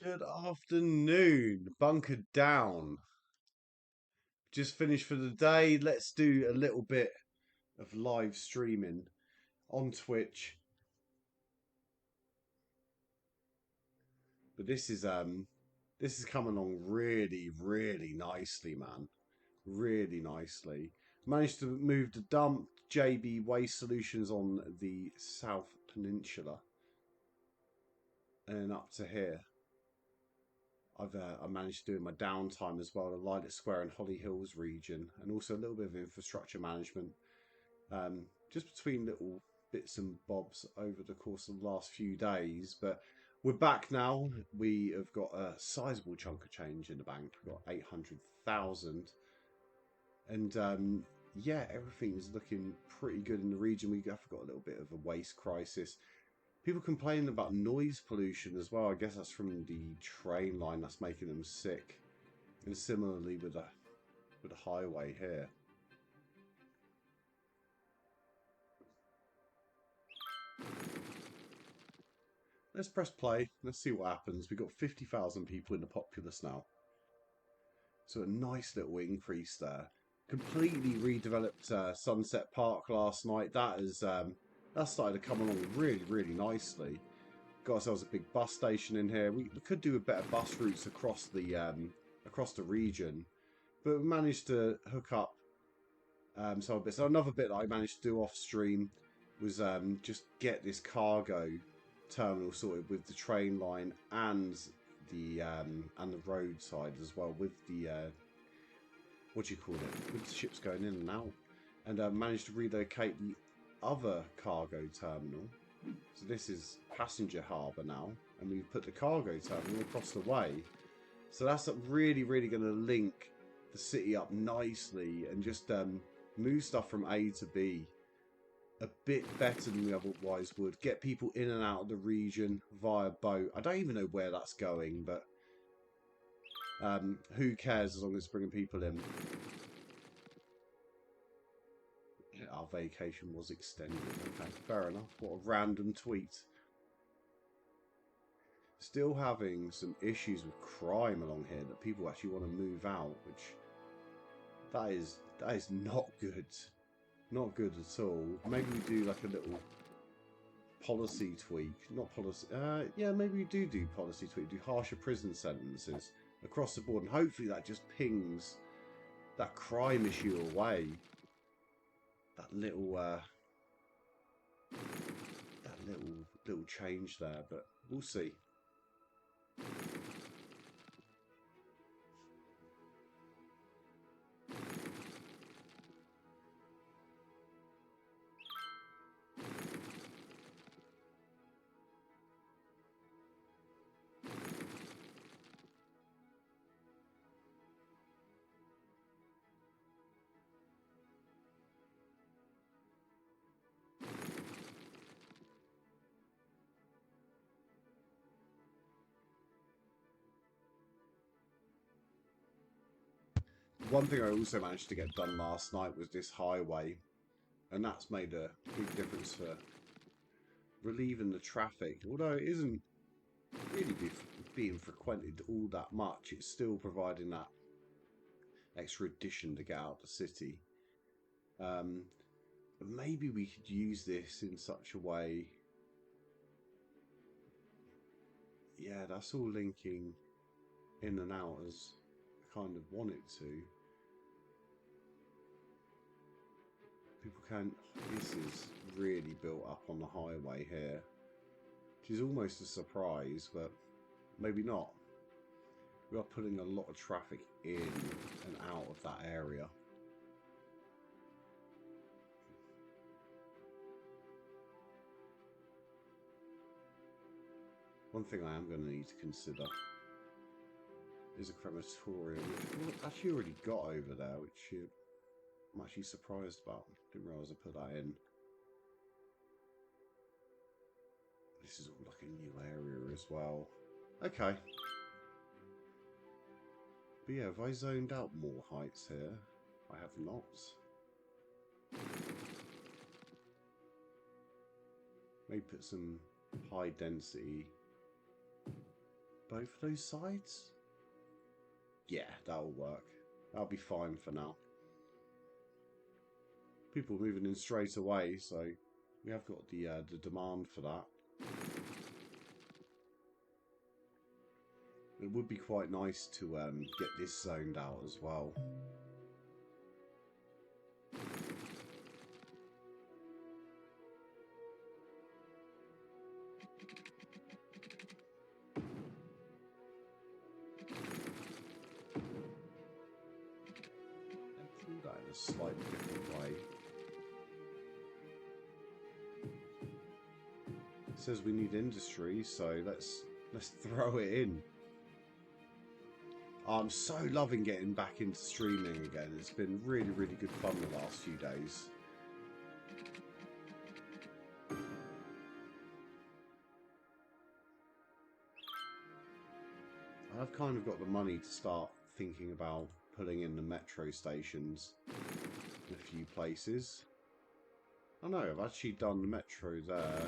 Good afternoon, bunkered down. Just finished for the day. Let's do a little bit of live streaming on Twitch. But this is coming along really, really nicely, man. Really nicely. Managed to move the dump JB Waste Solutions on the South Peninsula and up to here. I managed to do in my downtime as well, the Lilac Square and Holly Hills region, and also a little bit of infrastructure management, just between little bits and bobs over the course of the last few days. But we're back now. We have got a sizable chunk of change in the bank. We've got 800,000, and yeah, everything is looking pretty good in the region. We have got a little bit of a waste crisis. People complaining about noise pollution as well. I guess that's from the train line that's making them sick. And similarly with the highway here. Let's press play. Let's see what happens. We've got 50,000 people in the populace now. So a nice little increase there. Completely redeveloped Sunset Park last night. That started to come along really, really nicely. Got ourselves a big bus station in here. We could do a better bus routes across the region, but we managed to hook up some bits. So another bit that I managed to do off stream was just get this cargo terminal sorted with the train line and the roadside as well, with the what do you call it? With the ships going in and out, and managed to relocate the other cargo terminal. So this is passenger harbour now, and we've put the cargo terminal across the way. So that's really, really going to link the city up nicely and just move stuff from A to B a bit better than we otherwise would. Get people in and out of the region via boat. I don't even know where that's going, but who cares as long as it's bringing people in. Our vacation was extended. Okay, fair enough. What a random tweet. Still having some issues with crime along here, that people actually want to move out, which that is not good. Not good at all. Maybe we do like a little policy tweak. Not policy. Yeah, maybe we do policy tweak. Do harsher prison sentences across the board, and hopefully that just pings that crime issue away. That little change there, but we'll see. One thing I also managed to get done last night was this highway, and that's made a big difference for relieving the traffic. Although it isn't really being frequented all that much, it's still providing that extra addition to get out of the city. Maybe we could use this in such a way. Yeah, that's all linking in and out as I kind of want it to. People can. This is really built up on the highway here, which is almost a surprise, but maybe not. We are putting a lot of traffic in and out of that area. One thing I am going to need to consider is a crematorium, which we've actually already got over there, which I'm actually surprised about. Didn't realise I put that in. This is all like a new area as well. Okay. But yeah, have I zoned out more heights here? I have not. Maybe put some high density both of those sides? Yeah, that'll work. That'll be fine for now. People moving in straight away, so we have got the demand for that. It would be quite nice to get this zoned out as well. And do that in a slightly different way. It says we need industry, so let's throw it in. I'm so loving getting back into streaming again. It's been really, really good fun the last few days. I've kind of got the money to start thinking about putting in the metro stations in a few places. I know, I've actually done the metro there.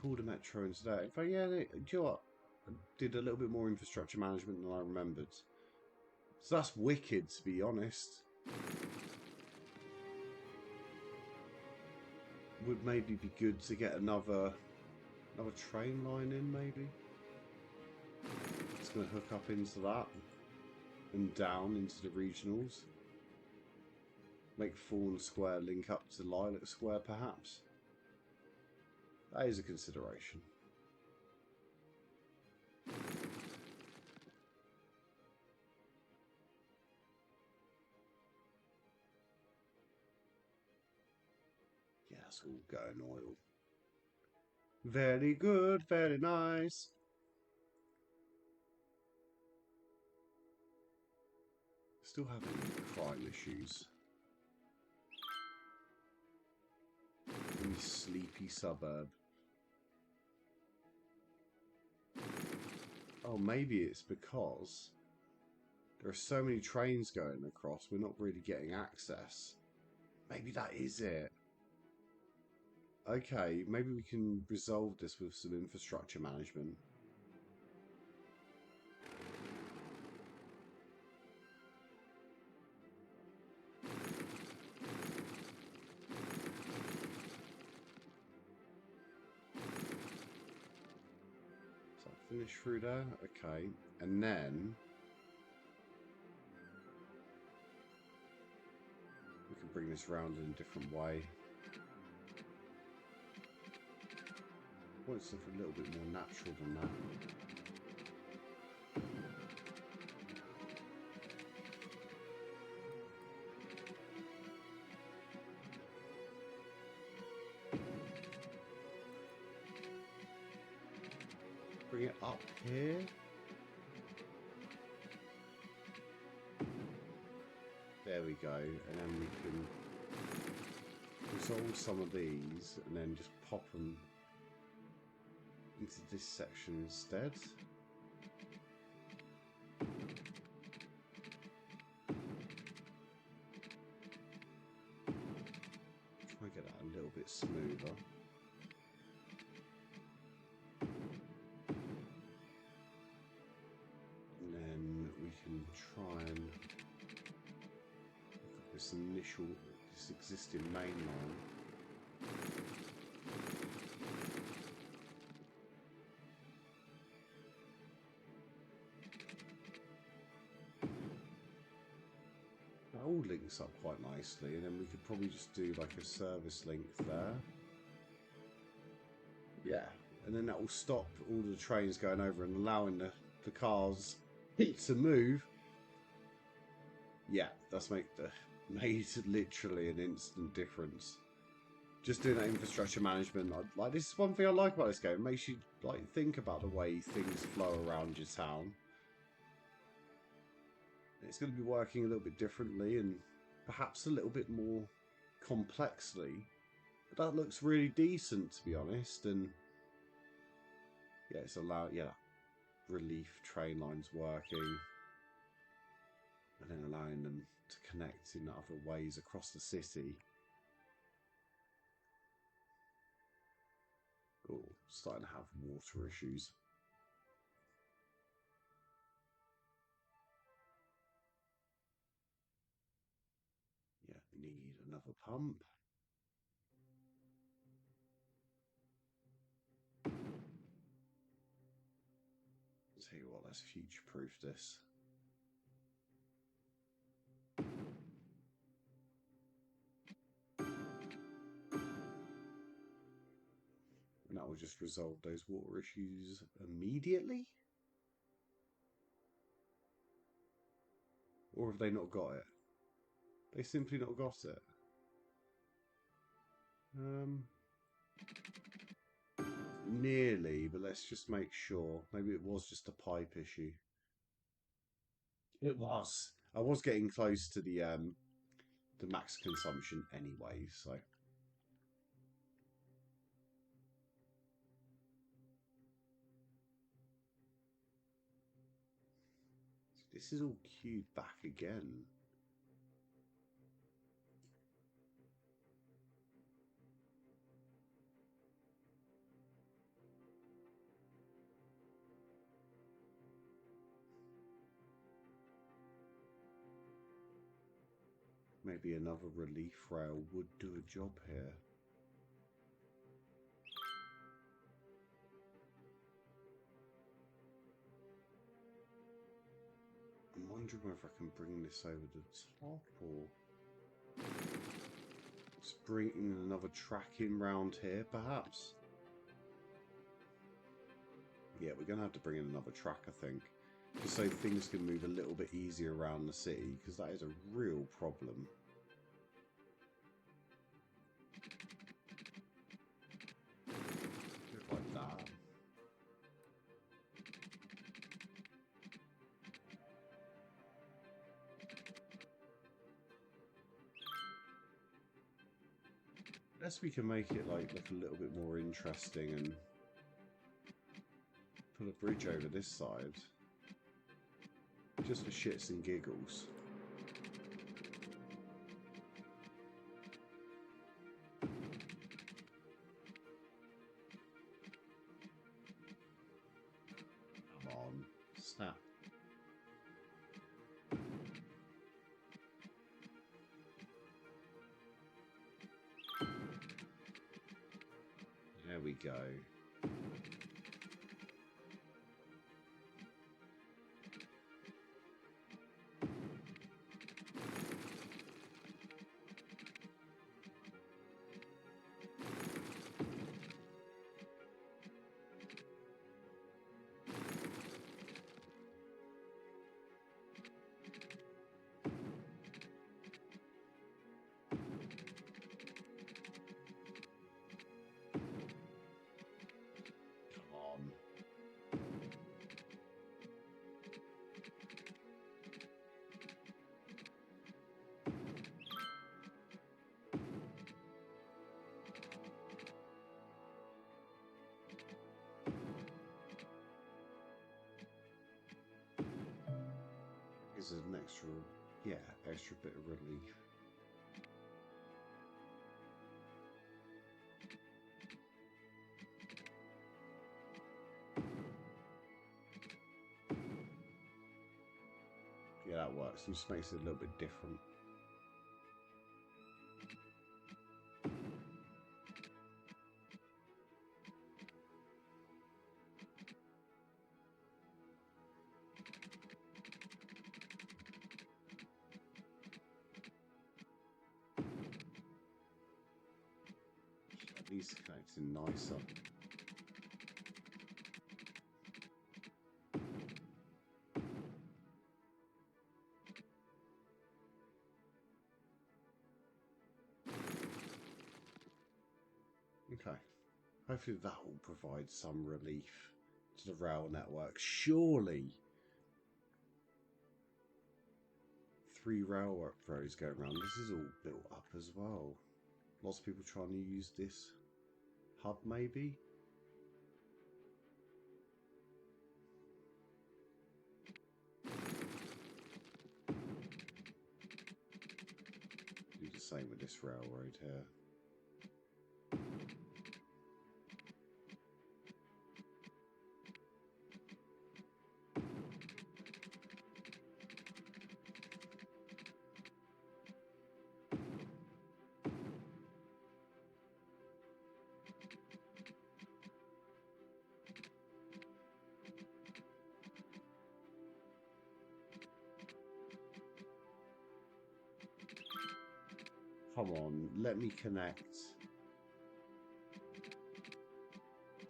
Pulled a metro into there. In fact, yeah, do you know what? I did a little bit more infrastructure management than I remembered. So that's wicked, to be honest. Would maybe be good to get another train line in, maybe. It's going to hook up into that and down into the regionals. Make Fawn Square link up to Lilac Square, perhaps. That is a consideration. Yeah, it's all going oil. Very good, very nice. Still having crime issues. In this sleepy suburb. Oh, maybe it's because there are so many trains going across, we're not really getting access. Maybe that is it. Okay, maybe we can resolve this with some infrastructure management. So finish through there, okay, and then we can bring this round in a different way. I want something a little bit more natural than that. Bring it up here. There we go, and then we can resolve some of these and then just pop them into this section instead. Try and get that a little bit smoother. And then we can try and look at this existing main line. That all links up quite nicely, and then we could probably just do like a service link there. Yeah, and then that will stop all the trains going over and allowing the cars to move. Yeah, that's made literally an instant difference. Just doing that infrastructure management, like this is one thing I like about this game. It makes you like think about the way things flow around your town. It's going to be working a little bit differently and perhaps a little bit more complexly. But that looks really decent, to be honest. And yeah, it's relief train lines working. And then allowing them to connect in other ways across the city. Oh, starting to have water issues. Another pump. Tell you what, let's future-proof this. And that will just resolve those water issues immediately? Or have they not got it? They simply not got it. Nearly, but let's just make sure. Maybe it was just a pipe issue. It was. I was getting close to the max consumption anyway, so. This is all queued back again. Maybe another relief rail would do a job here. I'm wondering whether I can bring this over the top or just bring another track in round here, perhaps. Yeah, we're going to have to bring in another track, I think, just so things can move a little bit easier around the city, because that is a real problem. Like that. Unless we can make it like look a little bit more interesting and put a bridge over this side, just for shits and giggles. Come on, snap. There we go. This is an extra, extra bit of relief. Yeah, that works. It just makes it a little bit different. At least it connects in nicer. Okay. Hopefully that will provide some relief to the rail network. Surely. 3 rail roads going around. This is all built up as well. Lots of people trying to use this hub, maybe. Do the same with this railroad here. Come on, let me connect.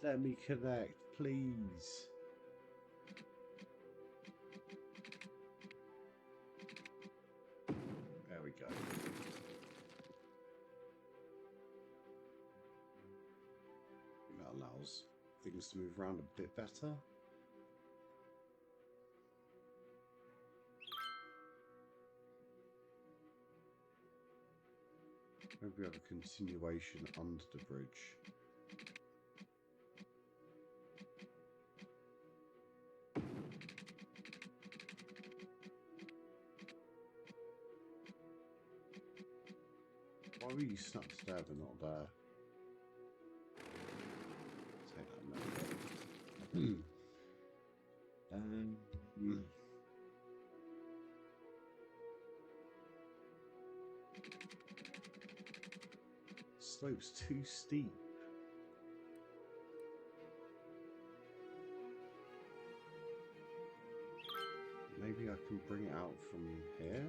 Let me connect, please. There we go. That allows things to move around a bit better. Maybe we have a continuation under the bridge. Why were you snapped there but not there? Take that note. Slope's too steep. Maybe I can bring it out from here.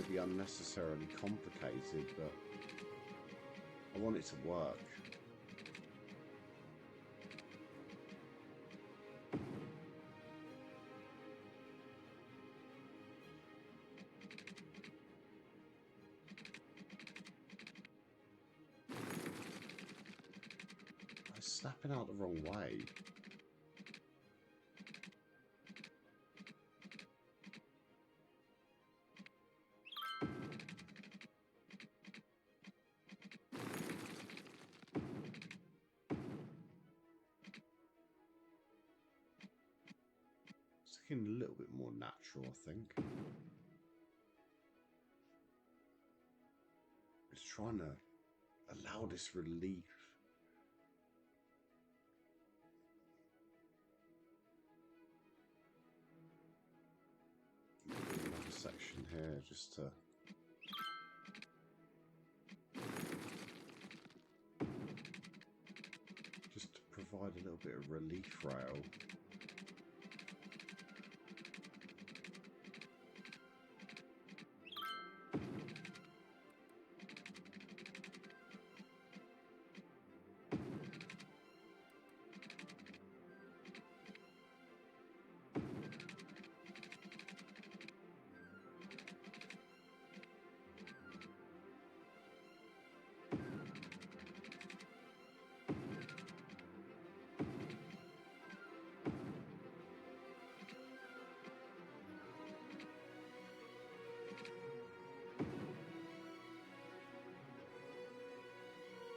Be unnecessarily complicated, but I want it to work. I'm snapping out the wrong way. A little bit more natural, I think. It's trying to allow this relief. Another section here just to provide a little bit of relief rail.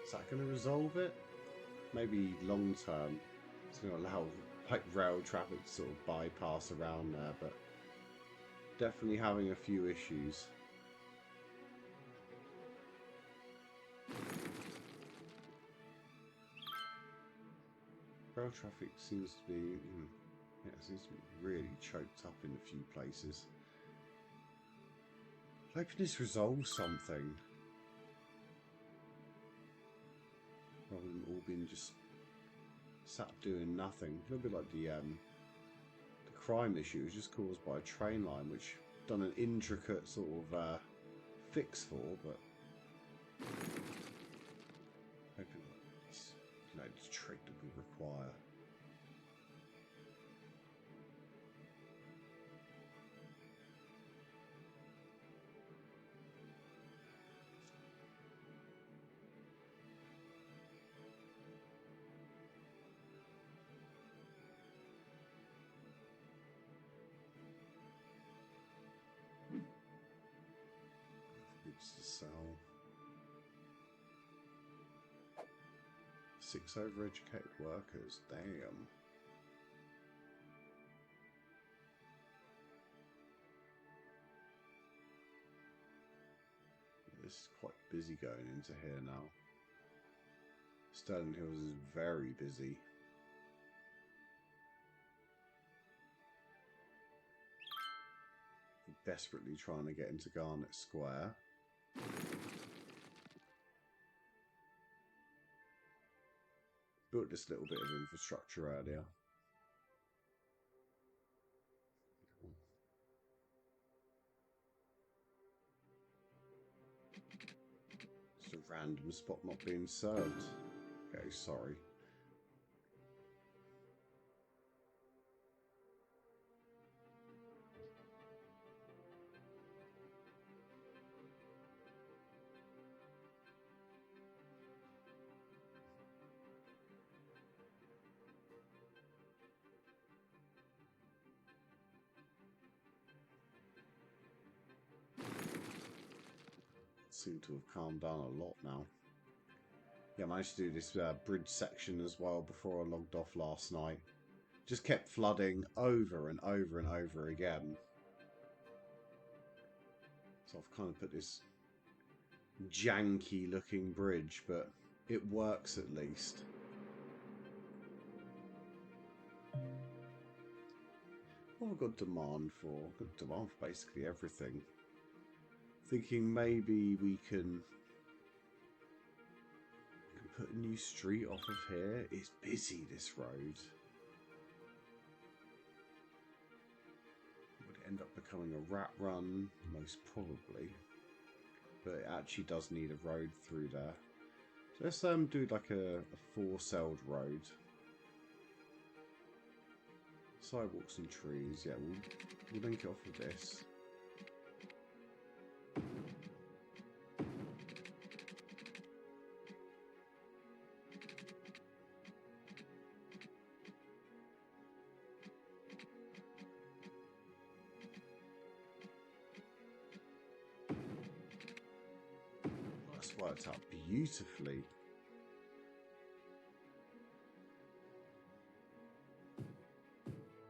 Is that going to resolve it? Maybe long term it's going to allow like rail traffic to sort of bypass around there, but definitely having a few issues. Rail traffic seems to be, yeah, it seems to be really choked up in a few places. Hoping this resolves something. Rather than all being just sat doing nothing. A little bit like the crime issue was just caused by a train line, which done an intricate sort of fix for, but hoping it's, the trick that we require. To sell. 6 overeducated workers. Damn. This is quite busy going into here now. Sterling Hills is very busy. Desperately trying to get into Garnet Square. Built this little bit of infrastructure earlier. Just a random spot not being served. Okay, sorry. Seem to have calmed down a lot now. Yeah, I managed to do this bridge section as well before I logged off last night. Just kept flooding over and over and over again. So I've kind of put this janky looking bridge, but it works at least. What have I got demand for? I've got demand for basically everything. Thinking maybe we can put a new street off of here. It's busy, this road. Would it end up becoming a rat run? Most probably. But it actually does need a road through there. So let's do like a four-celled road. Sidewalks and trees. Yeah, we'll link it off with this. That's worked out beautifully.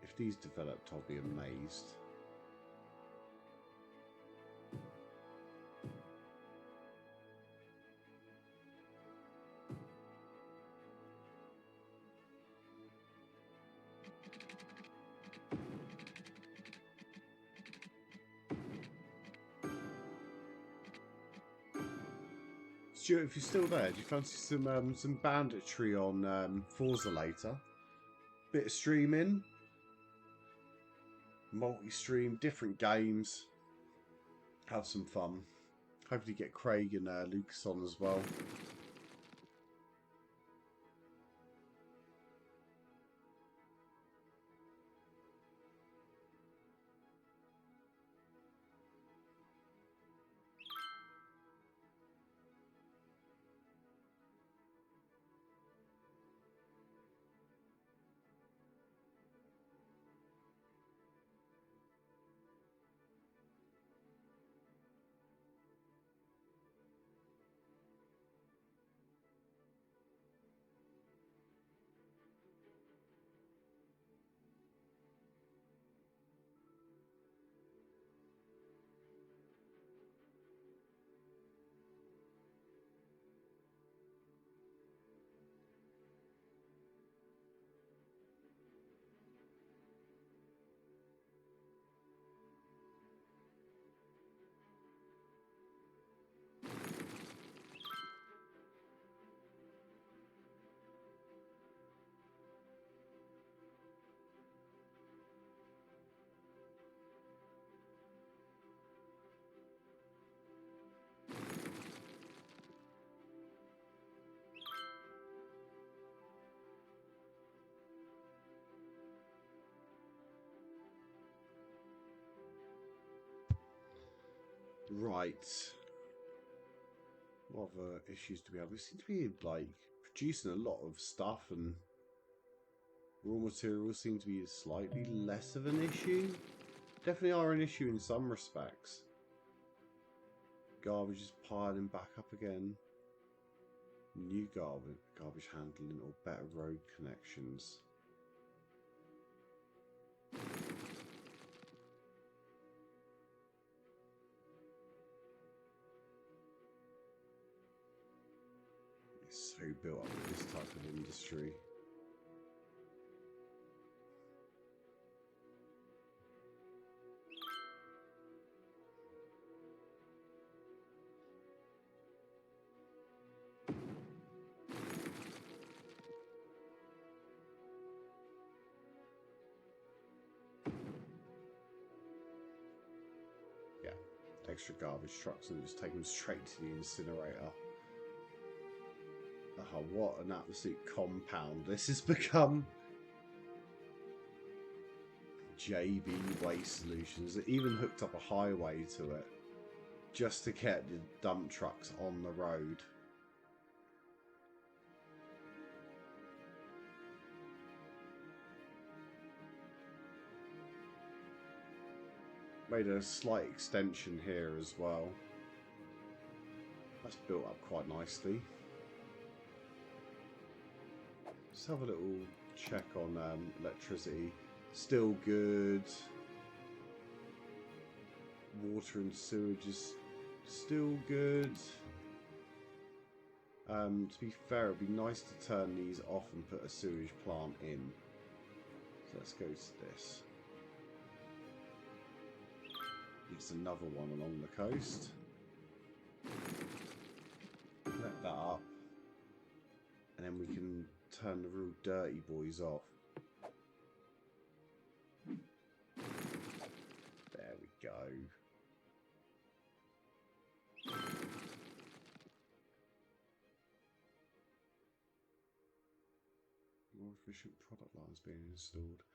If these developed, I'll be amazed. Stuart, if you're still there, do you fancy some banditry on Forza later? Bit of streaming, multi-stream, different games. Have some fun. Hopefully get Craig and Lucas on as well. Right. What other issues do we have? We seem to be like producing a lot of stuff, and raw materials seem to be slightly less of an issue. Definitely are an issue in some respects. Garbage is piling back up again. New garbage handling or better road connections. It's so built up with this type of industry. Extra garbage trucks and just take them straight to the incinerator. Oh, what an absolute compound this has become. JB Waste Solutions. It even hooked up a highway to it just to get the dump trucks on the road. Made a slight extension here as well. That's built up quite nicely. Let's have a little check on electricity. Still good. Water and sewage is still good. To be fair, it'd be nice to turn these off and put a sewage plant in. So let's go to this. It's another one along the coast. Let that up. And then we can turn the real dirty boys off. There we go. More efficient product lines being installed.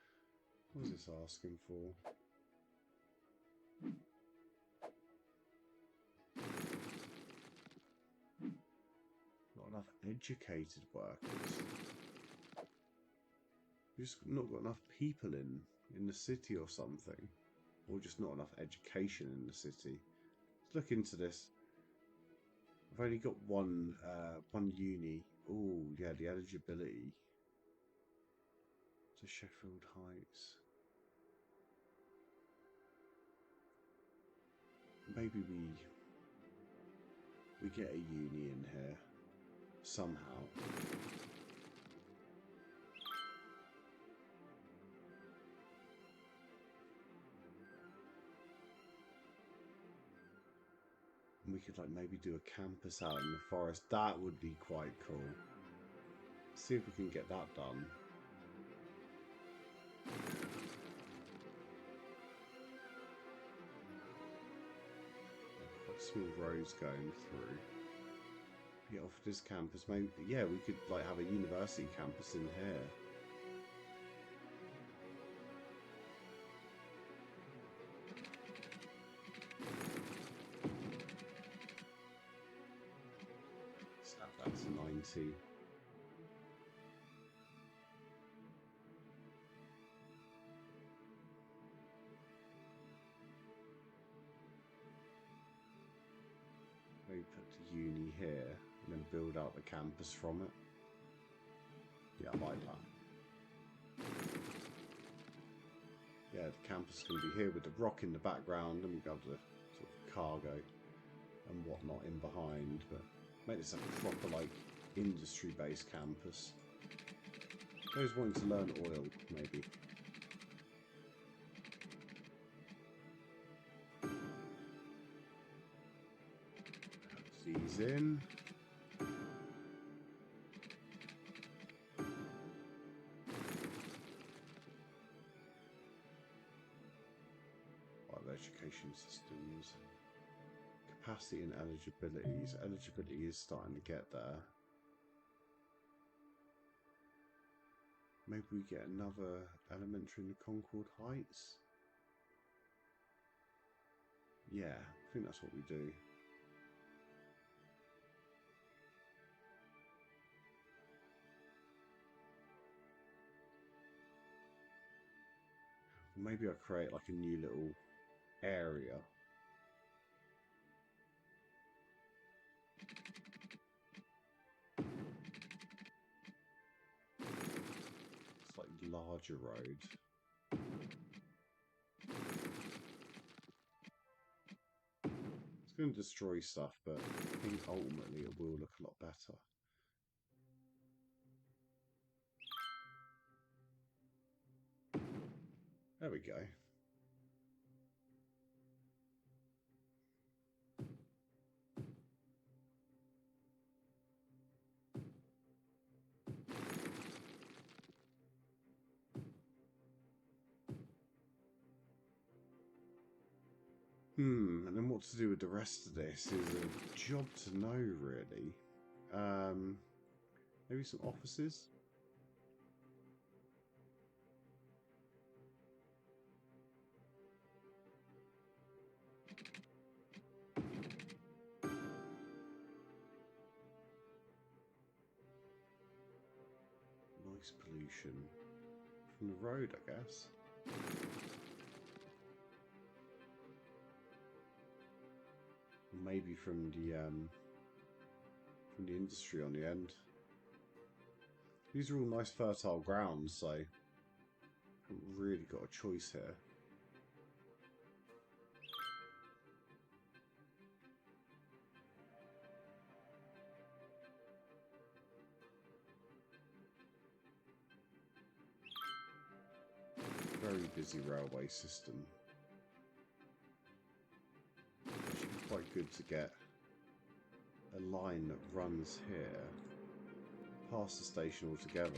What is this asking for? Not enough educated workers. We've just not got enough people in the city or something. Or just not enough education in the city. Let's look into this. I've only got one uni. Oh yeah, the eligibility to Sheffield Heights. Maybe we get a uni in here somehow. And we could like maybe do a campus out in the forest. That would be quite cool. Let's see if we can get that done. Quite small roads going through. Get off this campus, maybe. Yeah, we could like have a university campus in here. Snap that to 90. Maybe put the uni here and then build out the campus from it. Yeah, I like that. Yeah, the campus can be here with the rock in the background, and we have the sort of cargo and whatnot in behind, but make this a proper like industry-based campus. Those wanting to learn oil, maybe. These in. Education systems. Capacity and eligibilities. Eligibility is starting to get there. Maybe we get another elementary in the Concord Heights. Yeah, I think that's what we do. Maybe I create like a new little area. larger road. It's going to destroy stuff, but I think ultimately it will look a lot better. There we go. And then what to do with the rest of this is a job to know, really. Maybe some offices? Noise pollution. From the road, I guess. Maybe from the industry on the end. These are all nice fertile grounds, so I haven't really got a choice here. Very busy railway system. It should be quite good to get a line that runs here past the station altogether.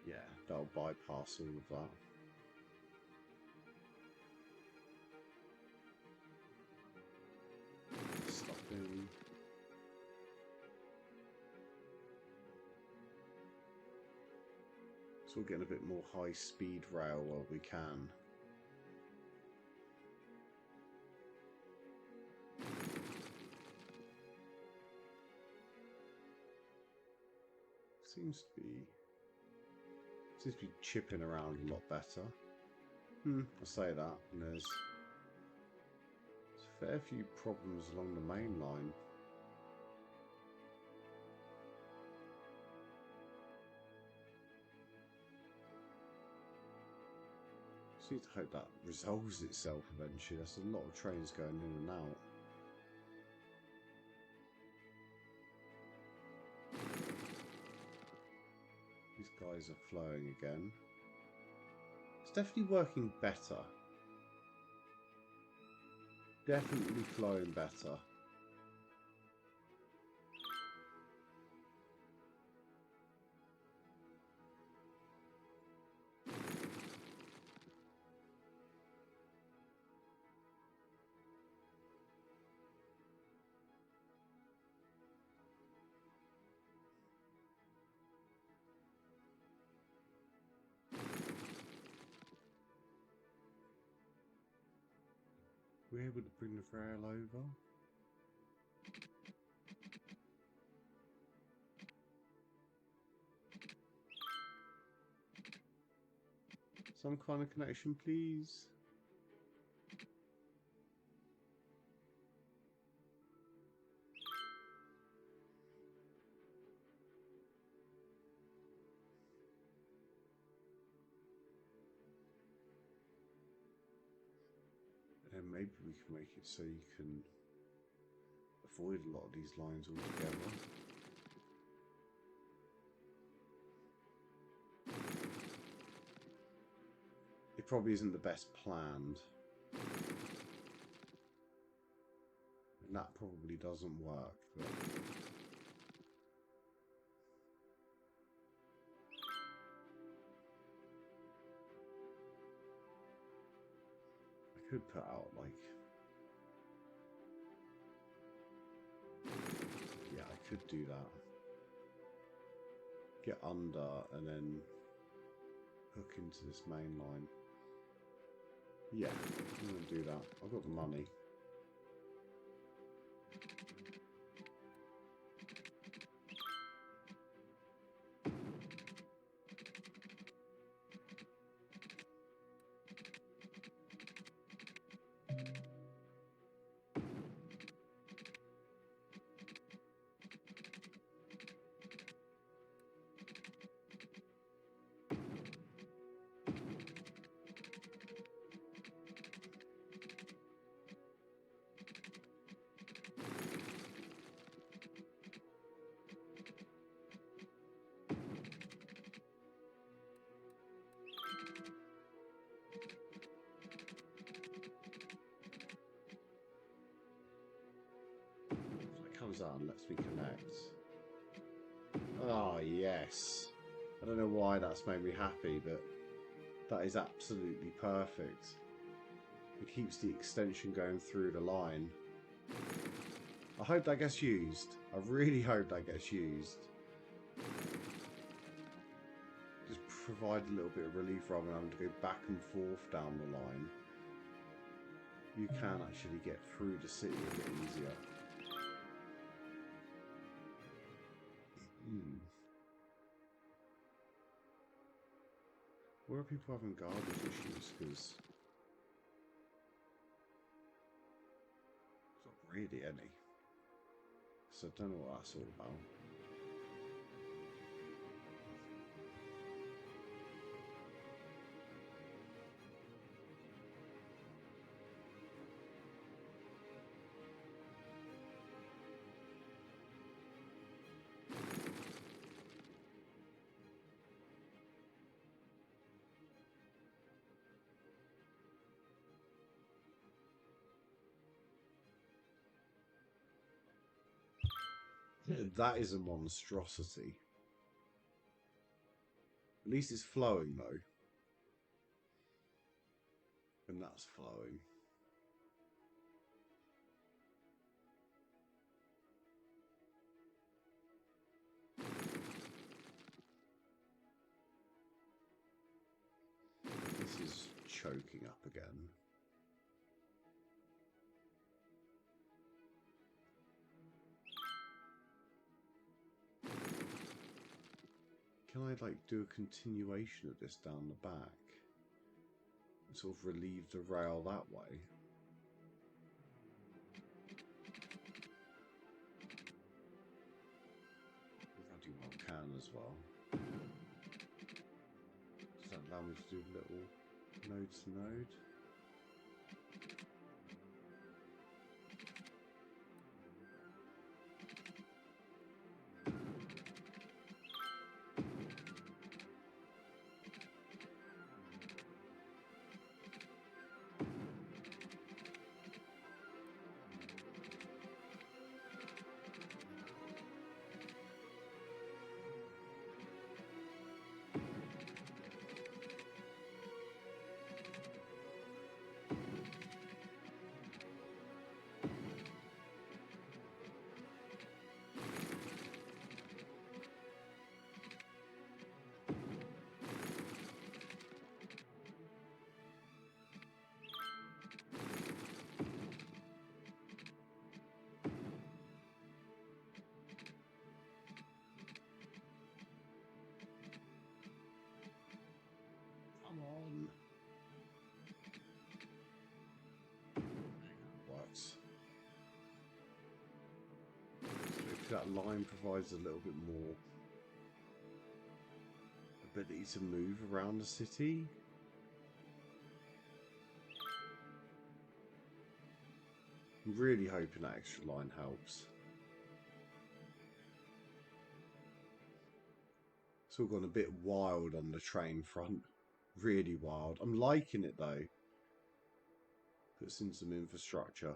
Yeah, that'll bypass all of that. Stopping. So we're getting a bit more high-speed rail while we can. Seems to be chipping around a lot better. I say that, and there's a fair few problems along the main line. Just need to hope that resolves itself eventually. There's a lot of trains going in and out. These guys are flowing again. It's definitely working better. Definitely flowing better. We're able to bring the rail over. Some kind of connection, please. And maybe we can make it so you can avoid a lot of these lines altogether. It probably isn't the best planned. And that probably doesn't work, but I could put out like, yeah, I could do that. Get under and then hook into this main line. Yeah, I'm going to do that. I've got the money. comes out and lets me connect. Oh, yes. I don't know why that's made me happy, but that is absolutely perfect. It keeps the extension going through the line. I hope that gets used. I really hope that gets used. Just provide a little bit of relief rather than having to go back and forth down the line. You can actually get through the city a bit easier. Where are people having garbage issues? Because there's not really any. So I don't know what that's all about. That is a monstrosity. At least it's flowing though. And that's flowing. This is choking up again. Can I like do a continuation of this down the back? And sort of relieve the rail that way? Bloody well can as well. Does that allow me to do little node to node? Come on. Works. So if that line provides a little bit more ability to move around the city. I'm really hoping that extra line helps. It's all gone a bit wild on the train front. Really wild. I'm liking it though. Puts in some infrastructure.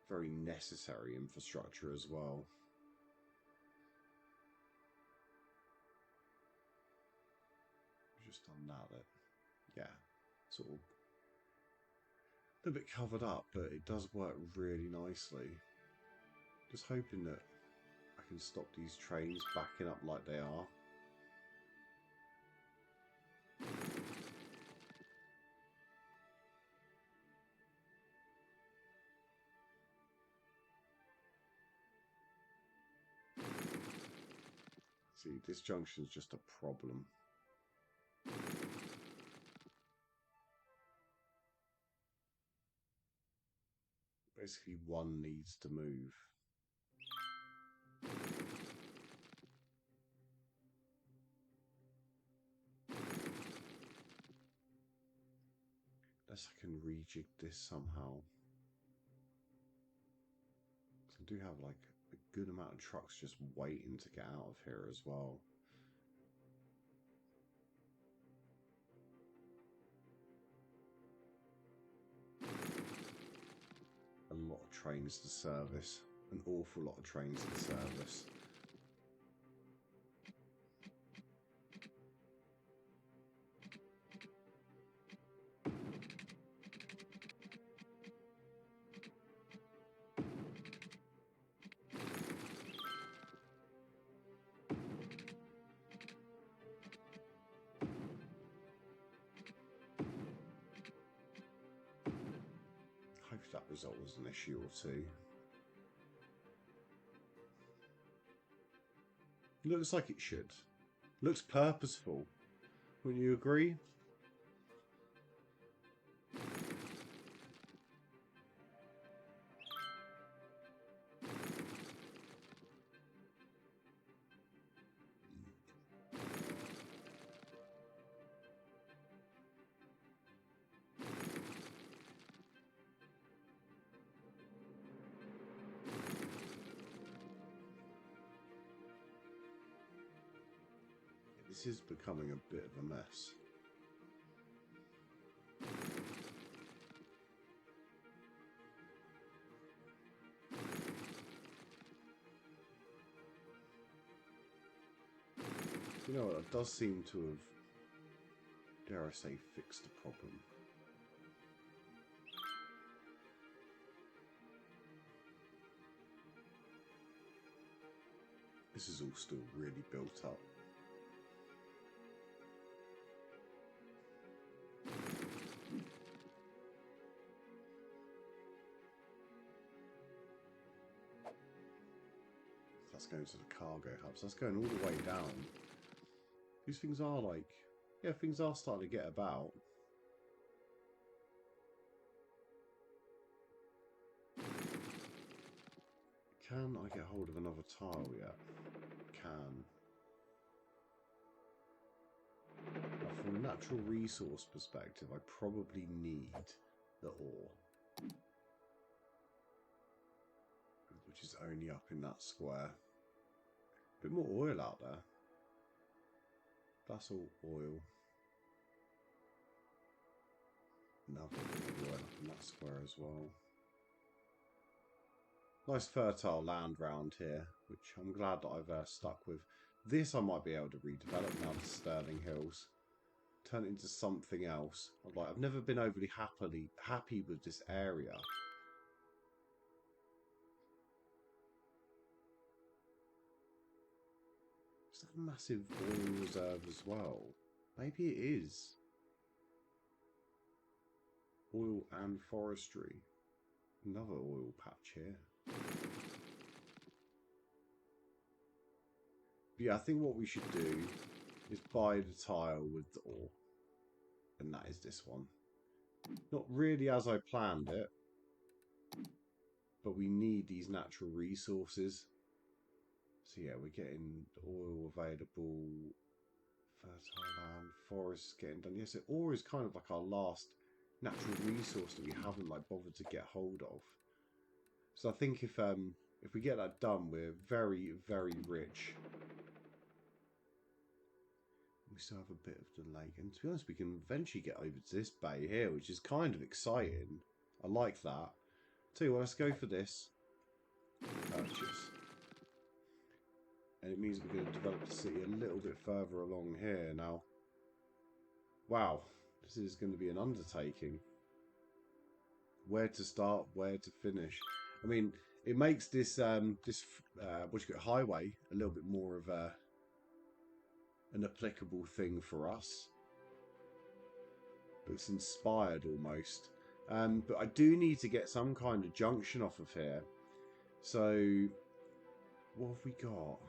Very necessary infrastructure as well. Just done that. Yeah, sort of a bit covered up, but it does work really nicely. Just hoping that I can stop these trains backing up like they are. See, this junction is just a problem. Basically, one needs to move. Unless I can rejig this somehow. I do have like a good amount of trucks just waiting to get out of here as well. trains to service. An awful lot of trains to service. Hope that resolves an issue or two. Looks like it should. Looks purposeful. Wouldn't you agree? This is becoming a bit of a mess. You know what, it does seem to have, dare I say, fixed the problem. This is all still really built up. That's going to the cargo hubs. That's going all the way down. These things are like, yeah, things are starting to get about. Can I get hold of another tile yet? Can. But from a natural resource perspective, I probably need the ore. Which is only up in that square. A bit more oil out there. That's all oil. Another bit of oil up in that square as well. Nice fertile land round here, which I'm glad that I've stuck with. This I might be able to redevelop now to Sterling Hills. Turn it into something else. I've never been overly happy with this area. Is that a massive oil reserve as well? Maybe it is. Oil and forestry. Another oil patch here. But yeah, I think what we should do is buy the tile with the ore. And that is this one. Not really as I planned it. But we need these natural resources. So yeah, we're getting oil available, fertile land, forests getting done. Yes, ore is kind of like our last natural resource that we haven't bothered to get hold of. So I think if we get that done, we're very, very rich. We still have a bit of the lake, and to be honest, we can eventually get over to this bay here, which is kind of exciting. I like that. Tell you what, let's go for this. Purchase. And it means we're going to develop the city a little bit further along here now. Wow, this is going to be an undertaking. Where to start, where to finish. I mean, it makes this highway a little bit more of an applicable thing for us. But it's inspired almost. But I do need to get some kind of junction off of here. So, what have we got?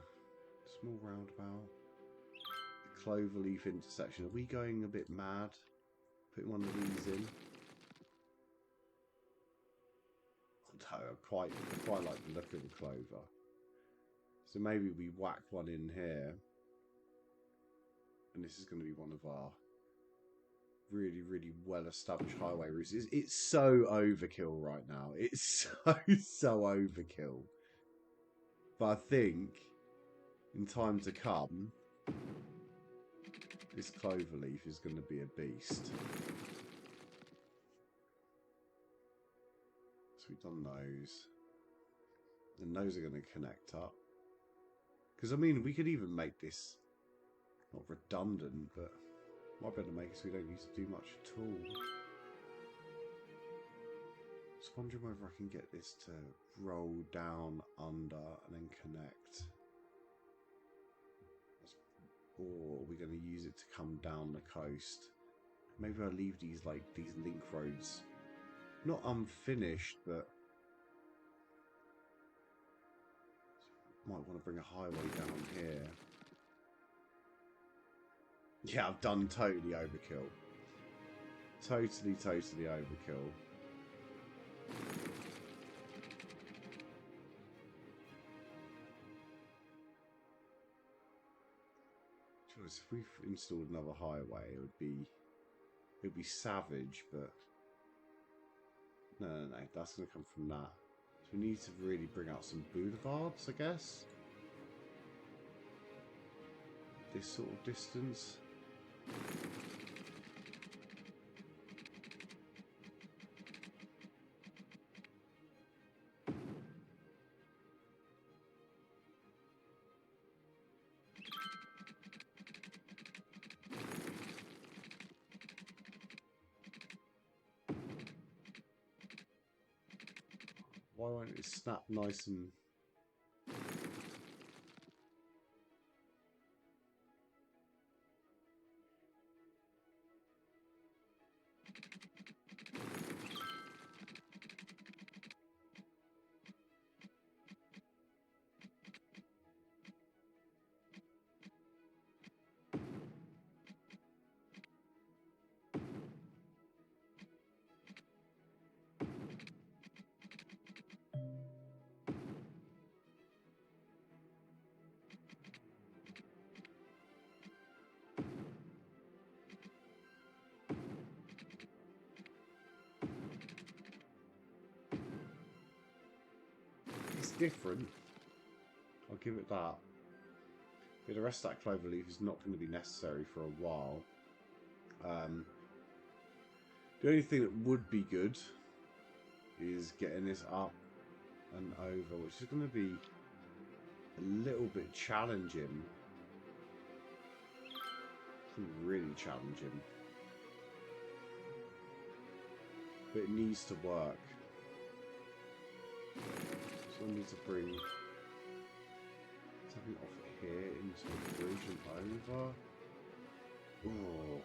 Small roundabout. Cloverleaf intersection. Are we going a bit mad? Putting one of these in. I quite like the look of the clover. So maybe we whack one in here. And this is going to be one of our really, really well-established highway routes. It's so overkill right now. It's so overkill. But I think in time to come, this cloverleaf is going to be a beast. So we We've done those. And those are going to connect up. Because, I mean, we could even make this not redundant, but might be able to make it so we don't need to do much at all. Just wondering whether I can get this to roll down under and then connect. Or are we going to use it to come down the coast? Maybe I'll leave these link roads not unfinished, but might want to bring a highway down here. Yeah, I've done totally overkill. Totally overkill. If we've installed another highway, it would be savage, but no, that's going to come from that. So we need to really bring out some boulevards, I guess. This sort of distance. Why won't it snap nice and... It's different. I'll give it that. But the rest of that clover leaf is not going to be necessary for a while. The only thing that would be good is getting this up and over, which is going to be a little bit challenging. Really challenging. But it needs to work. So I need to bring something off here into the bridge and over. Oh.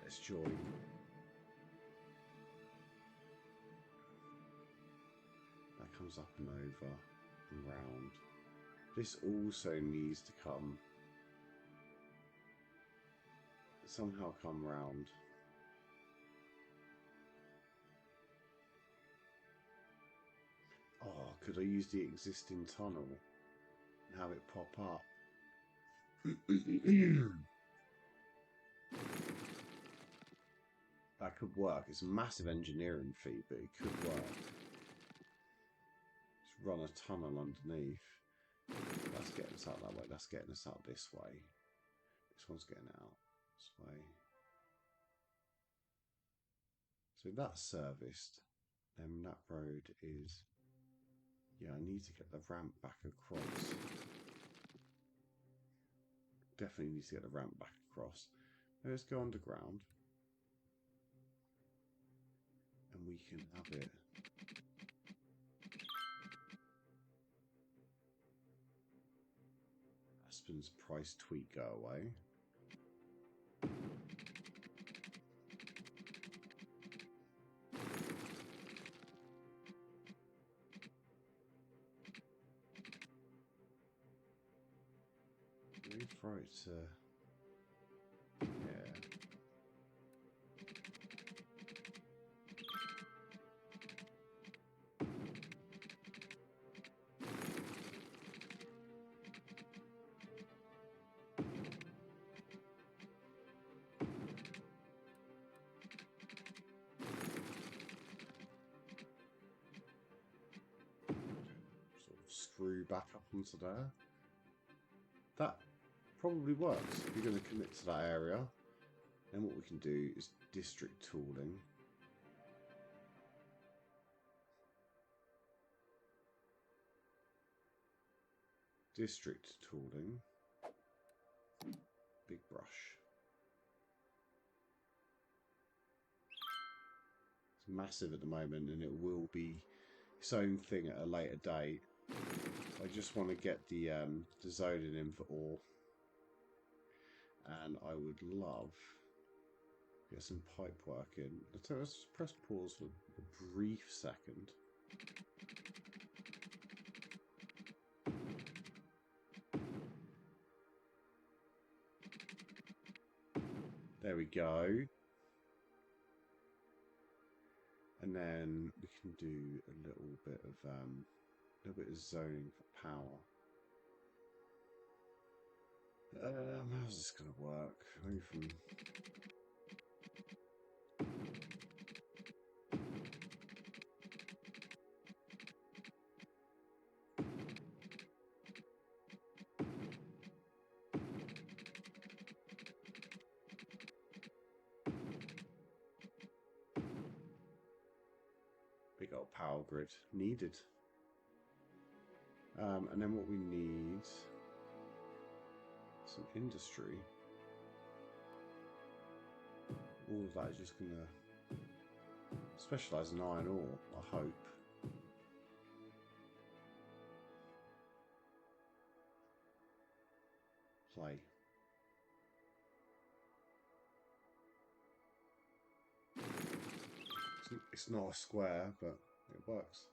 Let's join. That comes up and over and round. This also needs to somehow come round. Oh, could I use the existing tunnel and have it pop up? That could work. It's a massive engineering feat, but it could work. Just run a tunnel underneath. That's getting us out that way. That's getting us out this way. This one's getting out this way. So that's serviced. Then that road is... Yeah, I need to get the ramp back across. Definitely need to get the ramp back across. Let's go underground. And we can have it Aspen's price tweak go away. Throw it to... yeah. Sort of screw back up onto there. That probably works if you're going to commit to that area. Then what we can do is district tooling. District tooling. Big brush. It's massive at the moment and it will be its own thing at a later date. I just want to get the zoning in for ore. And I would love to get some pipe work in. So let's just press pause for a brief second. There we go. And then we can do a little bit of zoning for power. How's this going to work? Maybe from... big old power grid needed. And then what we need... some industry. All of that is just going to specialise in iron ore, I hope. Play. It's not a square, but it works.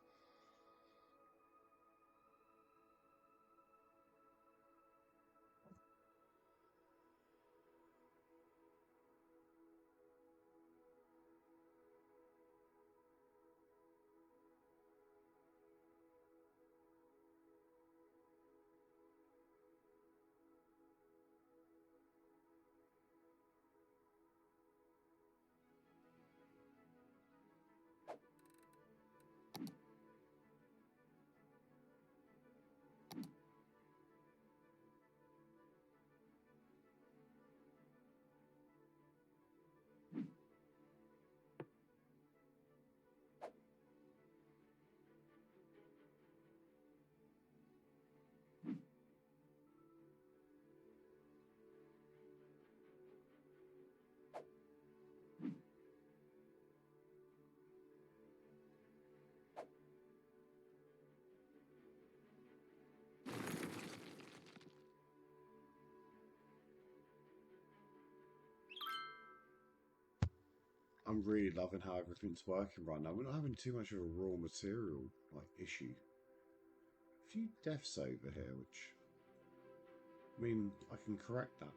I'm really loving how everything's working right now. We're not having too much of a raw material issue. A few deaths over here, which I mean I can correct that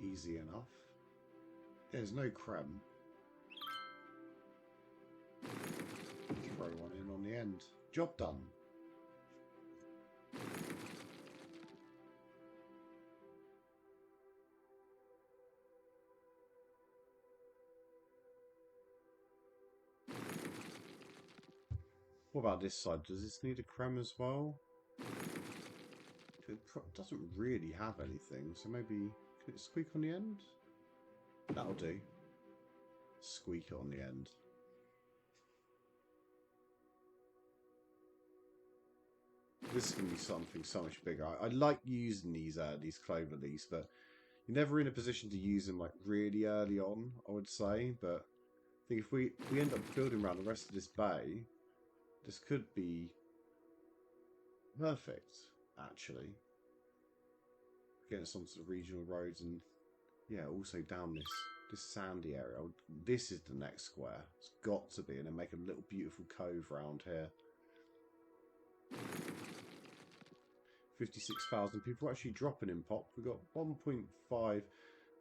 easy enough. There's no creme. Throw one in on the end. Job done. What about this side? Does this need a creme as well? It doesn't really have anything, so maybe... Can it squeak on the end? That'll do. Squeak it on the end. This is going to be something so much bigger. I like using these clover leaves, but you're never in a position to use them really early on, I would say. But I think if we end up building around the rest of this bay, this could be perfect, actually. Getting us onto the regional roads and yeah, also down this sandy area. This is the next square. It's got to be, and then make a little beautiful cove round here. 56,000 people actually dropping in pop. We've got 1.5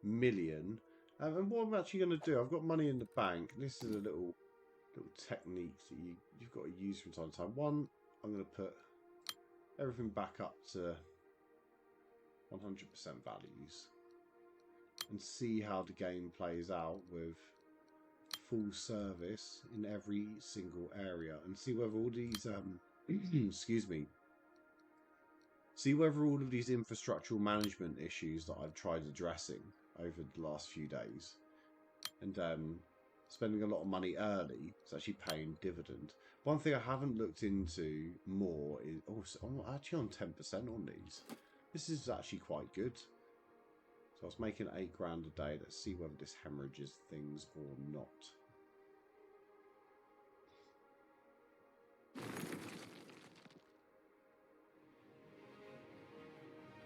million. And what I'm actually going to do, I've got money in the bank. This is a little technique that you've got to use from time to time. One, I'm going to put everything back up to 100% values and see how the game plays out with full service in every single area, and see whether all these excuse me, see whether all of these infrastructural management issues that I've tried addressing over the last few days and spending a lot of money early is actually paying dividend. One thing I haven't looked into more is I'm actually on 10% on these. This is actually quite good. So I was making 8 grand a day. Let's see whether this hemorrhages things or not.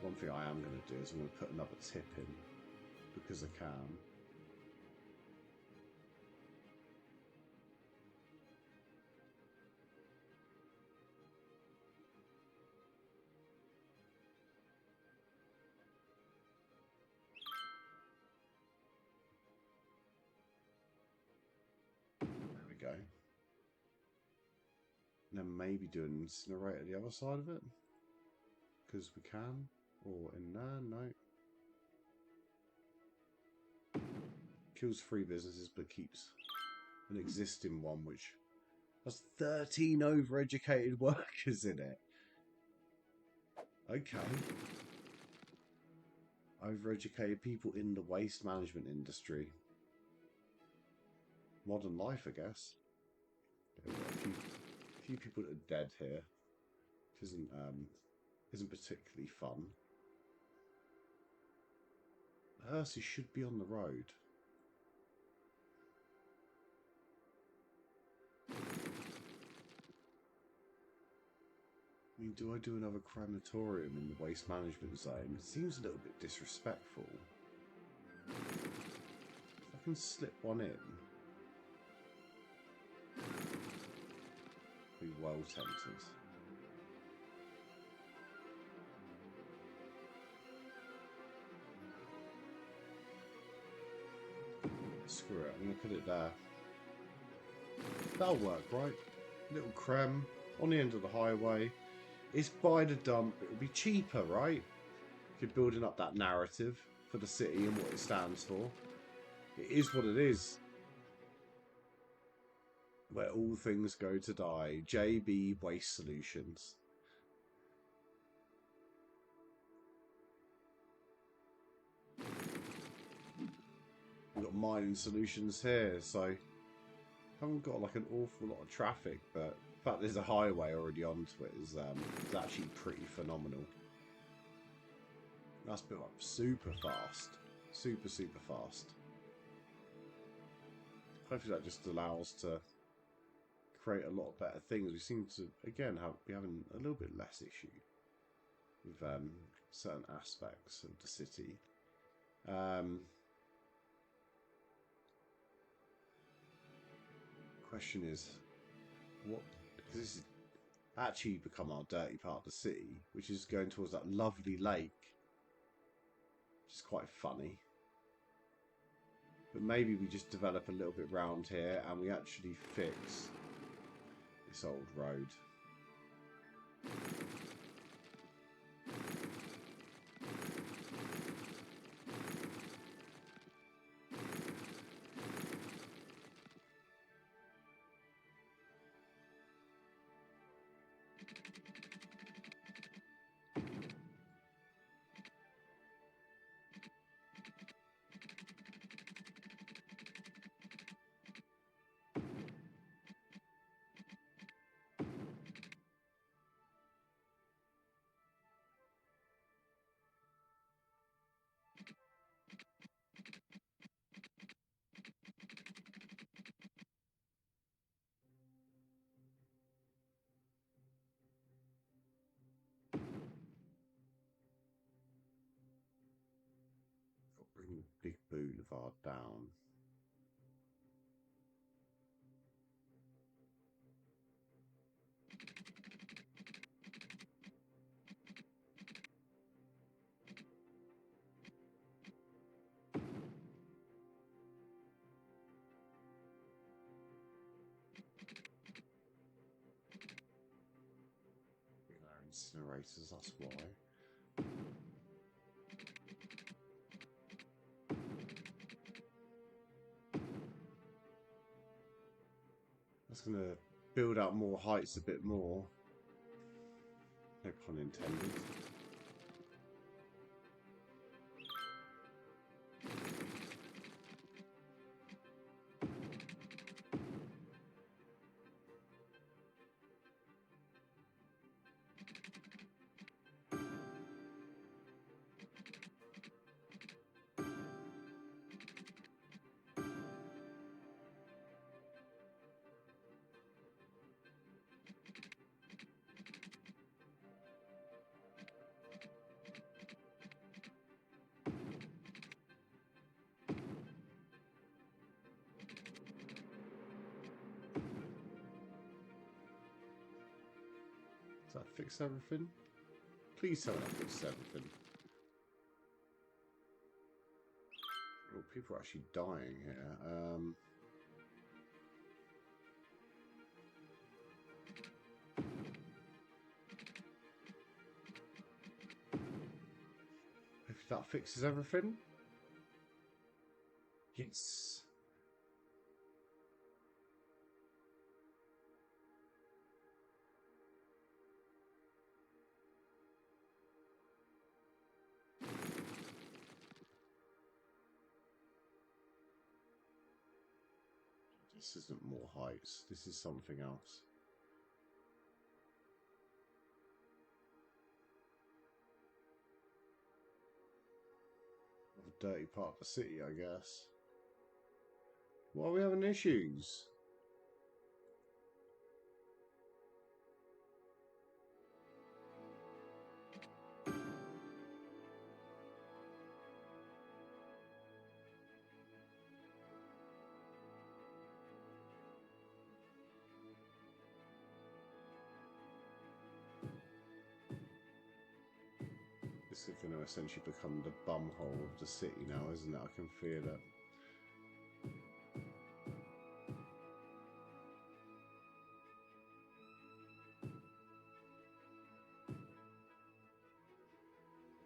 One thing I am going to do is I'm going to put another tip in because I can. There we go. And then maybe do an incinerator the other side of it because we can. Or in there, no. Kills 3 businesses but keeps an existing one which has 13 overeducated workers in it. Okay. Overeducated people in the waste management industry. Modern life, I guess. Yeah, we've got a few people that are dead here, which isn't particularly fun. The hearses should be on the road. I mean, do I do another crematorium in the waste management zone? It seems a little bit disrespectful. If I can slip one in, I'll be well tempted. Screw it, I'm going to put it there. That'll work, right? Little creme on the end of the highway. It's by the dump. It'll be cheaper, right? If you're building up that narrative for the city and what it stands for. It is what it is. Where all things go to die. JB Waste Solutions. We've got mining solutions here, so haven't got like an awful lot of traffic, but the fact there's a highway already onto it is actually pretty phenomenal. That's built up super fast. Super fast. Hopefully that just allows to create a lot of better things. We seem to, again, be having a little bit less issue with certain aspects of the city. Question is, what? Because this has actually become our dirty part of the city, which is going towards that lovely lake, which is quite funny. But maybe we just develop a little bit round here and we actually fix this old road. Bring the big boulevard down. Incinerators, that's why. That's going to build up more heights a bit more. No pun intended. Does that fix everything? Please tell me that fixes everything. Oh, people are actually dying here. If that fixes everything? Yes. This isn't more heights. This is something else. A dirty part of the city, I guess. Why are we having issues? This is going to essentially become the bumhole of the city now, isn't it? I can feel it.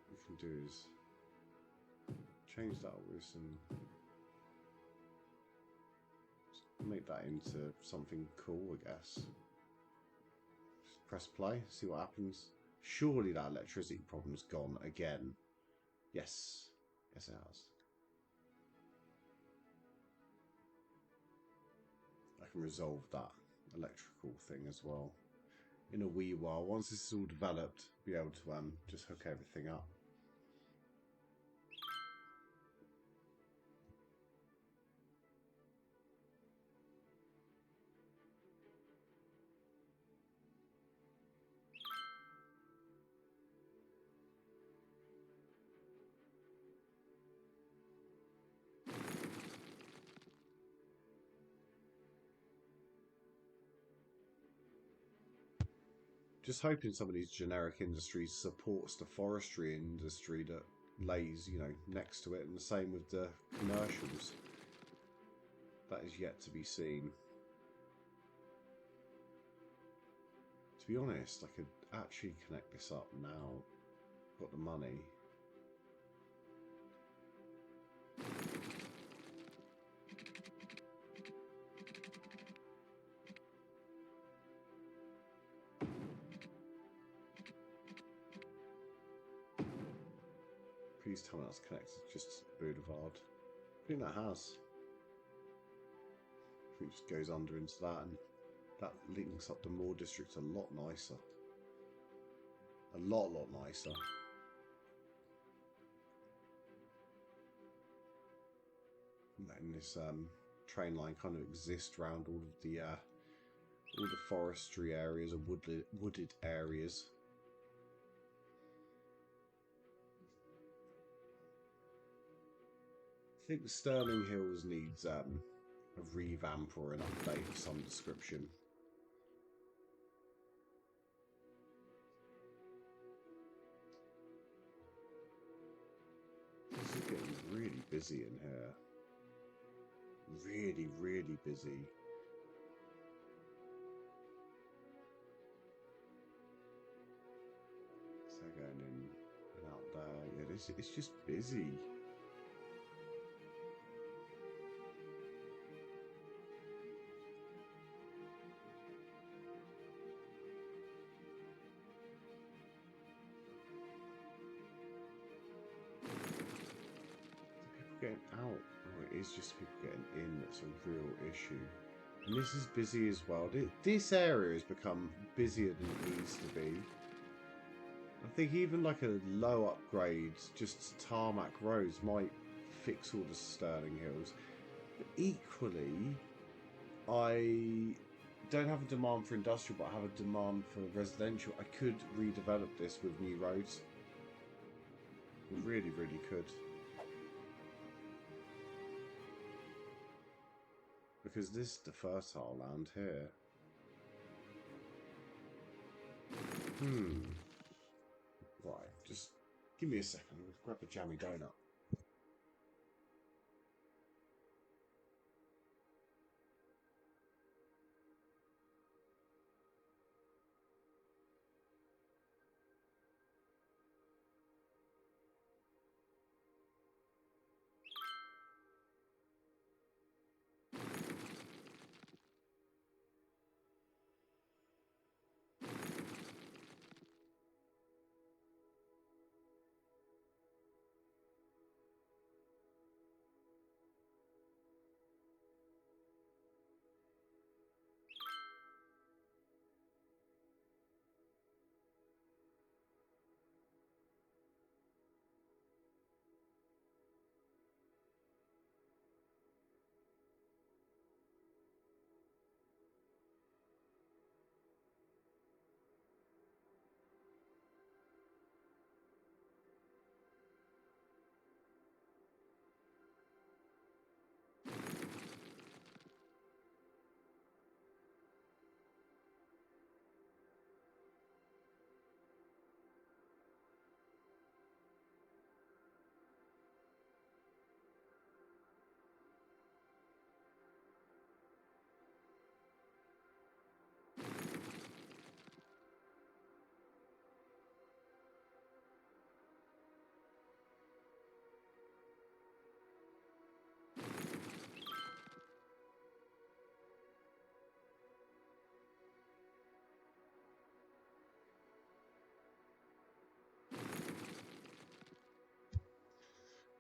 What we can do is change that with some... make that into something cool, I guess. Just press play, see what happens. Surely that electricity problem's gone again. Yes. Yes, it has. I can resolve that electrical thing as well. In a wee while, once this is all developed, be able to just hook everything up. Just hoping some of these generic industries supports the forestry industry that lays, you know, next to it, and the same with the commercials. That is yet to be seen. To be honest, I could actually connect this up now. Got the money. Please tell me that's connected just to the boulevard. I think that has. I think it just goes under into that, and that links up the Moor district a lot nicer. A lot nicer. And then this train line kind of exists around all the forestry areas and wooded areas. I think Sterling Hills needs a revamp or an update of some description. This is getting really busy in here. Really, really busy. So going in and out there. Yeah, it's just busy. People getting out. Oh, it is just people getting in that's a real issue. And this is busy as well. This area has become busier than it needs to be. I think even like a low upgrade, just tarmac roads might fix all the Sterling Hills. But equally, I don't have a demand for industrial, but I have a demand for residential. I could redevelop this with new roads. I really, really could. Because this is the fertile land here. Right, just give me a second. Let's grab a jammy donut.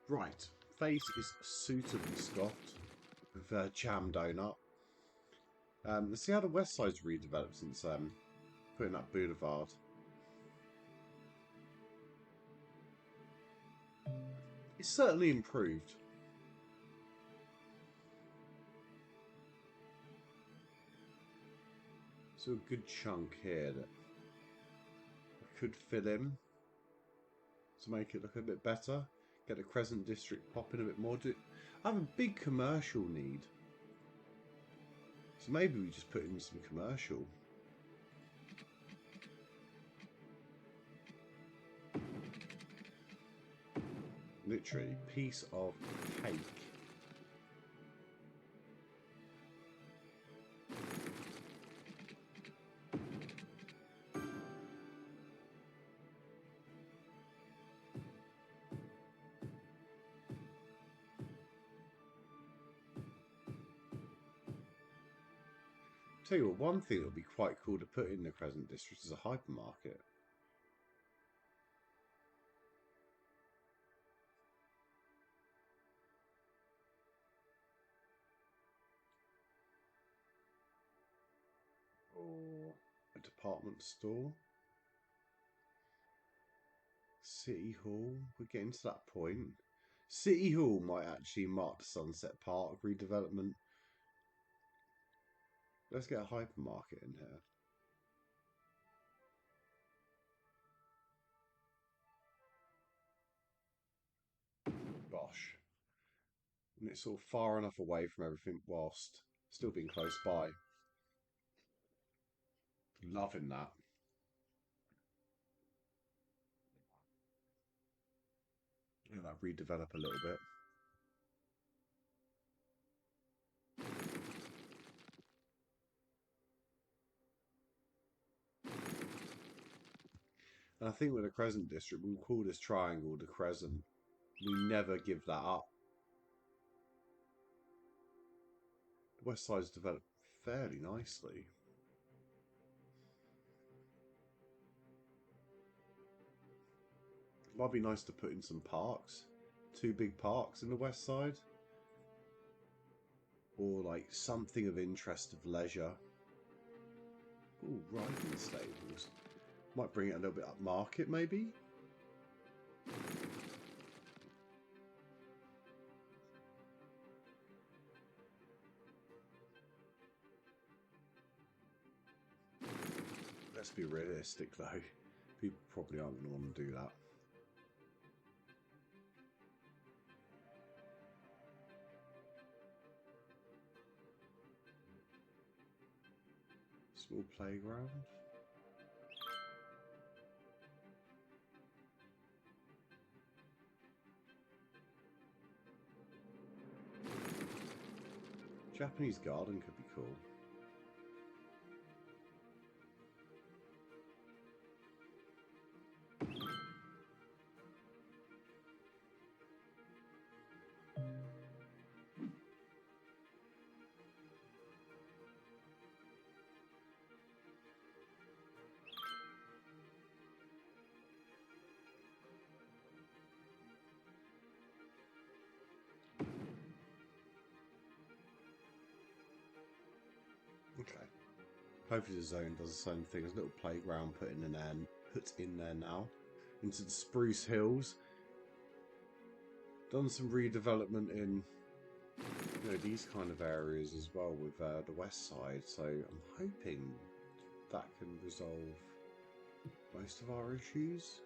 Right, face is suitably scoffed with a jam donut. Let's see how the west side's redeveloped since putting up Boulevard. It's certainly improved. So a good chunk here that I could fill in to make it look a bit better. Get the Crescent District popping a bit more. I have a big commercial need. So maybe we just put in some commercial. Literally, piece of cake. Tell you what, one thing that would be quite cool to put in the Crescent District is a hypermarket. Or a department store. City Hall. We're getting to that point. City Hall might actually mark the Sunset Park redevelopment. Let's get a hypermarket in here. Gosh. And it's sort of far enough away from everything whilst still being close by. Loving that. Let that redevelop a little bit. And I think with the Crescent District, we'll call this triangle the Crescent. We never give that up. The west side's developed fairly nicely. It might be nice to put in some parks. 2 big parks in the west side. Or like something of interest of leisure. Ooh, riding stables. Might bring it a little bit up market maybe? Let's be realistic though. People probably aren't going to want to do that. Small playground. Japanese garden could be cool. Okay. Hopefully the zone does the same thing. There's a little playground put in there now. Into the Spruce Hills. Done some redevelopment in these kind of areas as well with the west side. So I'm hoping that can resolve most of our issues.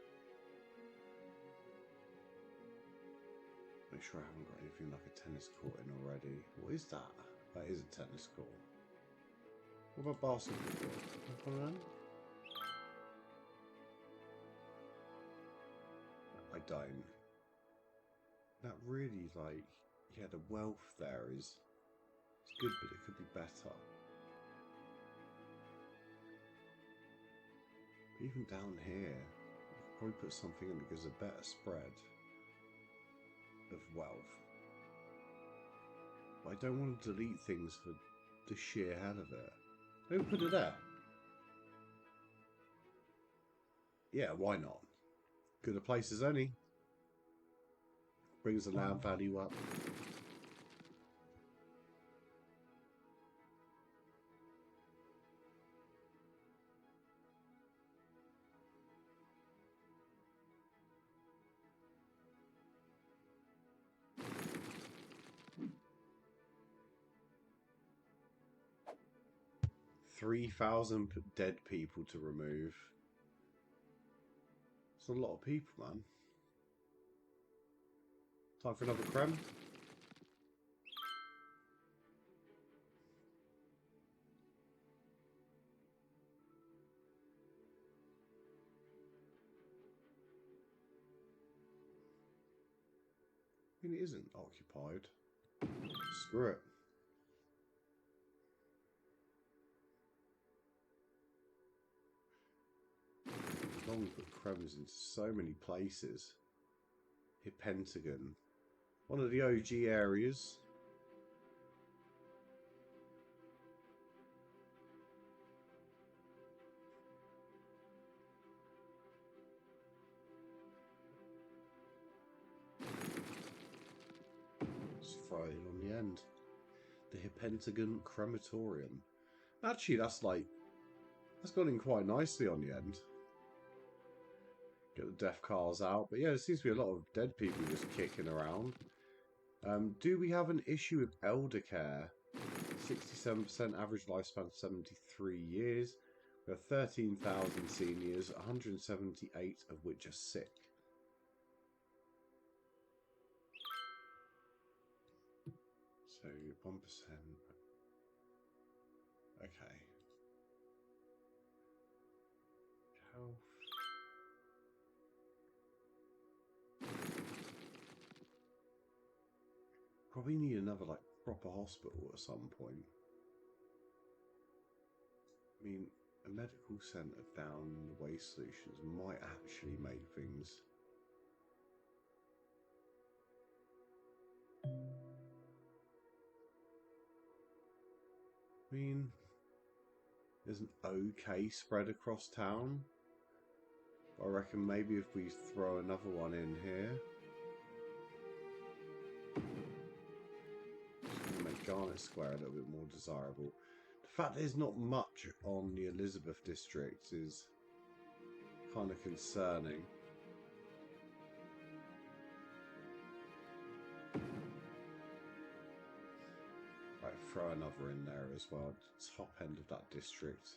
Make sure I haven't got anything like a tennis court in already. What is that? That is a tennis court. What about basketball court? I don't. That really, like, yeah, the wealth there is good, but it could be better. Even down here, you could probably put something in that gives a better spread of wealth. But I don't want to delete things for the sheer hell of it. Maybe put it there. Yeah, why not? Good a place as any. Brings the land value up. $3,000 dead people to remove. It's a lot of people, man. Time for another creme. I mean, it isn't occupied. Screw it. Long put crems into so many places. Hit Pentagon. One of the OG areas. Just throw it on the end. The Pentagon Crematorium. Actually, that's gone in quite nicely on the end. Get the death cars out. But yeah, there seems to be a lot of dead people just kicking around. Do we have an issue with elder care? 67% average lifespan of 73 years. We have 13,000 seniors, 178 of which are sick. So 1%. Okay. Health. Probably need another like proper hospital at some point. I mean, a medical centre down the waste solutions might actually make things. I mean, there's an okay spread across town. I reckon maybe if we throw another one in here, it's going to make Garnet Square a little bit more desirable. The fact there's not much on the Elizabeth district is kind of concerning. Right, throw another in there as well. Top end of that district.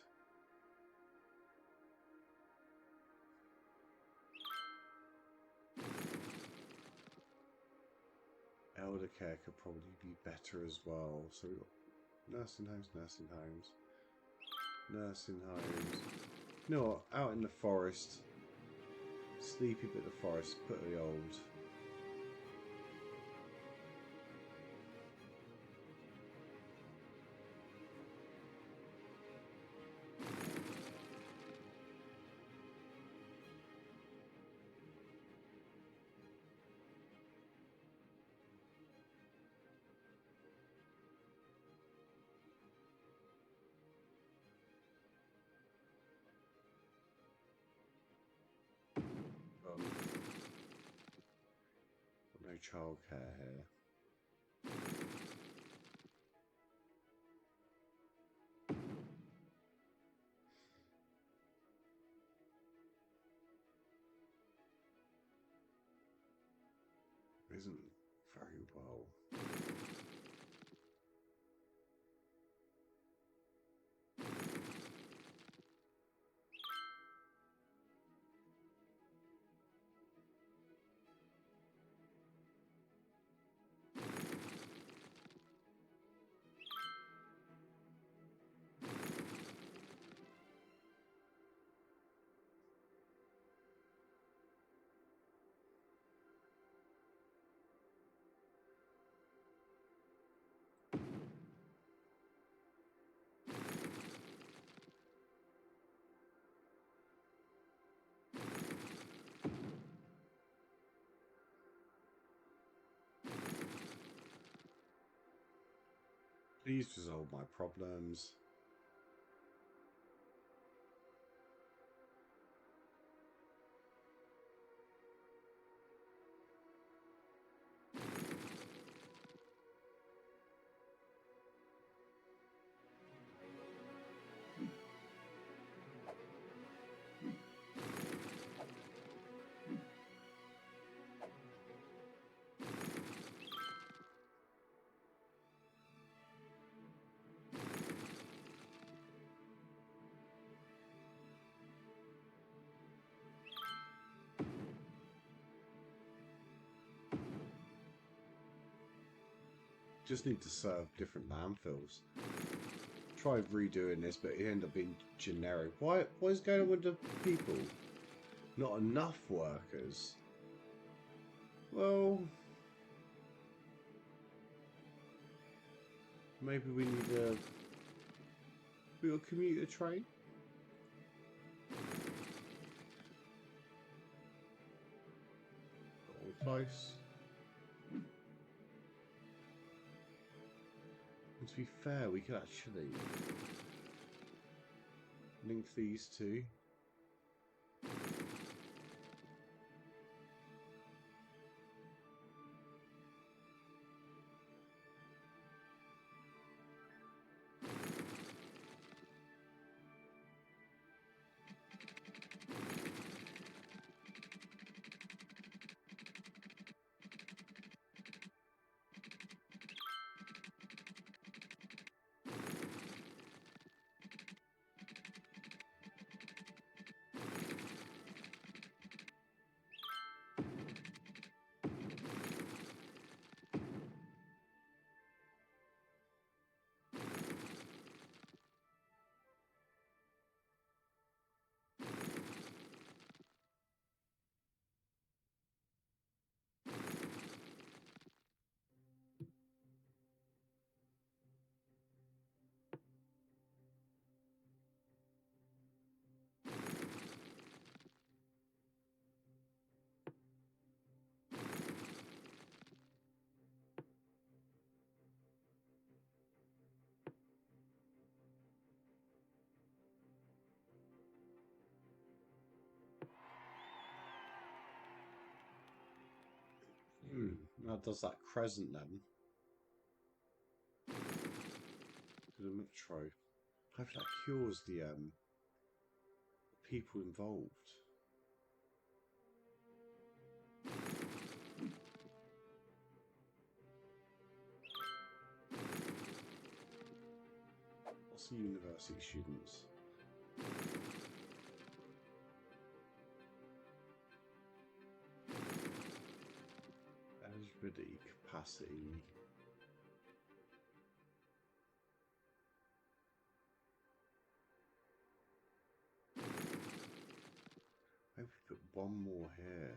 Elder care could probably be better as well. So we've got nursing homes, nursing homes, nursing homes. You know what? Out in the forest, sleepy bit of the forest, put the old. No childcare here. Isn't very well. Please resolve my problems. Just need to serve different landfills. Tried redoing this, but it ended up being generic. What is going on with the people? Not enough workers. Well, maybe we need a commuter train. All close. And to be fair, we could actually link these two. That does that crescent then. To the metro. Hopefully that cures the people involved. What's the university students? Eligibility, capacity. Maybe put one more here.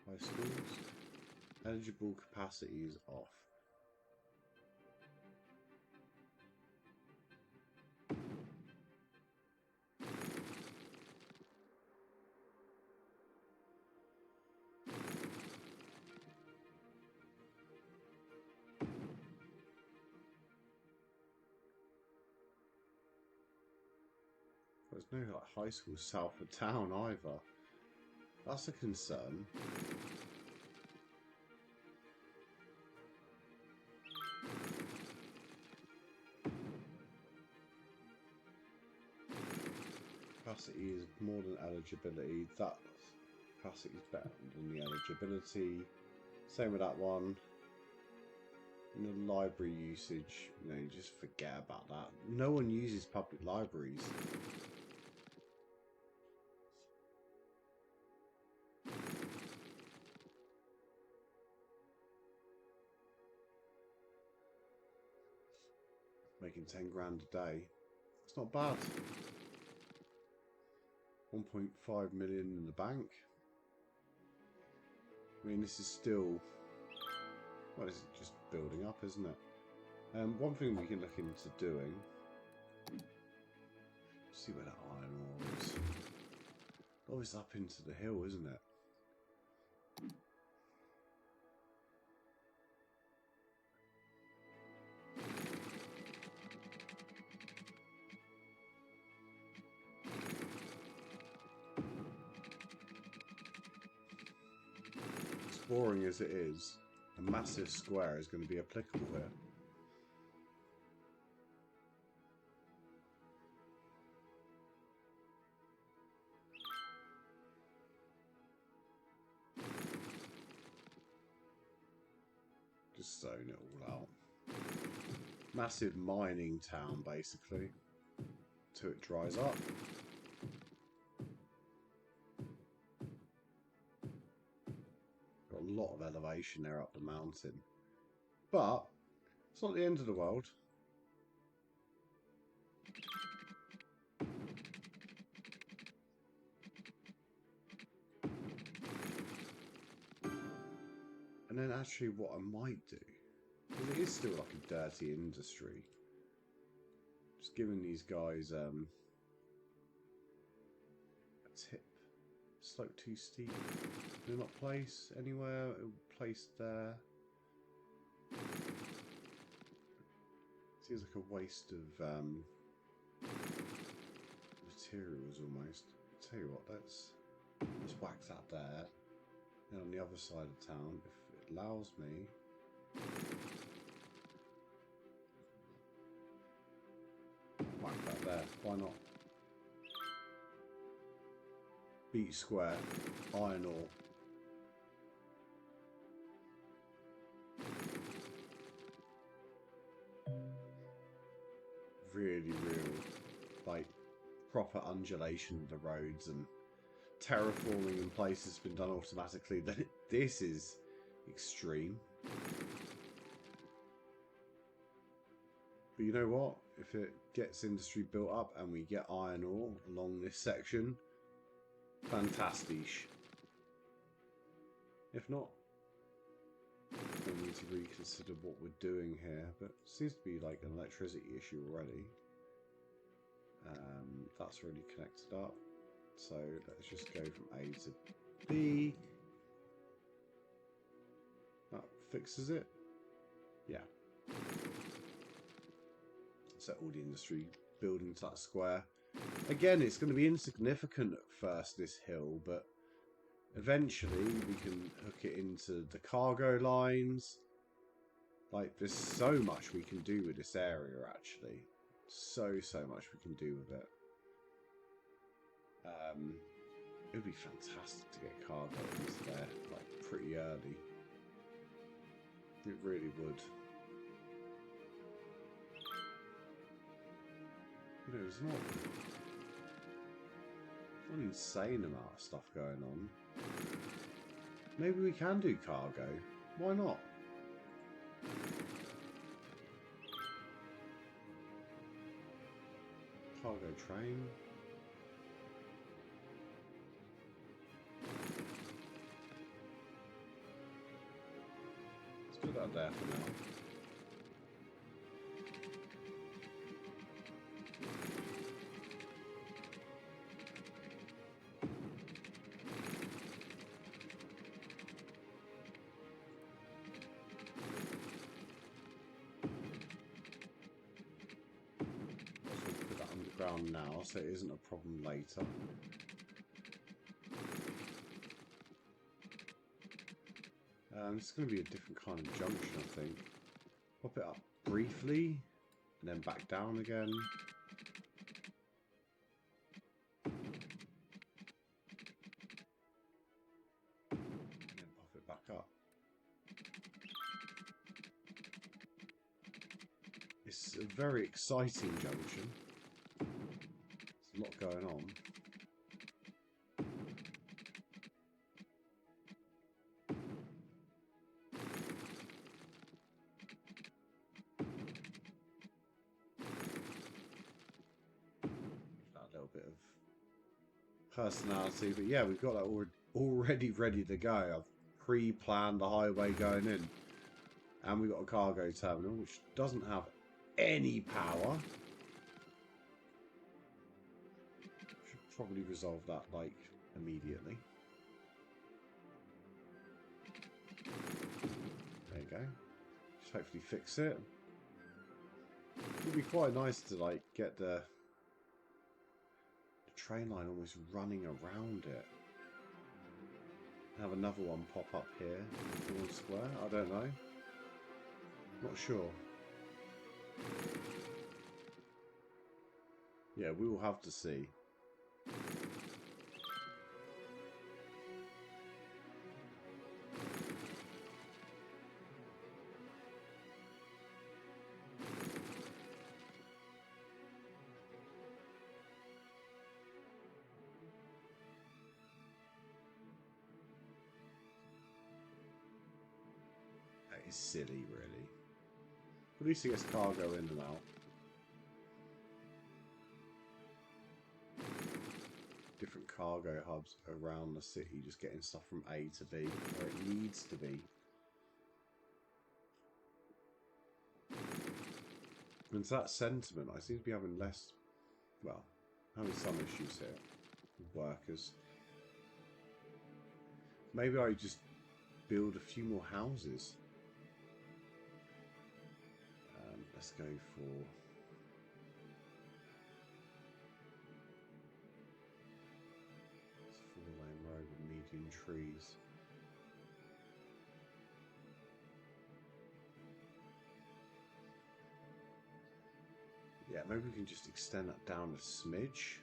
High schools. Eligible capacity is off. There's no like high school south of town either. That's a concern. Capacity is more than eligibility. That capacity is better than the eligibility. Same with that one. And the library usage, you know, you just forget about that. No one uses public libraries. Making 10 grand a day. It's not bad. 1.5 million in the bank. I mean, this is still, well, this is just building up, isn't it? One thing we can look into doing, see where that iron ore is. Oh, it's up into the hill, isn't it? As boring as it is, a massive square is going to be applicable here. Just zone it all out. Massive mining town, basically, till it dries up. Got a lot of elevation there up the mountain, but it's not the end of the world. And then actually what I might do, because it is still like a dirty industry, just giving these guys a tip. Slope too steep. Do not place anywhere. Place there. Seems like a waste of materials almost. Tell you what, let's whack that there. And on the other side of town, if it allows me. Whack that there. Why not? Beach square, iron ore. Really real, like, proper undulation of the roads and terraforming in places has been done automatically. Then this is extreme. But you know what? If it gets industry built up and we get iron ore along this section, fantastic. If not, we need to reconsider what we're doing here. But it seems to be like an electricity issue already. That's already connected up. So let's just go from A to B. That fixes it. Yeah. Set all the industry buildings to that square. Again, it's going to be insignificant at first, this hill, but eventually we can hook it into the cargo lines. Like, there's so much we can do with this area, actually. So much we can do with it. It would be fantastic to get cargo into there, like, pretty early. It really would. You know, there's not an insane amount of stuff going on. Maybe we can do cargo. Why not? Cargo train. Let's put that there for now. Now, so it isn't a problem later. It's going to be a different kind of junction, I think. Pop it up briefly, and then back down again. And then pop it back up. It's a very exciting junction. There's a lot going on. That little bit of personality, but yeah, we've got that already ready to go. I've pre-planned the highway going in, and we've got a cargo terminal which doesn't have any power. Should probably resolve that like immediately. There you go. Just hopefully fix it. It'd be quite nice to like get the train line almost running around it. Have another one pop up here, Wall Square. I don't know. Not sure. Yeah, we will have to see. That is silly, really. At least he gets cargo in and out. Different cargo hubs around the city, just getting stuff from A to B, where it needs to be. And to that sentiment, I seem to be having less, well, having some issues here with workers. Maybe I just build a few more houses. Let's go for... four-lane road with medium trees. Yeah, maybe we can just extend that down a smidge.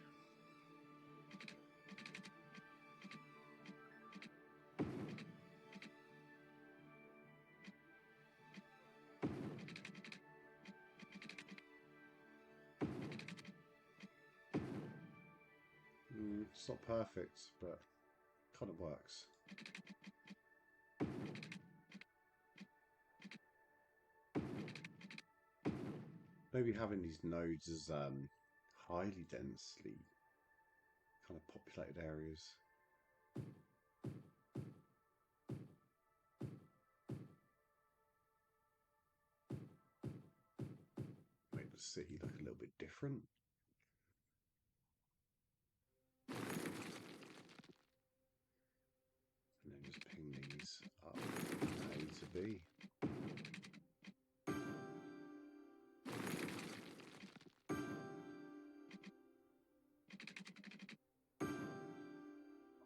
It's not perfect, but kind of works. Maybe having these nodes as highly densely kind of populated areas. Make the city look a little bit different. And then just ping these up from A to B.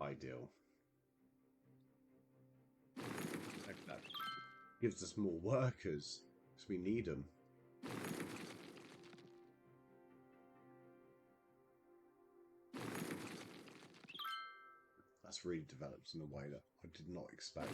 ideal. Like that gives us more workers, because we need them. That's really developed in a way that I did not expect.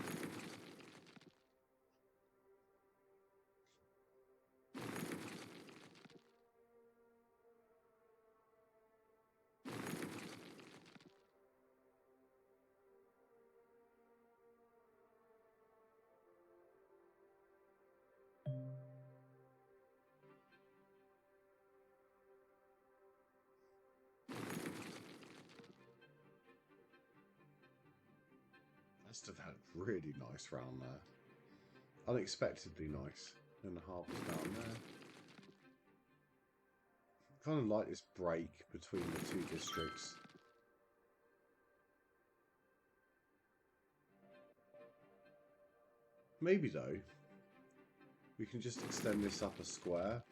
That's developed really nice round there. Unexpectedly nice. And the harbour's down there. I kind of like this break between the two districts. Maybe though, we can just extend this up a square.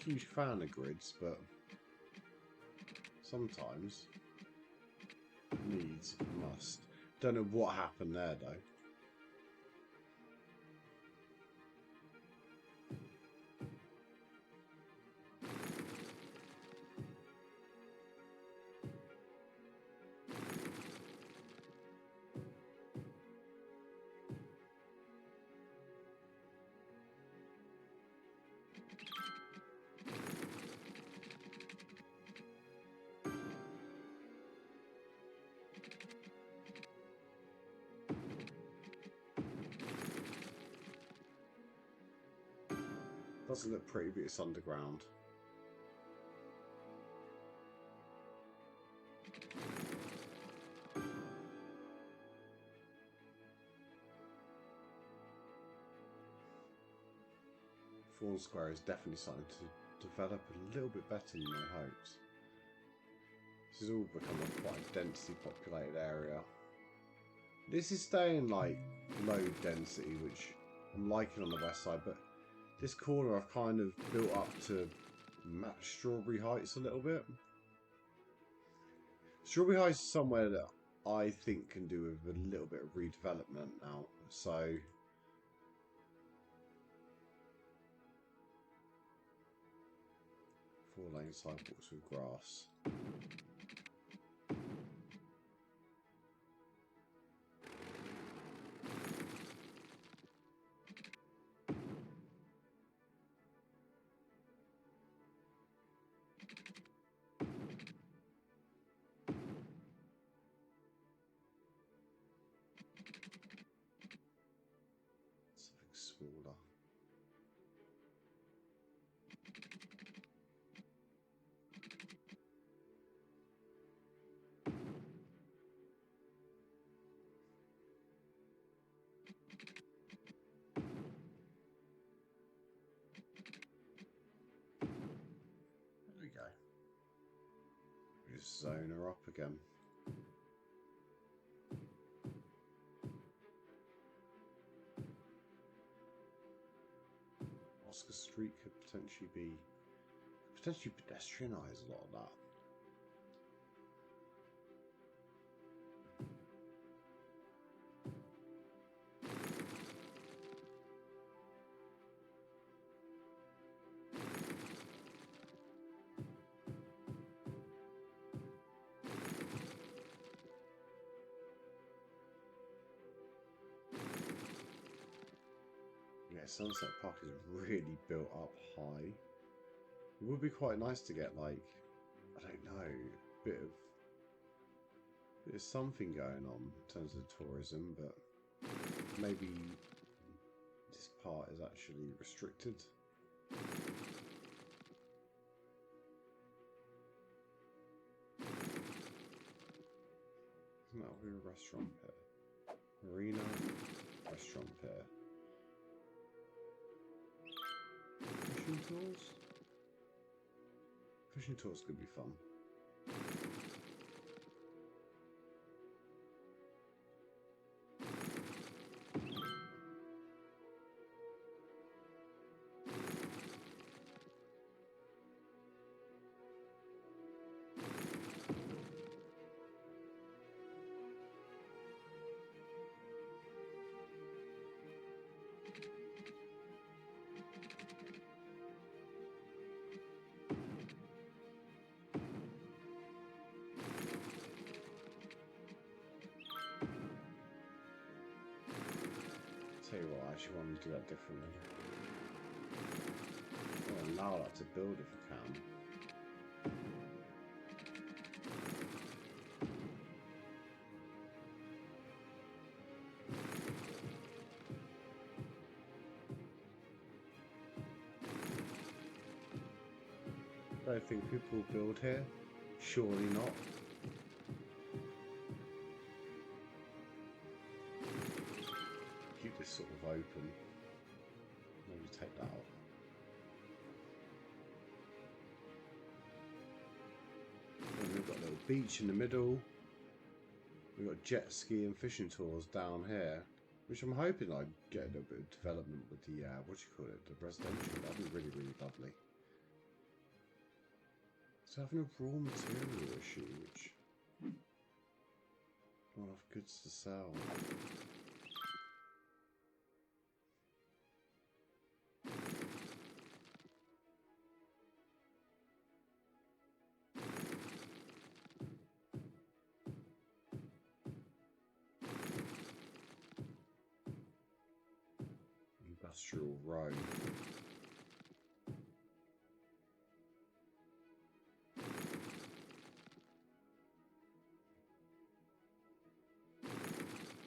Huge fan of grids, but sometimes needs must. Don't know what happened there though. Doesn't look pretty, but it's underground. Fawn Square is definitely starting to develop a little bit better than my hopes. This has all become a quite densely populated area. This is staying like low density, which I'm liking on the west side, but this corner I've kind of built up to match Strawberry Heights a little bit. Strawberry Heights is somewhere that I think can do with a little bit of redevelopment now. So 4-lane sidewalks with grass. Smaller. There we go. Just zone her up again. Oscar Street could potentially pedestrianise a lot of that. Yeah, Sunset Park is really built up high. It would be quite nice to get, like, I don't know, a bit of something going on in terms of tourism, but maybe this part is actually restricted. Isn't that a restaurant here? Marina, restaurant here. Fishing tools? Fishing tour's gonna be fun. Tell you what, I actually want to do that differently. I'll allow that to build if I can. I don't think people will build here. Surely not. Keep this sort of open. Maybe take that out. And we've got a little beach in the middle. We've got jet ski and fishing tours down here, which I'm hoping I get a little bit of development with the what do you call it, the residential. That'd be really, really lovely. So having a raw material issue, which not enough goods to sell. Industrial road.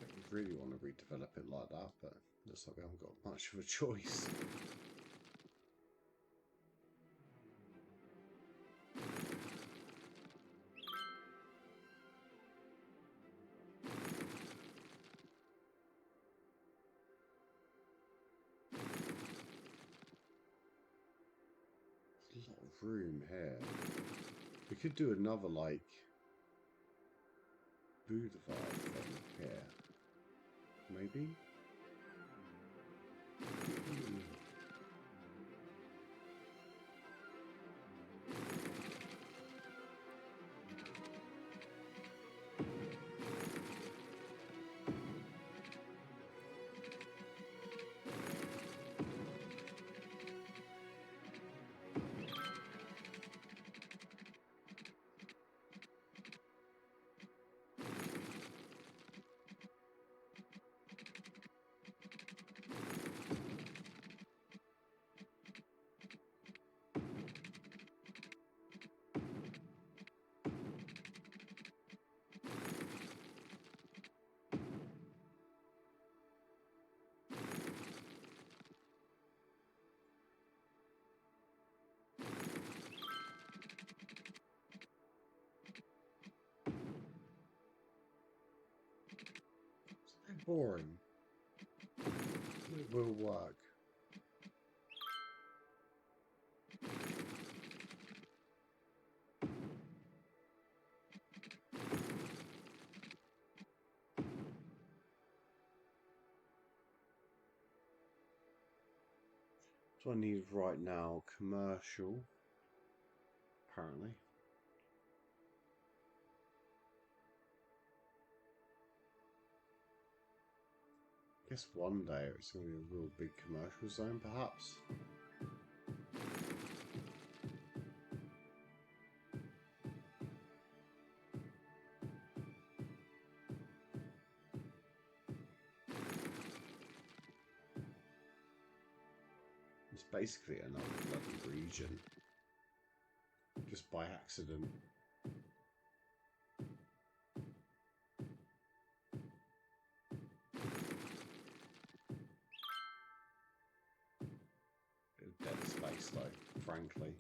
I really want to redevelop it like that, but looks like we haven't got much of a choice. There's a lot of room here. We could do another, like, boulevard thing here. Maybe? It's boring. It will work. So I need right now commercial, apparently. I guess one day it's going to be a real big commercial zone, perhaps. It's basically another bloody region, just by accident. Bit of dead space though, frankly.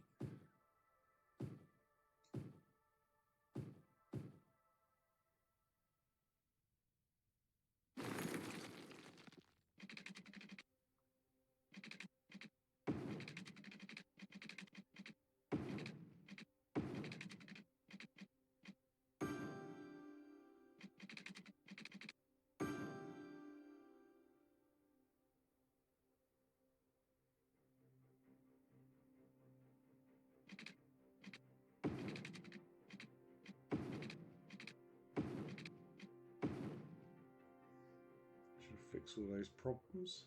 fix all those problems.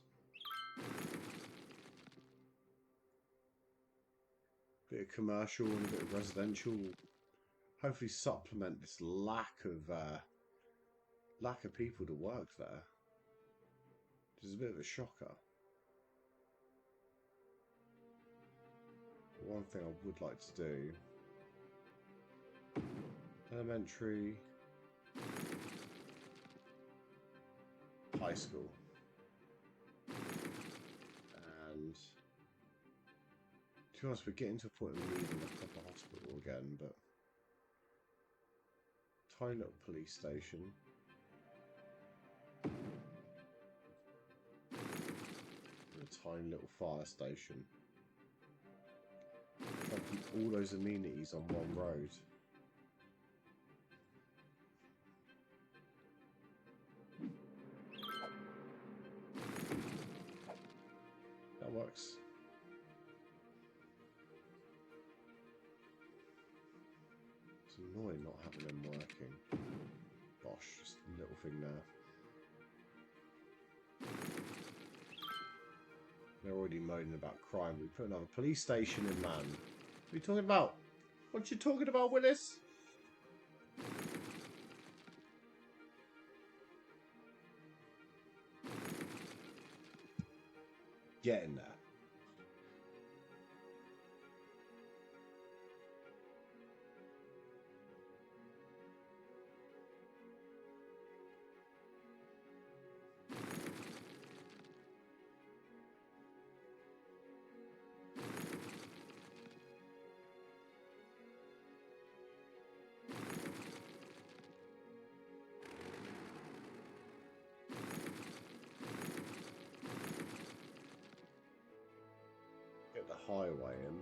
Bit of commercial and a bit of residential. Hopefully supplement this lack of people to work there. Which is a bit of a shocker. One thing I would like to do. Elementary. High school. And to be honest, we're getting to a point of needing a proper hospital again, but tiny little police station. And a tiny little fire station. Try to keep all those amenities on one road. That works. It's annoying not having them working. Gosh, just a little thing there. They're already moaning about crime. We put another police station in, man. What are you talking about? What you talking about, Willis? Get in there. Get the highway in.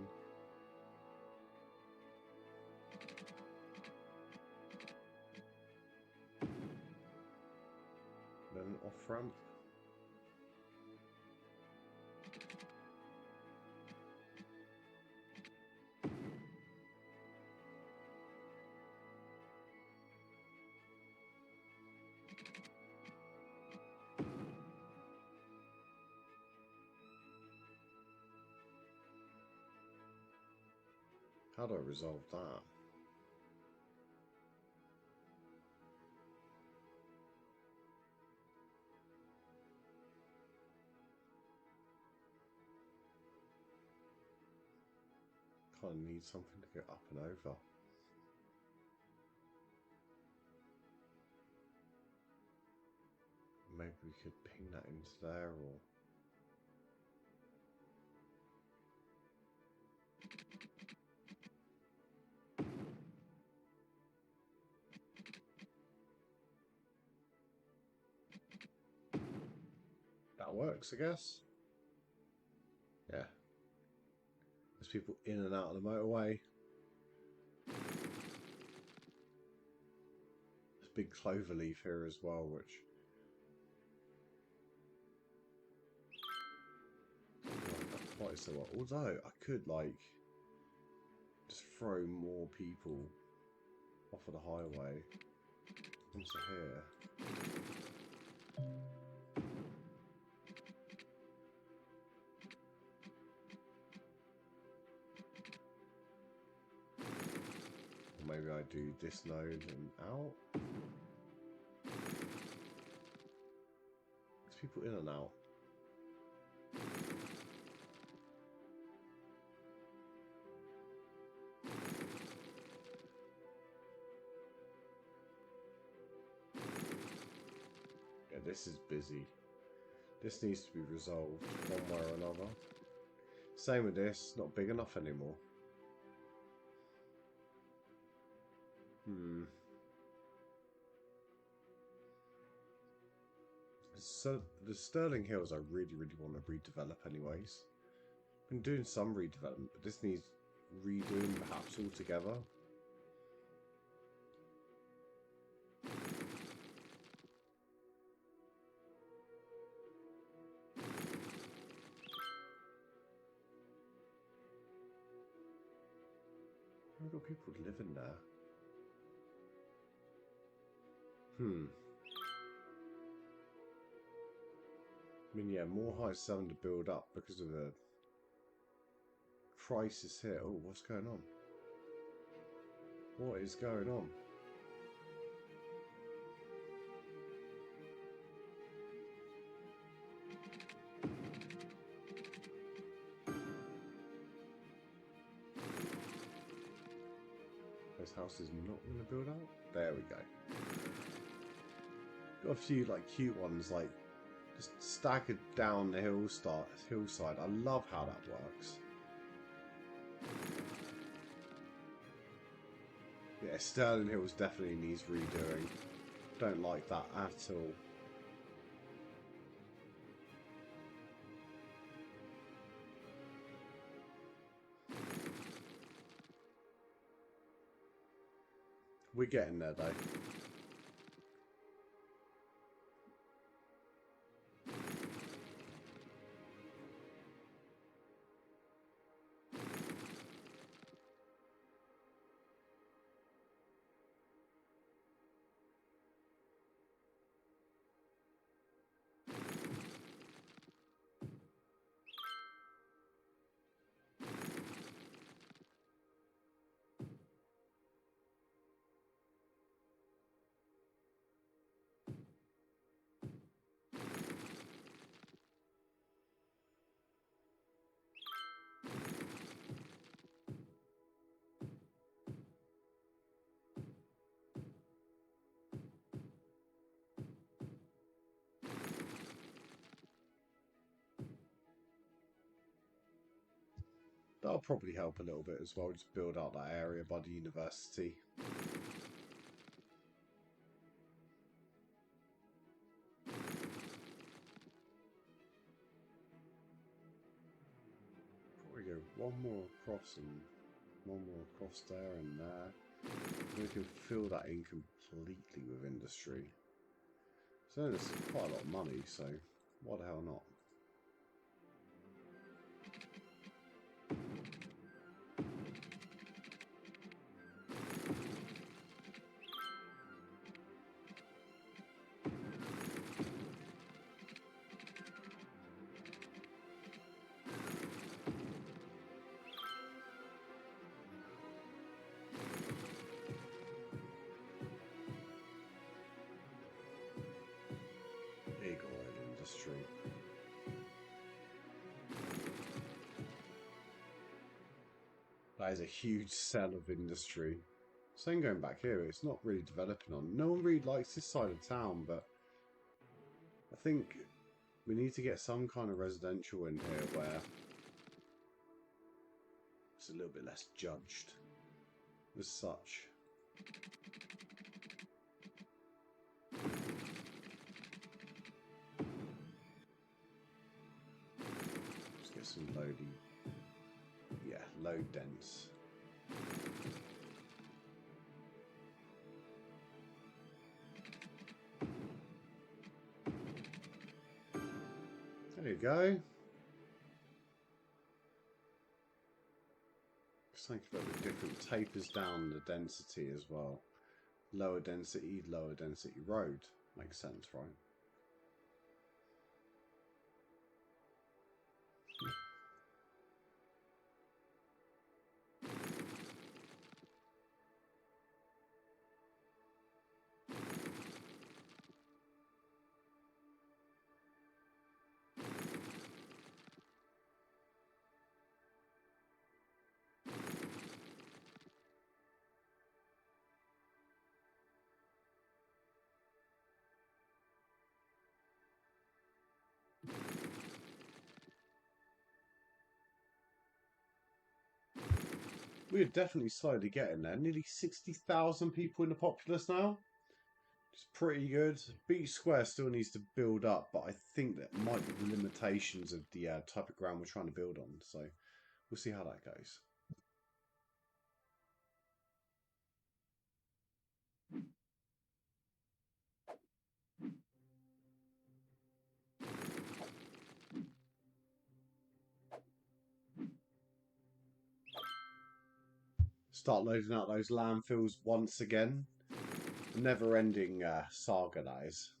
Then an off-ramp. How do I resolve that? Kind of need something to get up and over. Maybe we could ping that into there, or... That works, I guess. Yeah. There's people in and out of the motorway. There's a big clover leaf here as well, which... quite so well. Although I could like just throw more people off of the highway into here. Or maybe I do this node and out. There's people in and out. This is busy. This needs to be resolved one way or another. Same with this, not big enough anymore. So the Sterling Hills I really want to redevelop anyways. Been doing some redevelopment, but this needs redoing perhaps altogether. I've got people living there. I mean, yeah, more heights having to build up because of the crisis here. Oh, what's going on? What is going on? This house is not going to build out? There we go. Got a few like cute ones, like just staggered down the hillside. I love how that works. Yeah, Sterling Hills definitely needs redoing. Don't like that at all. We're getting there though. That'll probably help a little bit as well, just build out that area by the university. Probably go one more across and one more across there and there. We can fill that in completely with industry. So there's quite a lot of money, so why the hell not? Big oil industry. That is a huge cell of industry. Same going back here, it's not really developing on. No one really likes this side of town, but I think we need to get some kind of residential in here where it's a little bit less judged as such. Just get some loady, yeah, low dense. There you go. Something a little bit different. Tapers down the density as well. Lower density road. Makes sense, right? We're definitely slowly getting there. Nearly 60,000 people in the populace now. It's pretty good. Beach Square still needs to build up, but I think that might be the limitations of the type of ground we're trying to build on. So we'll see how that goes. Start loading out those landfills once again. Never-ending saga, that is.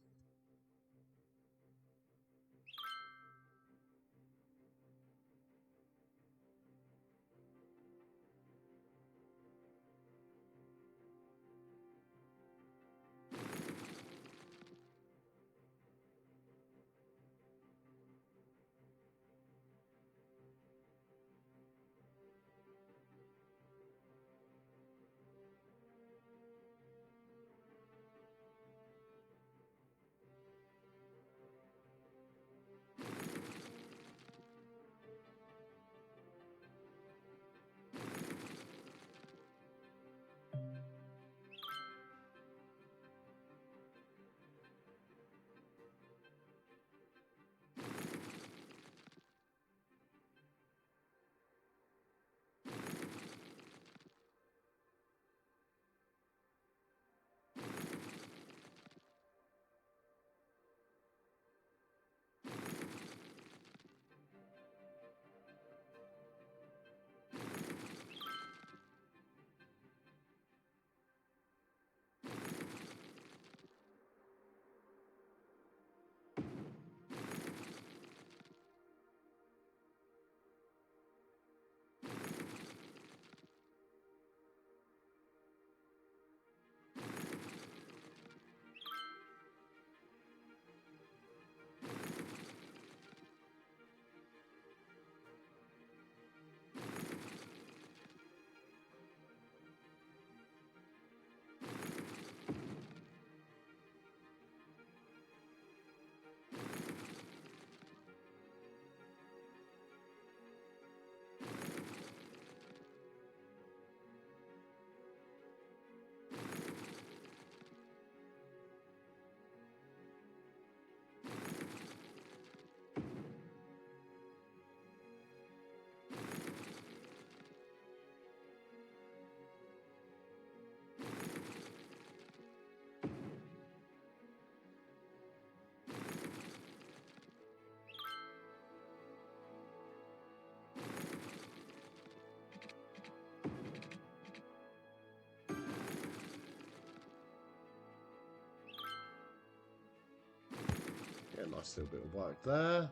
Nice little bit of work there.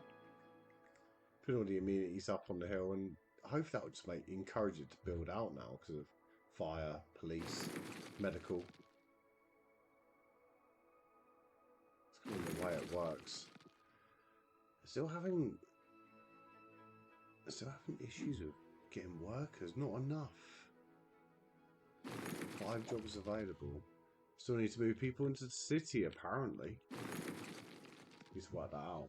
Put all the amenities up on the hill, and I hope that would just encourage it to build out now because of fire, police, medical. It's kind of the way it works. Still having issues with getting workers. Not enough. 5 jobs available. Still need to move people into the city, apparently. Need to work that out.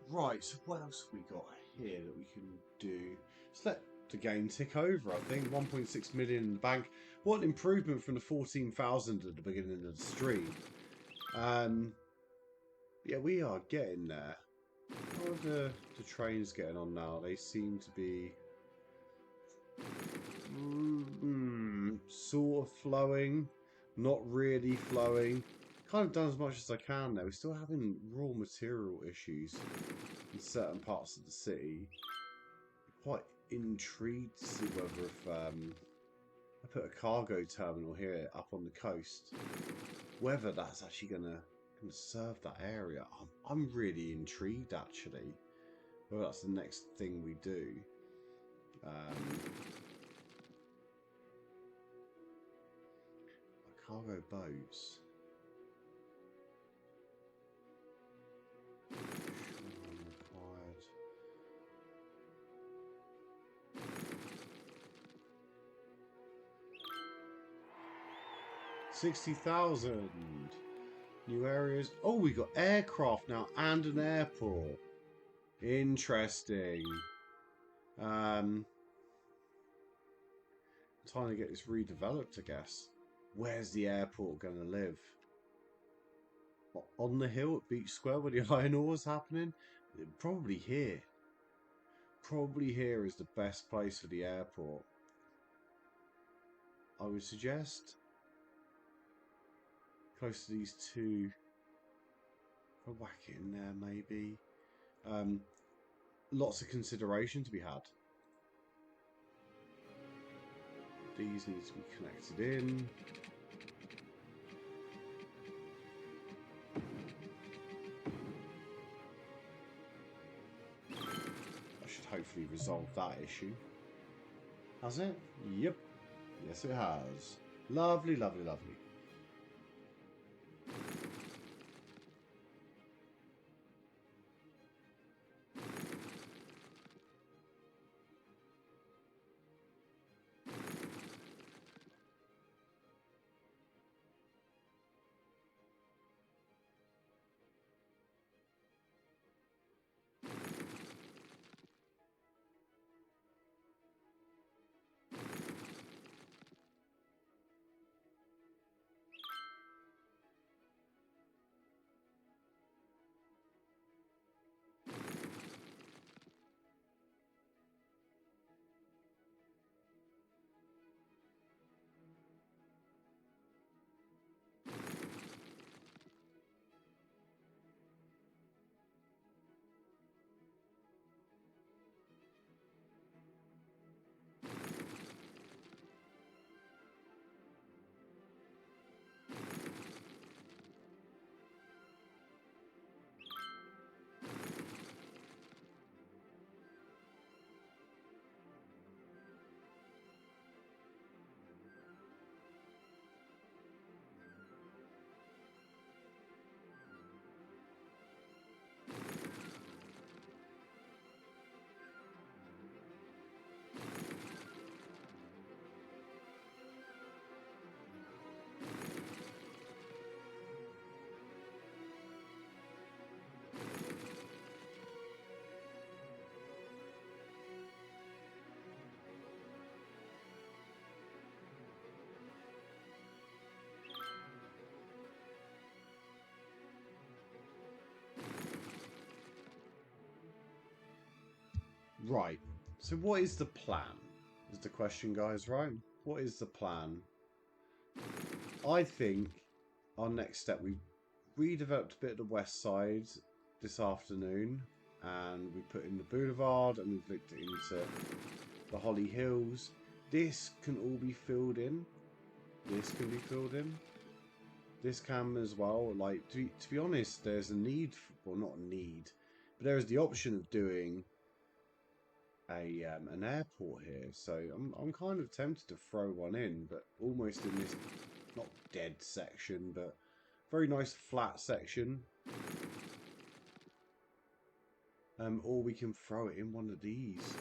Right, so what else have we got here that we can do? Let's let the game tick over, I think. 1.6 million in the bank. What an improvement from the 14,000 at the beginning of the stream. Yeah, we are getting there. How are the trains getting on now? They seem to be sort of flowing, not really flowing. Kind of done as much as I can there. We're still having raw material issues in certain parts of the city. Quite intrigued to see whether if I put a cargo terminal here up on the coast, whether that's actually gonna serve that area. I'm really intrigued actually. Whether that's the next thing we do. Cargo boats. 60,000 new areas. Oh, we got aircraft now and an airport. Interesting. Trying to get this redeveloped, I guess. Where's the airport going to live? On the hill at Beach Square where the iron ore is happening? Probably here. Probably here is the best place for the airport. I would suggest close to these two. I'll whack it in there maybe. Lots of consideration to be had. These need to be connected in. I should hopefully resolve that issue. Has it? Yep. Yes, it has. Lovely, lovely, lovely. Right. So what is the plan? Is the question, guys, right? What is the plan? I think our next step, we redeveloped a bit of the west side this afternoon, and we put in the boulevard, and we've looked into the Holly Hills. This can all be filled in. This can be filled in. This can as well. Like, to be honest, there's a need, well, not a need, but there is the option of doing an airport here. So I'm kind of tempted to throw one in, but almost in this not dead section, but very nice flat section. Or we can throw it in one of these.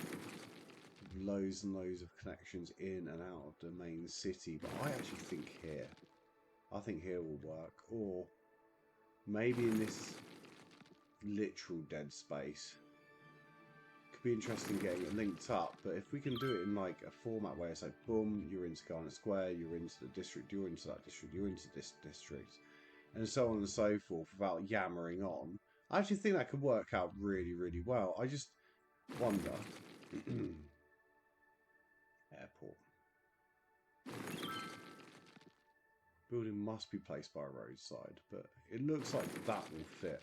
Loads and loads of connections in and out of the main city, but I actually think here. I think here will work. Or maybe in this literal dead space. Could be interesting getting it linked up, but if we can do it in like a format where it's like, boom, you're into Skyline Square, you're into the district, you're into that district, you're into this district, and so on and so forth without yammering on. I actually think that could work out really, really well. I just wonder. Airport. Building must be placed by a roadside, but it looks like that will fit.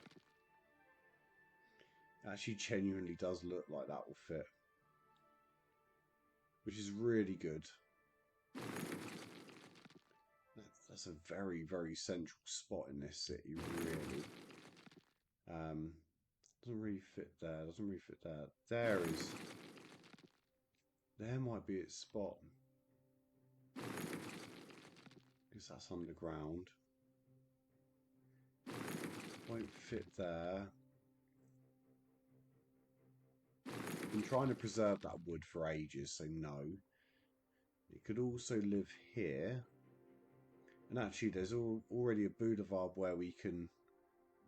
Actually genuinely does look like that will fit. Which is really good. That's a very, very central spot in this city, really. Doesn't really fit there, doesn't really fit there. There might be its spot. Because that's underground. Won't fit there. Been trying to preserve that wood for ages, so no. It could also live here. And actually, there's already a boulevard where we can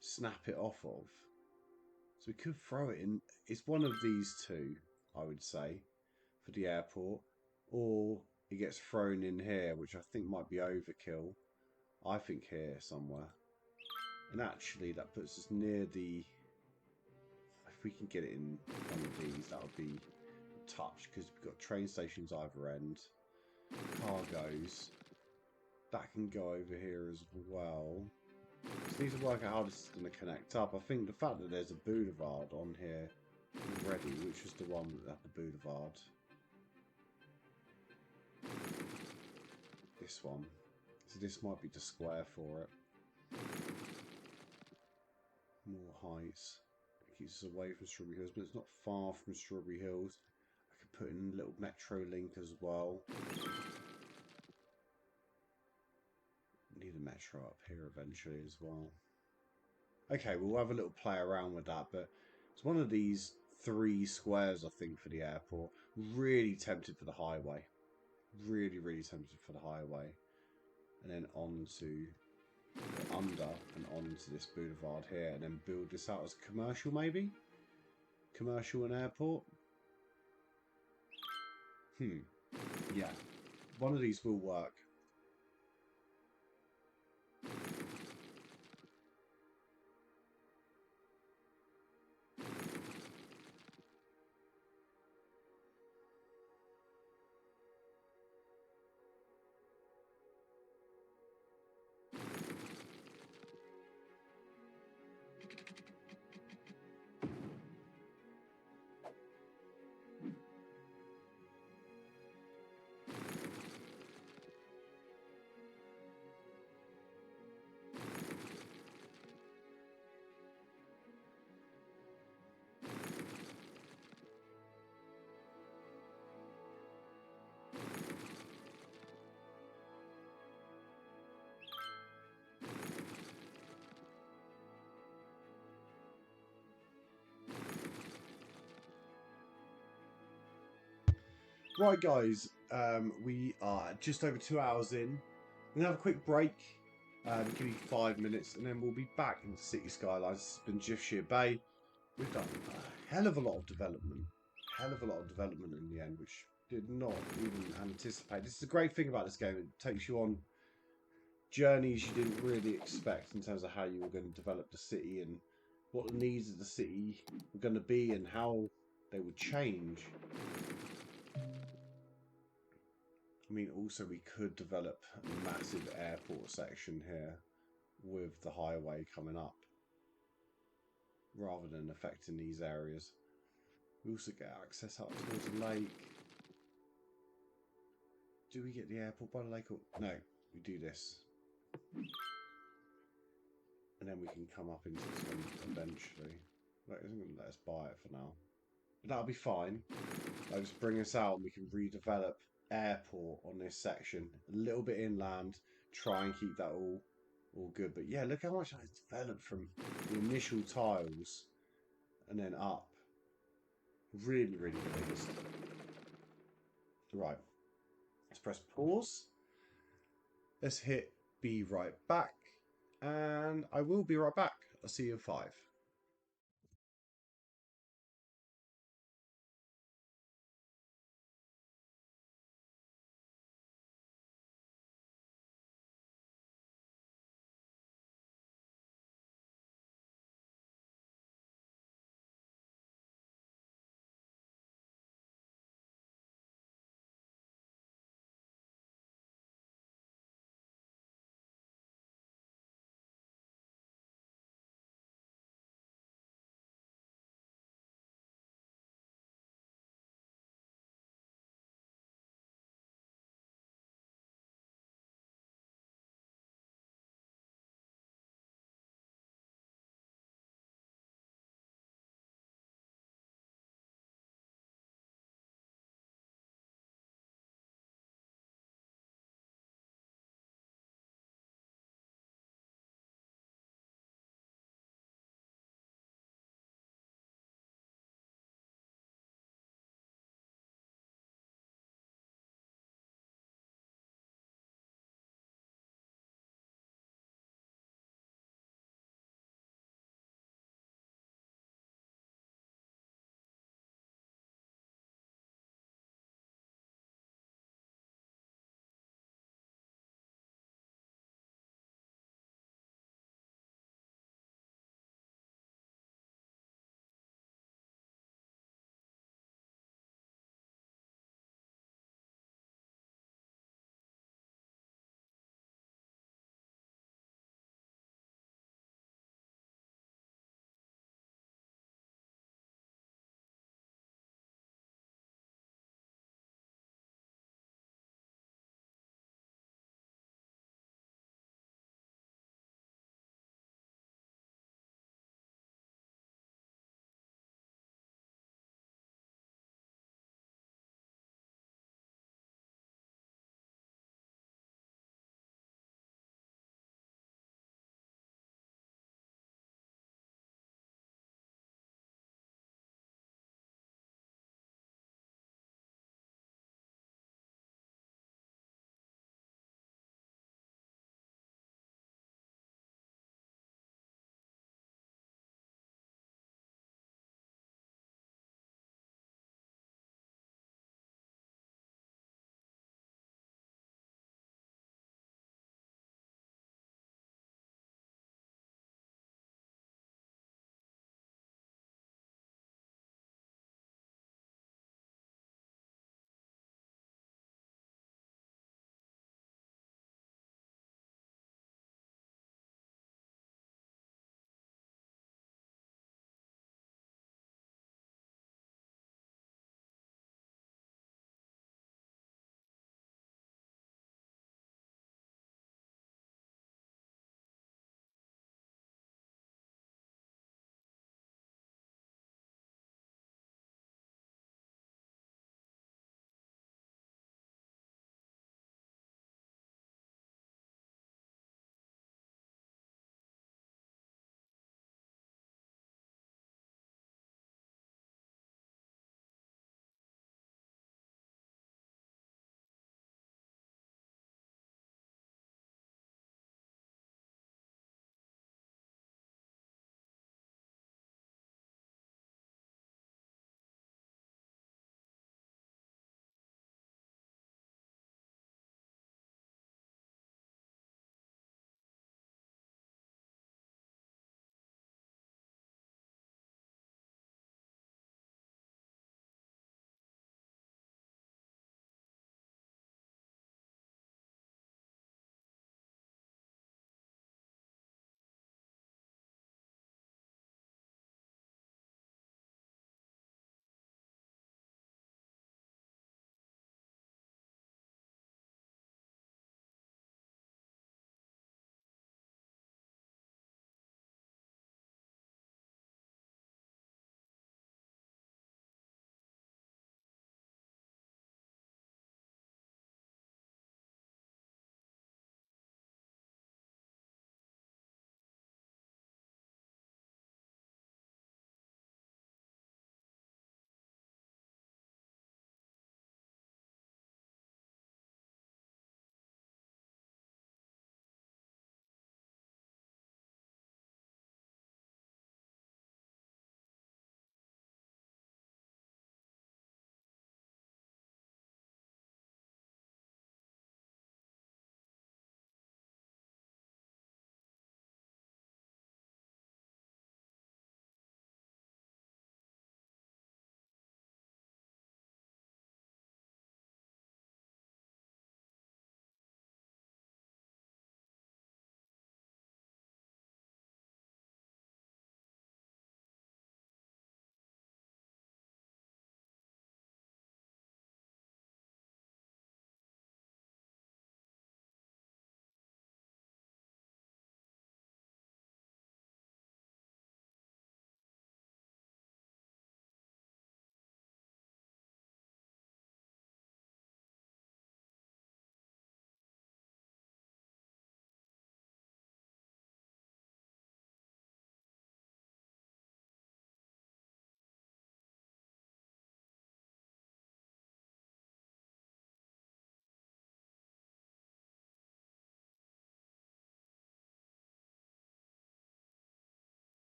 snap it off of. So we could throw it in. It's one of these two, I would say, for the airport. Or it gets thrown in here, which I think might be overkill. I think here somewhere. And actually, that puts us near the... If we can get it in one of these, that would be a touch, because we've got train stations either end. Cargoes. That can go over here as well. Just need to work out how this is going to connect up. I think the fact that there's a boulevard on here already, which was the one that had the boulevard. This one. So this might be the square for it. More heights. Keeps us away from Strawberry Hills, but it's not far from Strawberry Hills. I could put in a little metro link as well. Need a metro up here eventually as well. Okay, we'll have a little play around with that, but it's one of these 3 squares, I think, for the airport. Really tempted for the highway. Really, really tempted for the highway. And then onto... under and onto this boulevard here, and then build this out as commercial, maybe? Commercial and airport? Yeah. One of these will work. Right, guys, we are just over 2 hours in. We're going to have a quick break, give you 5 minutes, and then we'll be back into City Skylines. This has been Jiffshire Bay. We've done a hell of a lot of development. In the end, which did not even anticipate. This is the great thing about this game. It takes you on journeys you didn't really expect in terms of how you were going to develop the city and what the needs of the city were going to be and how they would change. I mean, also we could develop a massive airport section here with the highway coming up, rather than affecting these areas. We also get access up towards the lake. Do we get the airport by the lake? Or no, we do this. And then we can come up into this one eventually. That isn't going to let us buy it for now. But that'll be fine. That'll just bring us out and we can redevelop airport on this section. A little bit inland. Try and keep that all good. But yeah, look how much I've developed from the initial tiles and then up. Really, really pleased. Right. Let's press pause. Let's hit be right back. And I will be right back. I'll see you in 5.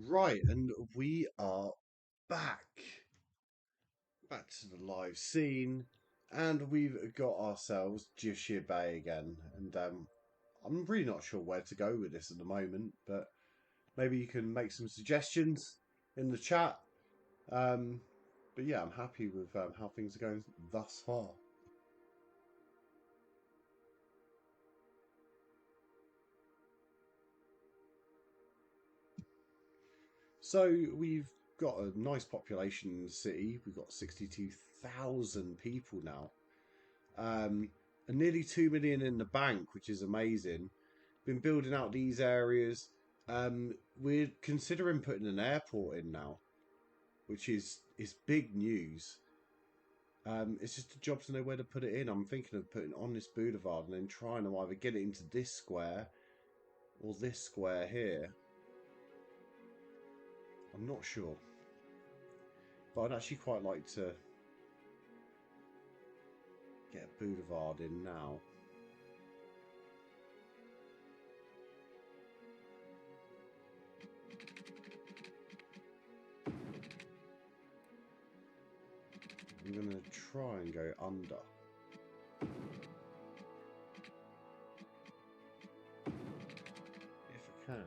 Right, and we are back. Back to the live scene. And we've got ourselves Jiffshire Bay again. And I'm really not sure where to go with this at the moment, but maybe you can make some suggestions in the chat. But yeah, I'm happy with how things are going thus far. So we've got a nice population in the city. We've got 62,000 people now. And nearly 2 million in the bank, which is amazing. Been building out these areas. We're considering putting an airport in now, which is big news. It's just a job to know where to put it in. I'm thinking of putting it on this boulevard and then trying to either get it into this square or this square here. I'm not sure. But I'd actually quite like to get a boulevard in now. I'm going to try and go under. If I can.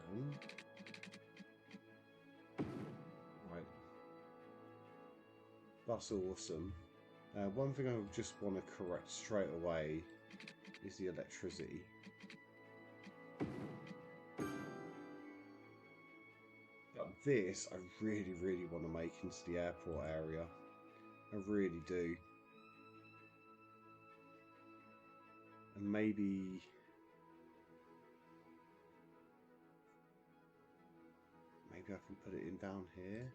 Right. That's awesome. One thing I just want to correct straight away is the electricity. But this I really, really want to make into the airport area. I really do. And maybe I can put it in down here.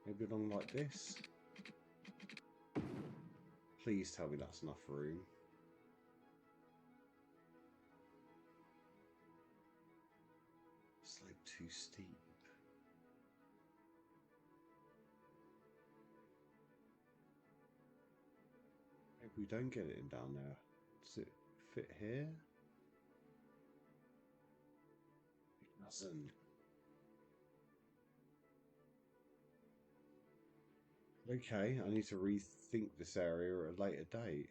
Maybe along like this. Please tell me that's enough room. It's like too steep. Maybe we don't get it in down there. Does it fit here? It doesn't. Okay, I need to rethink this area at a later date.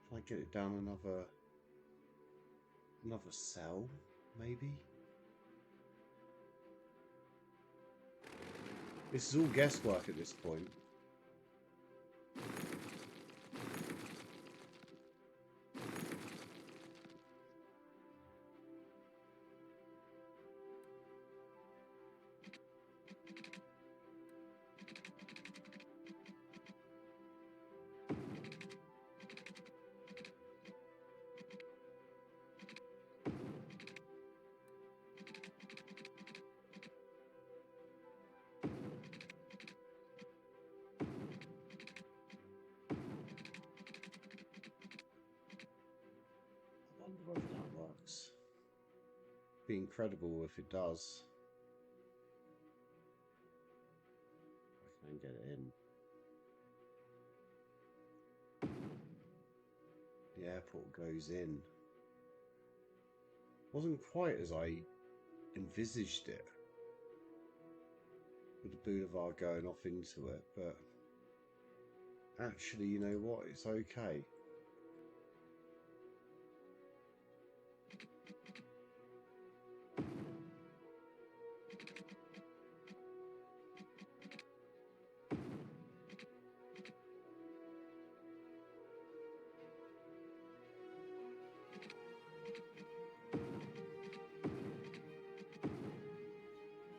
Can I get it down another cell, maybe? This is all guesswork at this point. I wonder whether that works. Be incredible if it does. I can get it in. The airport goes in. Wasn't quite as I envisaged it, with the boulevard going off into it, but actually, you know what? It's okay.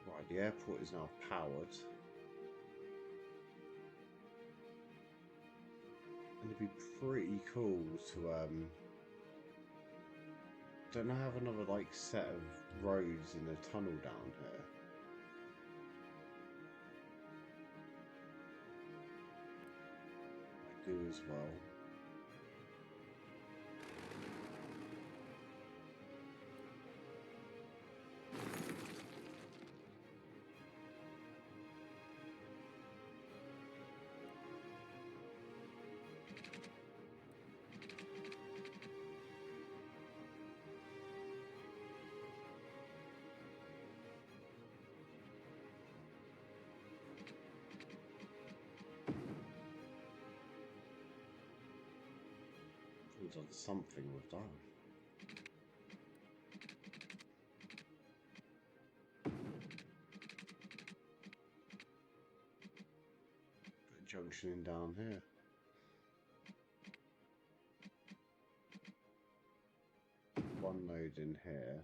Right, the airport is now powered. And it'd be pretty cool to don't I have another like set of roads in the tunnel down here? I do as well. done something with that. Put a junction in down here. One node in here.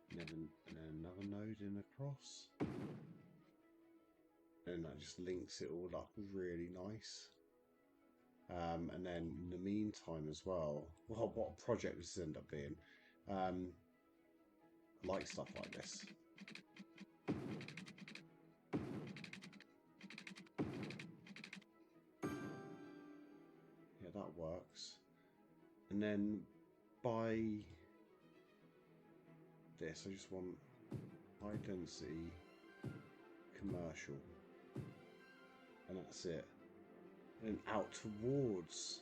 And then another node in across. And that just links it all up really nice. And then in the meantime as well, what a project this end up being. I like stuff like this. Yeah, that works. And then by this, I just want high density commercial, and that's it. And out towards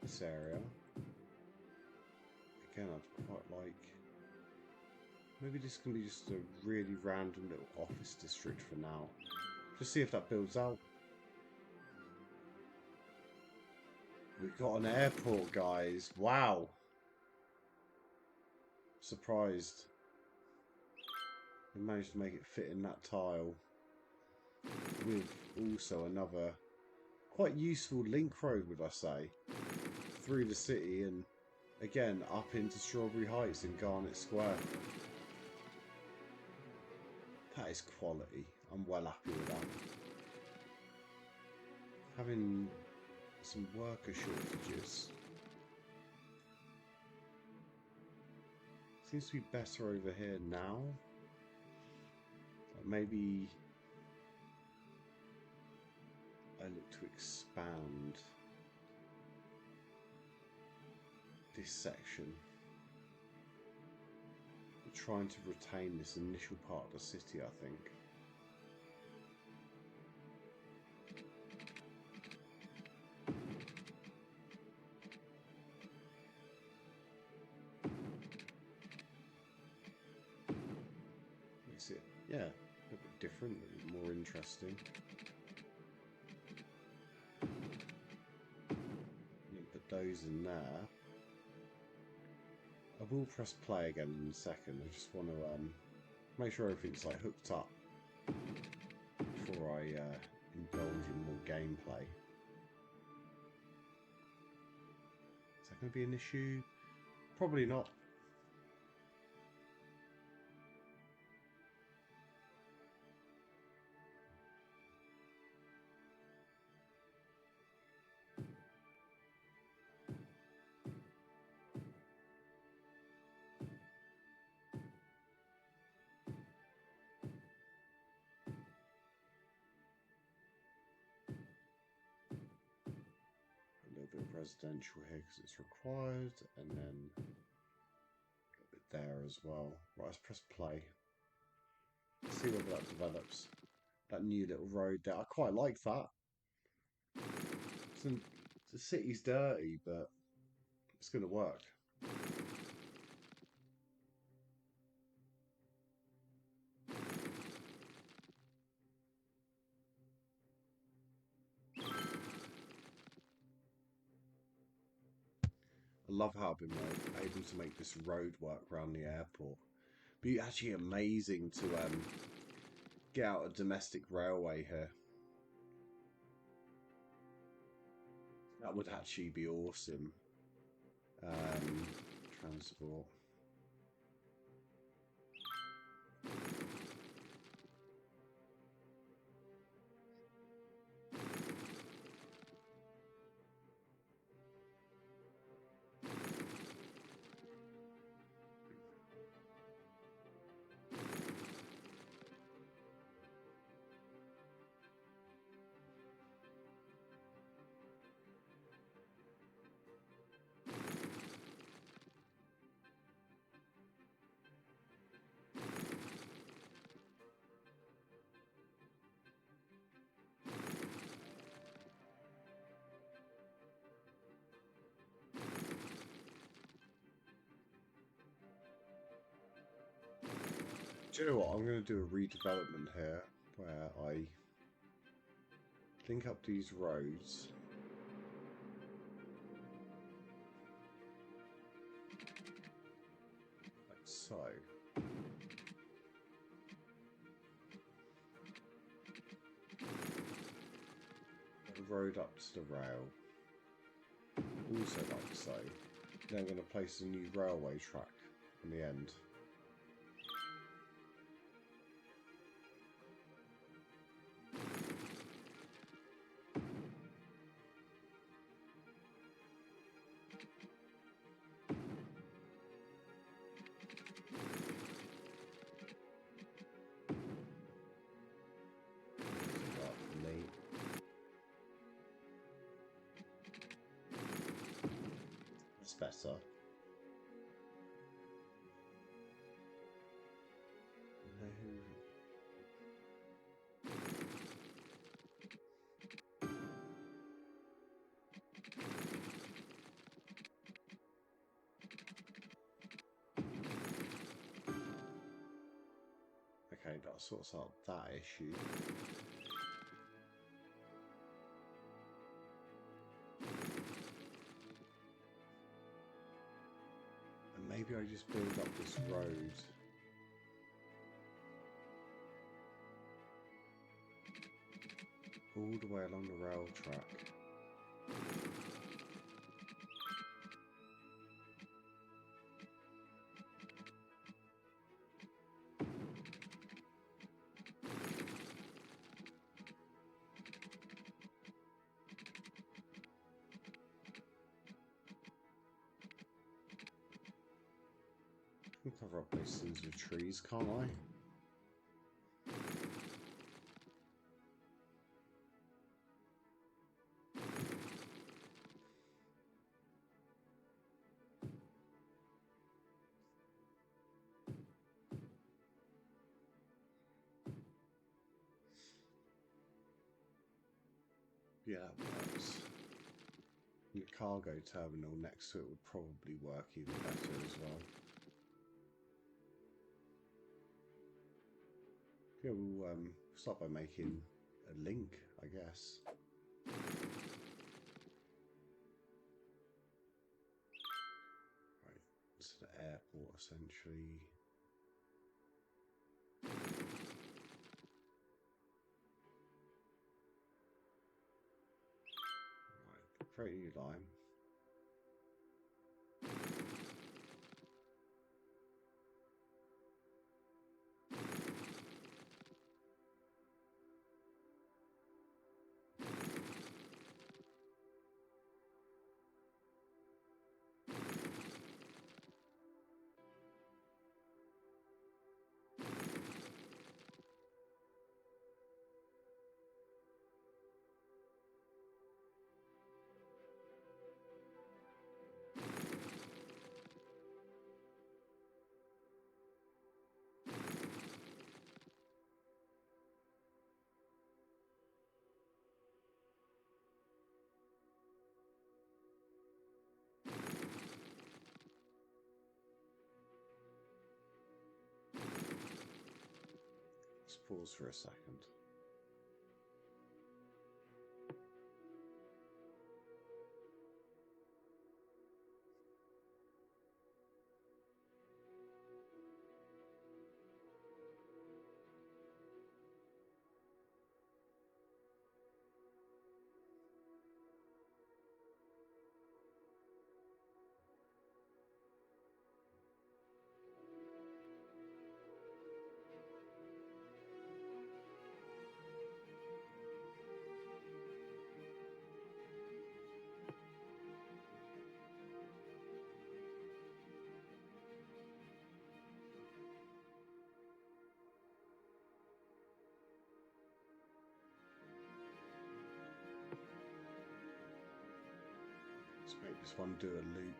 this area, again, I'd quite like, maybe this can be just a really random little office district for now. Just see if that builds out. We've got an airport, guys. Wow. Surprised. We managed to make it fit in that tile. With also another quite useful link road, would I say, through the city and again up into Strawberry Heights in Garnet Square. That is quality. I'm well happy with that. Having some worker shortages seems to be better over here now. Maybe I look to expand this section. I'm trying to retain this initial part of the city, I think. Makes it, yeah, a bit different, a bit more interesting. Put those in there. I will press play again in a second. I just want to make sure everything's like hooked up before I indulge in more gameplay. Is that going to be an issue? Probably not. Bit of residential here because it's required, and then a bit there as well. Right, let's press play. Let's see whether that develops. That new little road there. I quite like that. The city's dirty, but it's going to work. I love how I've been able to make this road work around the airport. Be actually amazing to get out a domestic railway here. That would actually be awesome. Transport. Do you know what? I'm going to do a redevelopment here where I link up these roads. Like so. The road up to the rail. Also like so. Then I'm going to place a new railway track on the end. That's better. Okay, that sorts out that issue. And maybe I just build up this road. All the way along the rail track. I can cover up those things with trees, can't I? Yeah, that works. And the cargo terminal next to it would probably work even better as well. Yeah, we'll start by making a link, I guess. Right, it's the airport essentially. Right, create a new line. Let's pause for a second. Let's make this one do a loop.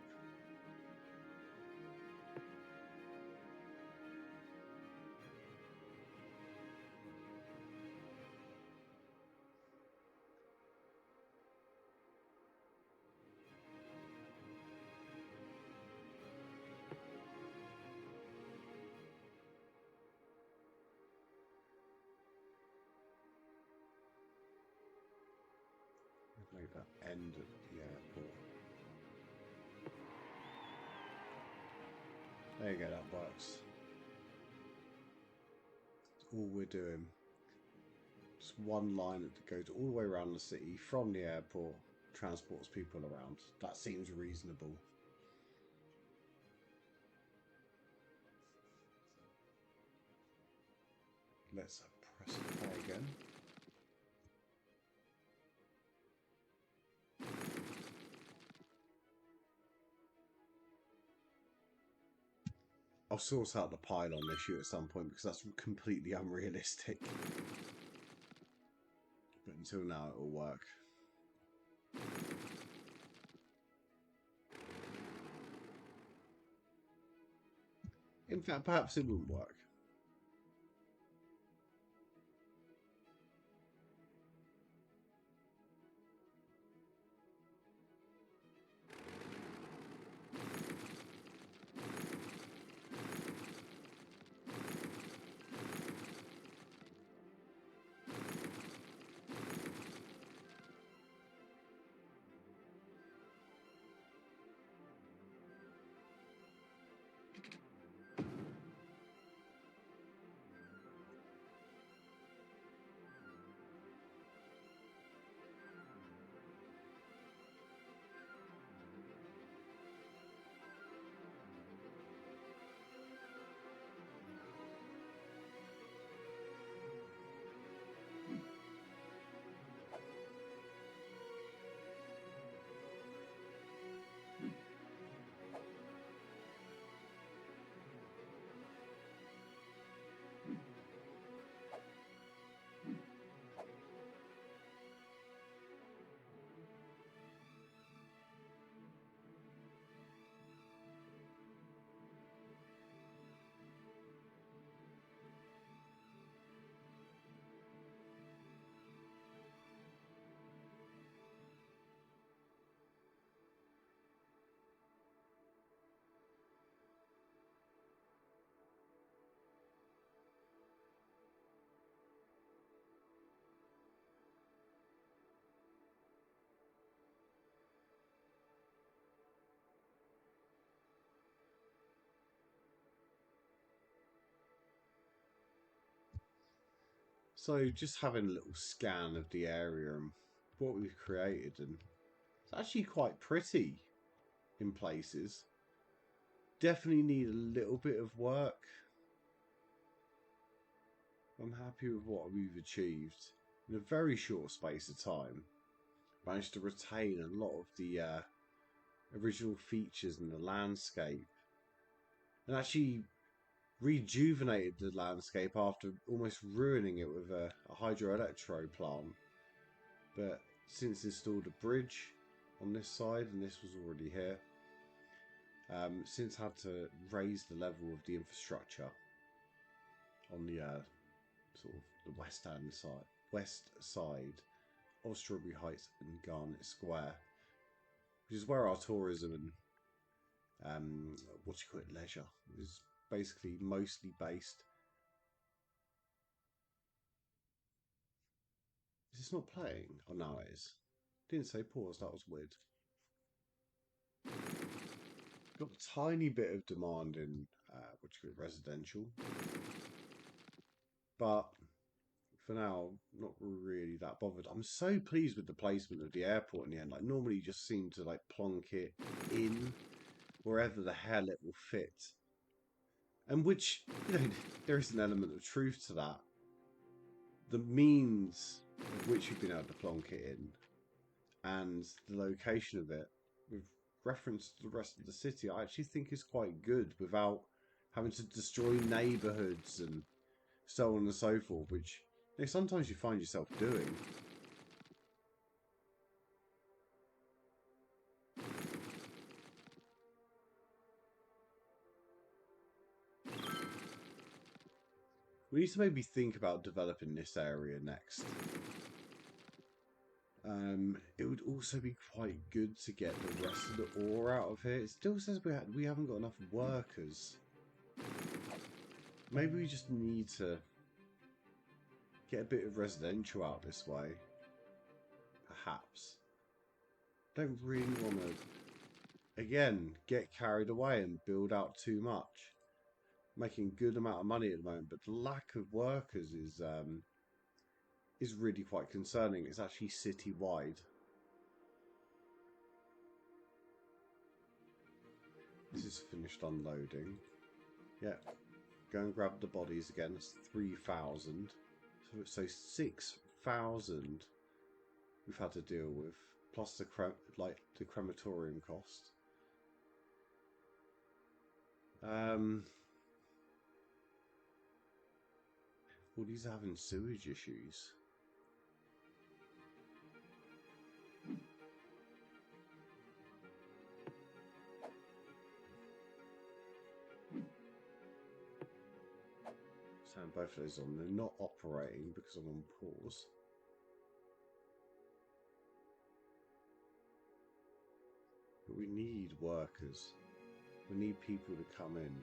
End at the airport. There you go, that works. That's all we're doing. Just one line that goes all the way around the city from the airport, transports people around. That seems reasonable. Let's press play again. I'll sort out the pylon issue at some point because that's completely unrealistic. But until now, it will work. In fact, perhaps it wouldn't work. So just having a little scan of the area and what we've created, and it's actually quite pretty in places. Definitely need a little bit of work. I'm happy with what we've achieved in a very short space of time. Managed to retain a lot of the original features in the landscape, and actually rejuvenated the landscape after almost ruining it with a hydroelectro plant. But since installed a bridge on this side, and this was already here, since had to raise the level of the infrastructure on the sort of the west side of Strawberry Heights and Garnet Square, which is where our tourism and what you call it, leisure, is basically mostly based. Is this not playing? Oh, no, it is. Didn't say pause. That was weird. Got a tiny bit of demand in what you call it, residential, but for now, not really that bothered. I'm so pleased with the placement of the airport in the end. Like normally, you just seem to like plonk it in wherever the hell it will fit, and which there is an element of truth to that. The means of which you've been able to plonk it in, and the location of it, with reference to the rest of the city, I actually think is quite good without having to destroy neighbourhoods and so on and so forth, which sometimes you find yourself doing. We need to maybe think about developing this area next. It would also be quite good to get the rest of the ore out of here. It still says we haven't got enough workers. Maybe we just need to get a bit of residential out this way. Perhaps. Don't really want to, again, get carried away and build out too much. Making a good amount of money at the moment, but the lack of workers is really quite concerning. It's actually city-wide. This is finished unloading. Yeah, go and grab the bodies again. It's 3,000. So 6,000 we've had to deal with, plus the crematorium cost. All these are having sewage issues. Turn both of those on. They're not operating because I'm on pause. But we need workers. We need people to come in.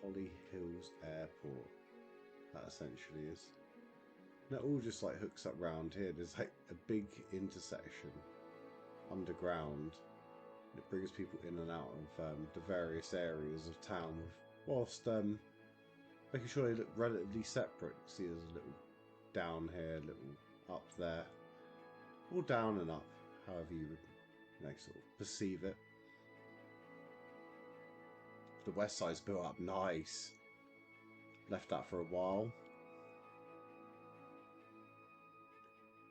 Holly Hills Airport. That essentially is. And it all just like hooks up round here. There's like a big intersection underground. It brings people in and out of the various areas of town, whilst making sure they look relatively separate. See, there's a little down here, a little up there, all down and up, however you would, sort of perceive it. The west side's built up nice. Left that for a while.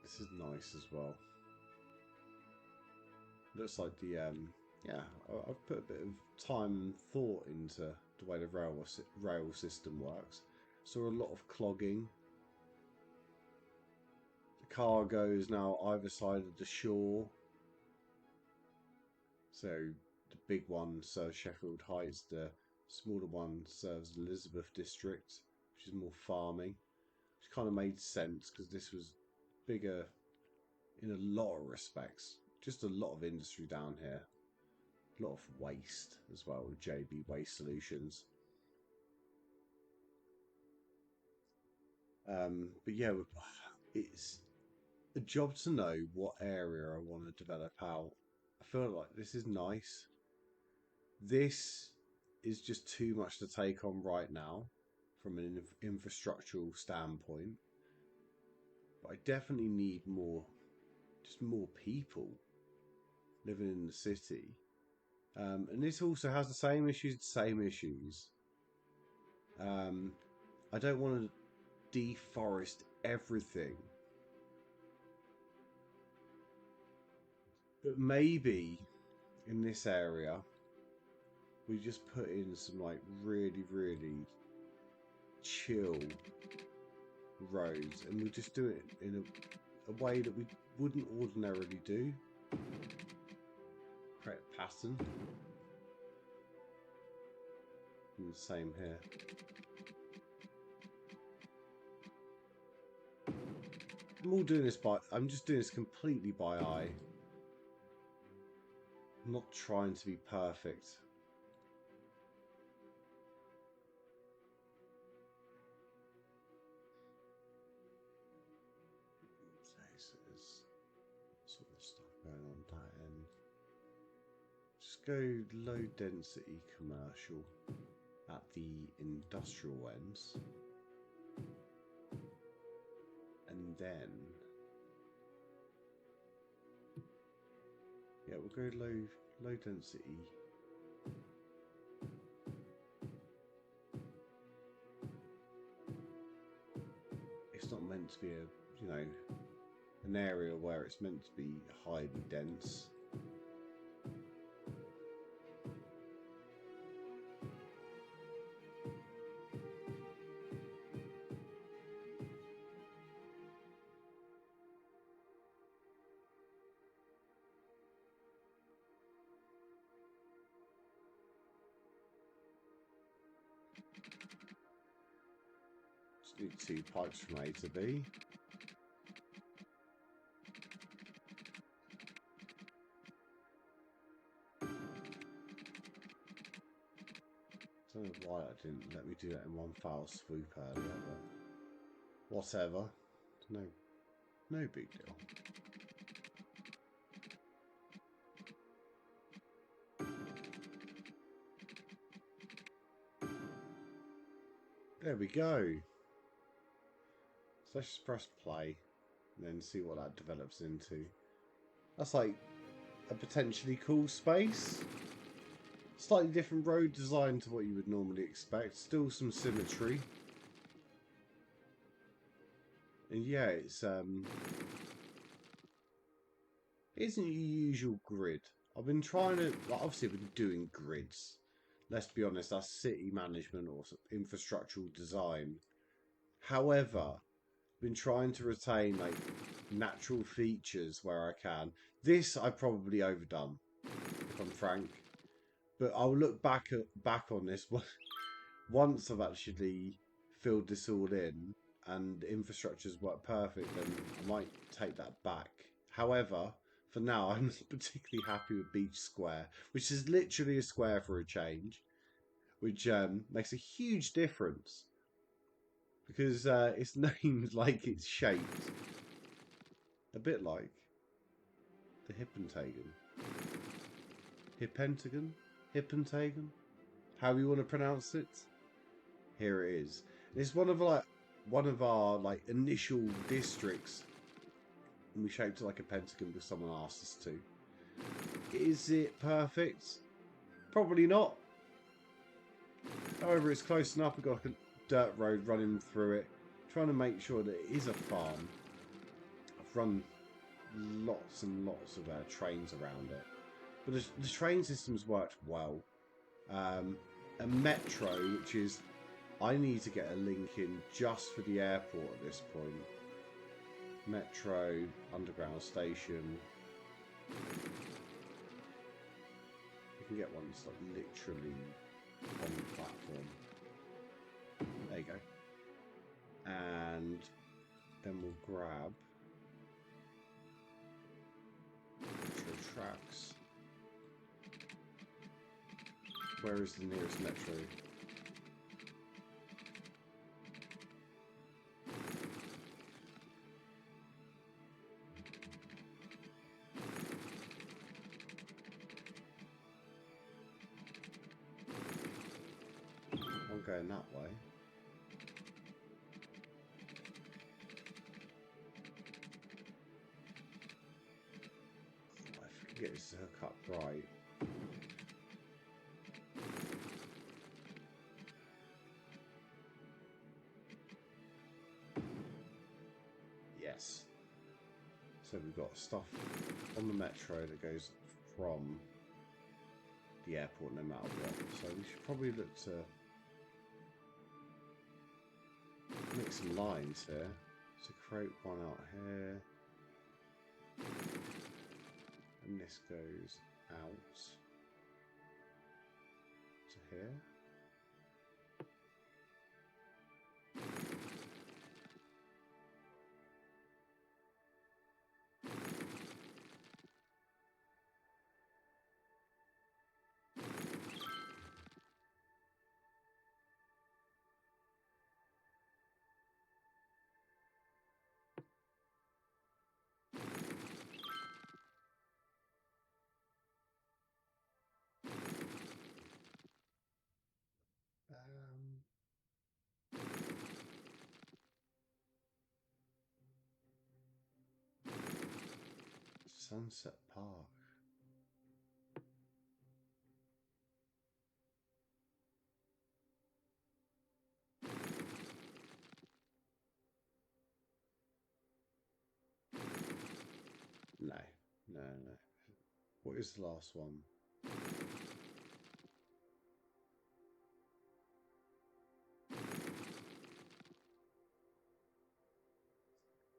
This is nice as well. Looks like the yeah, I've put a bit of time and thought into the way the rail system works. Saw a lot of clogging. The cargo is now either side of the shore. So the big one serves Sheffield Heights, the smaller one serves Elizabeth District, which is more farming. Which kind of made sense because this was bigger in a lot of respects. Just a lot of industry down here. A lot of waste as well with JB Waste Solutions. But yeah, it's a job to know what area I want to develop out. I feel like this is nice. This is just too much to take on right now from an infrastructural standpoint. But I definitely need more, just more people living in the city. And this also has the same issues. I don't want to deforest everything. But maybe in this area, we just put in some like really, really chill roads, and we just do it in a way that we wouldn't ordinarily do. Create a pattern. And the same here. I'm just doing this completely by eye. I'm not trying to be perfect. So there's sort of stuff going on that end. Just go low density commercial at the industrial ends. And then yeah, we'll go low density. It's not meant to be an area where it's meant to be highly dense. Just need 2 pipes from A to B. I don't know why it didn't let me do that in one foul swoop earlier, but whatever. No No big deal. There we go. So let's just press play and then see what that develops into. That's like a potentially cool space. Slightly different road design to what you would normally expect. Still some symmetry. And yeah, it's isn't your usual grid. I've been trying to, like, obviously I've been doing grids. Let's be honest, that's city management or infrastructural design. However, I've been trying to retain like natural features where I can. This I've probably overdone, if I'm frank. But I'll look back on this once I've actually filled this all in and infrastructure's worked perfect, then I might take that back. However, for now, I'm not particularly happy with Beach Square, which is literally a square for a change, which makes a huge difference because it's named like it's shaped, a bit like the Hippentagon. Hippentagon? Hippentagon? How you want to pronounce it? Here it is. It's one of our like initial districts, and we shaped it like a pentagon because someone asked us to. Is it perfect? Probably not. However, it's close enough. We've got like a dirt road running through it, trying to make sure that it is a farm. I've run lots and lots of trains around it, but the train system's worked well. A metro, which is, I need to get a link in just for the airport at this point. Metro, underground station. You can get one that's like literally on the platform. There you go. And then we'll grab metro tracks. Where is the nearest metro? I'm going that way. If I can get this to hook up right. Yes. So we've got stuff on the metro that goes from the airport no matter what. So we should probably look to make some lines here. So create one out here. And this goes out to here. Sunset Park. No, no, no. What is the last one?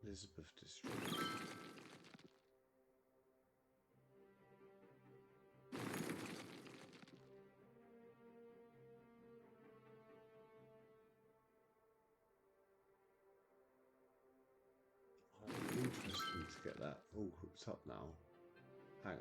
Elizabeth District. It'd be interesting to get that all hooked up now. Hang on.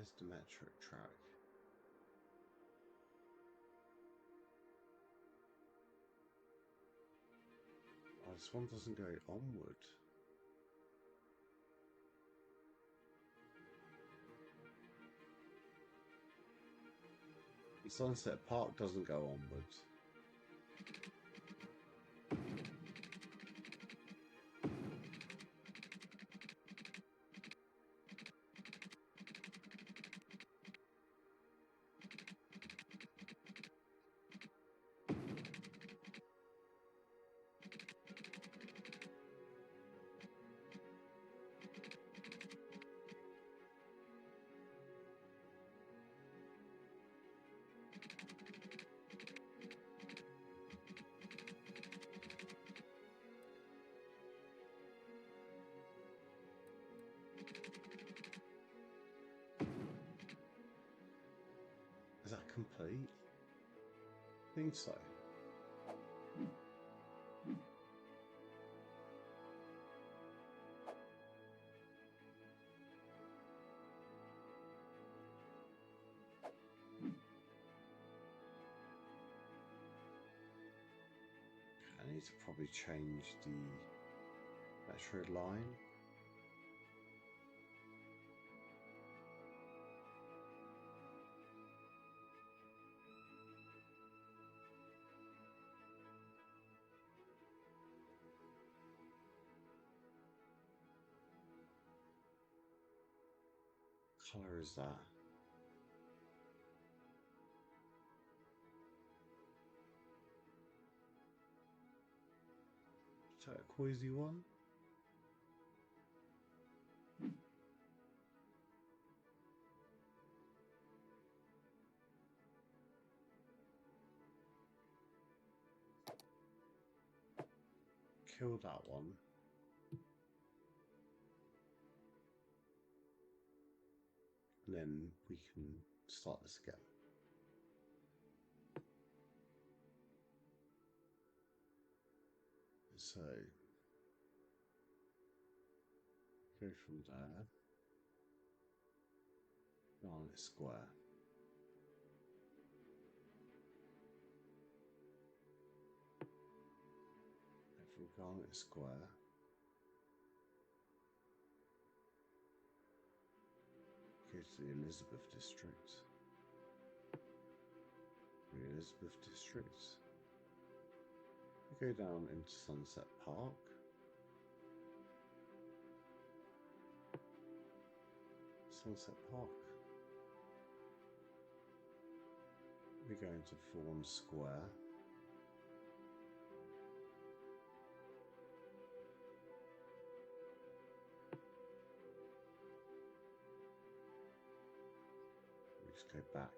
Where's the metric track? Oh, this one doesn't go onward. Sunset Park doesn't go onwards. Is that complete? I think so. I need to probably change the metro line. What colour is that? Turquoisey one? Kill that one. And then we can start this again. So, go from there, Garnet Square. Go from Garnet Square. Go to the Elizabeth District. The Elizabeth District. Go down into Sunset Park. Sunset Park. We go into Fawn Square. We just go back.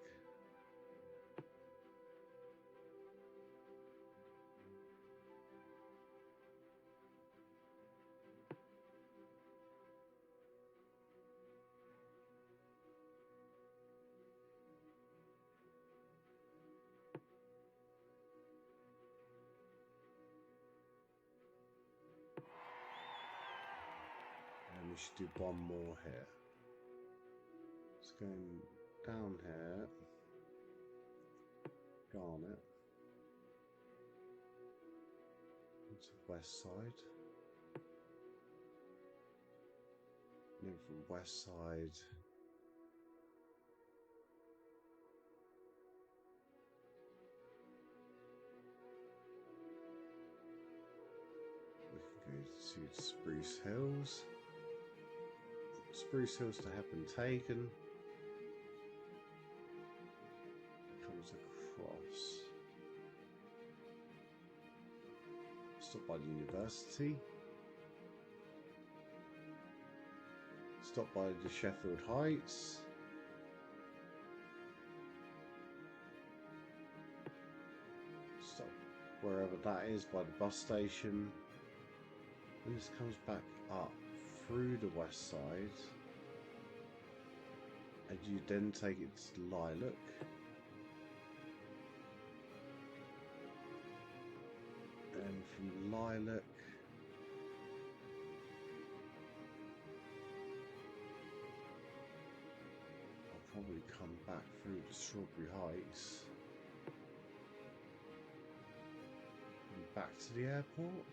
And we should do one more here. It's going down here. Garnet. Into the west side. And then from west side. We can go to Spruce Hills. Spruce Hills to have been taken. Comes across. Stop by the university. Stop by the Sheffield Heights. Stop wherever that is by the bus station. And this comes back up through the west side. And you then take it to Lilac. And from Lilac probably come back through the Strawberry Heights and back to the airport.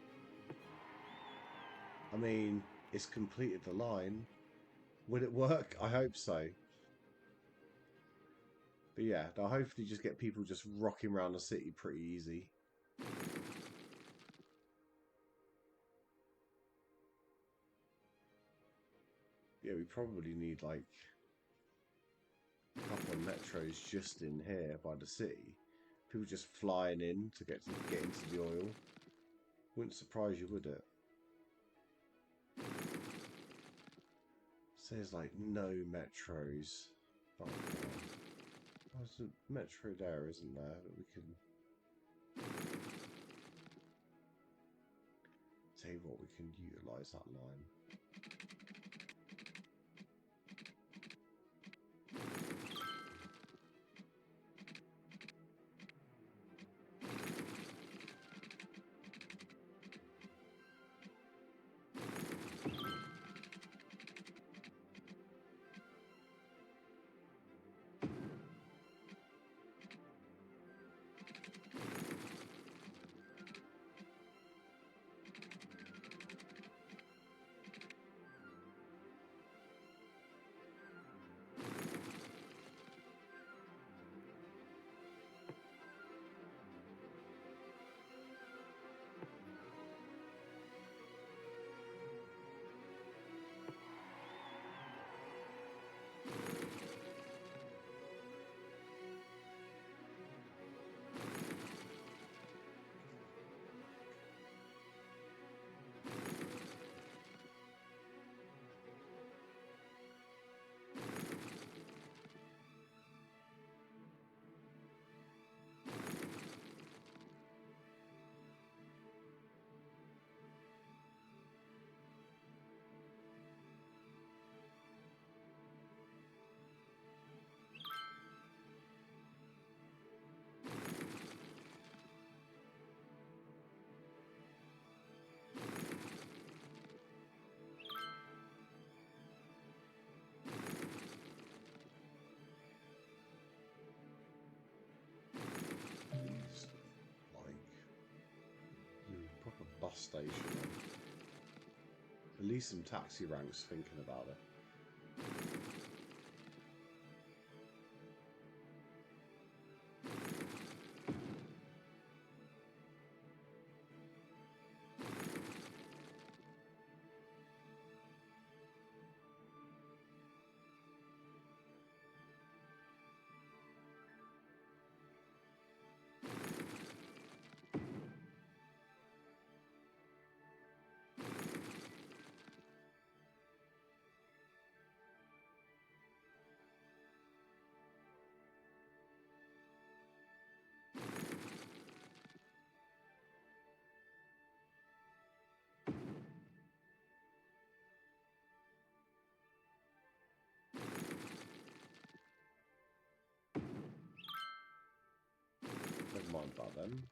I mean, it's completed the line. Will it work? I hope so. But yeah, I'll hopefully just get people just rocking around the city pretty easy. Yeah, we probably need like a couple of metros just in here by the city. People just flying in to get into the oil. Wouldn't surprise you, would it? Says like no metros. Oh, there's a metro there, isn't there? That we can. Tell you what, we can utilise that line. Proper bus station. At least some taxi ranks thinking about it. Never mind about them.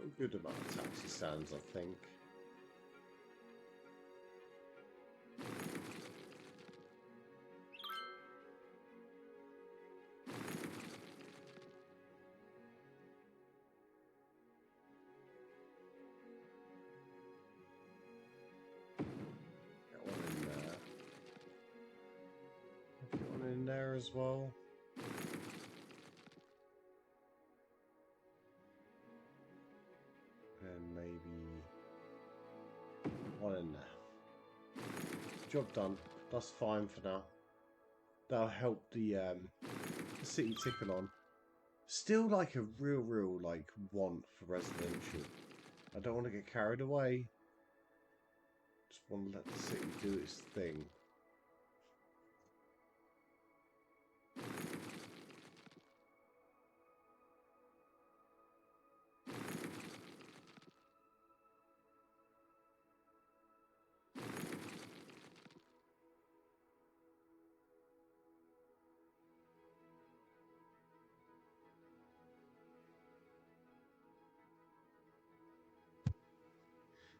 A good amount of taxi stands, I think. Got one in there. Got one in there as well. And maybe one in there. Job done. That's fine for now. That'll help the city tick along. Still like a real like want for residential. I don't want to get carried away. Just want to let the city do its thing.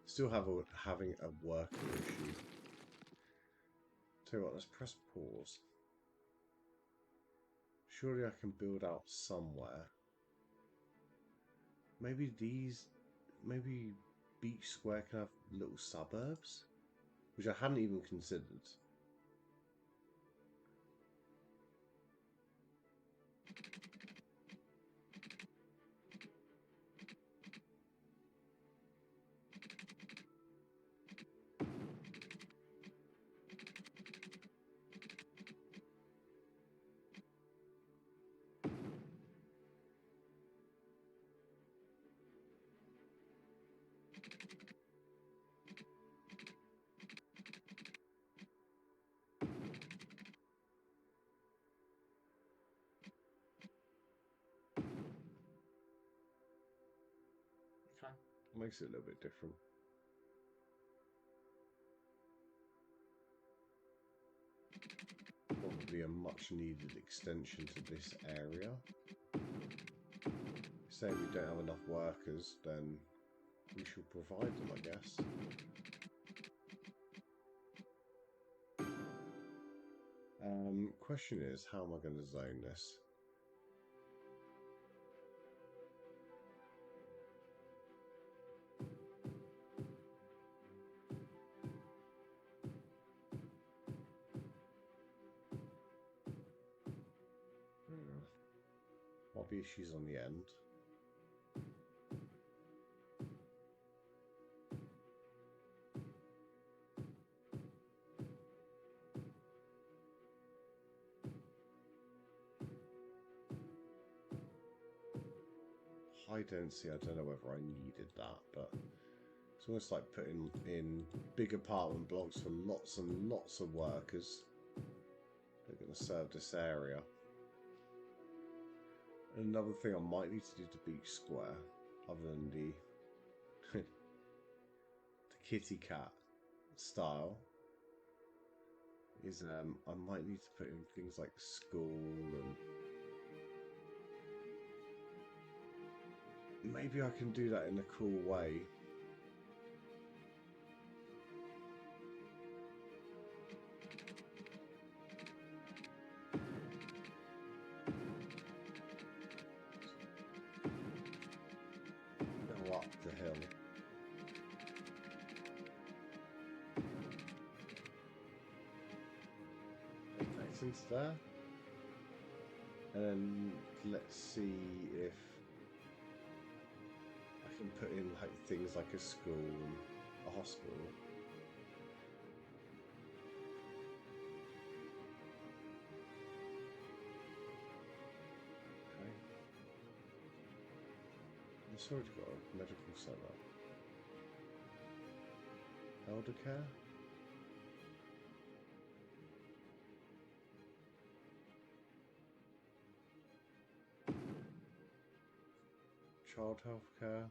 Still having a worker issue. Tell you what, let's press pause. Surely I can build out somewhere. Maybe Beach Square can have little suburbs? Which I hadn't even considered. Okay. Makes it a little bit different. Probably a much needed extension to this area. Say we don't have enough workers, then we should provide them, I guess. Question is, how am I going to zone this? Might be issues on the end. High density, I don't know whether I needed that, but it's almost like putting in big apartment blocks for lots and lots of workers. They're going to serve this area. Another thing I might need to do to Beach Square, other than the the kitty cat style, is I might need to put in things like school and maybe I can do that in a cool way. Go up the hill. Connect into there. And then let's see if I can put in like things like a school and a hospital. Okay. It's already got a medical centre. Elder care? Child health care?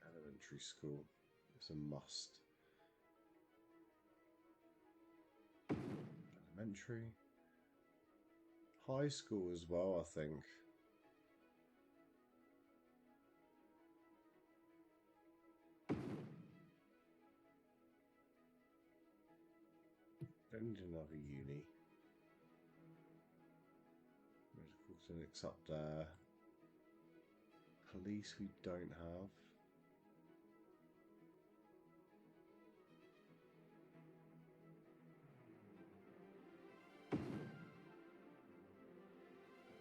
Elementary school. It's a must. Entry. High school as well, I think. Don't need another uni. Medical clinics up there. Police we don't have.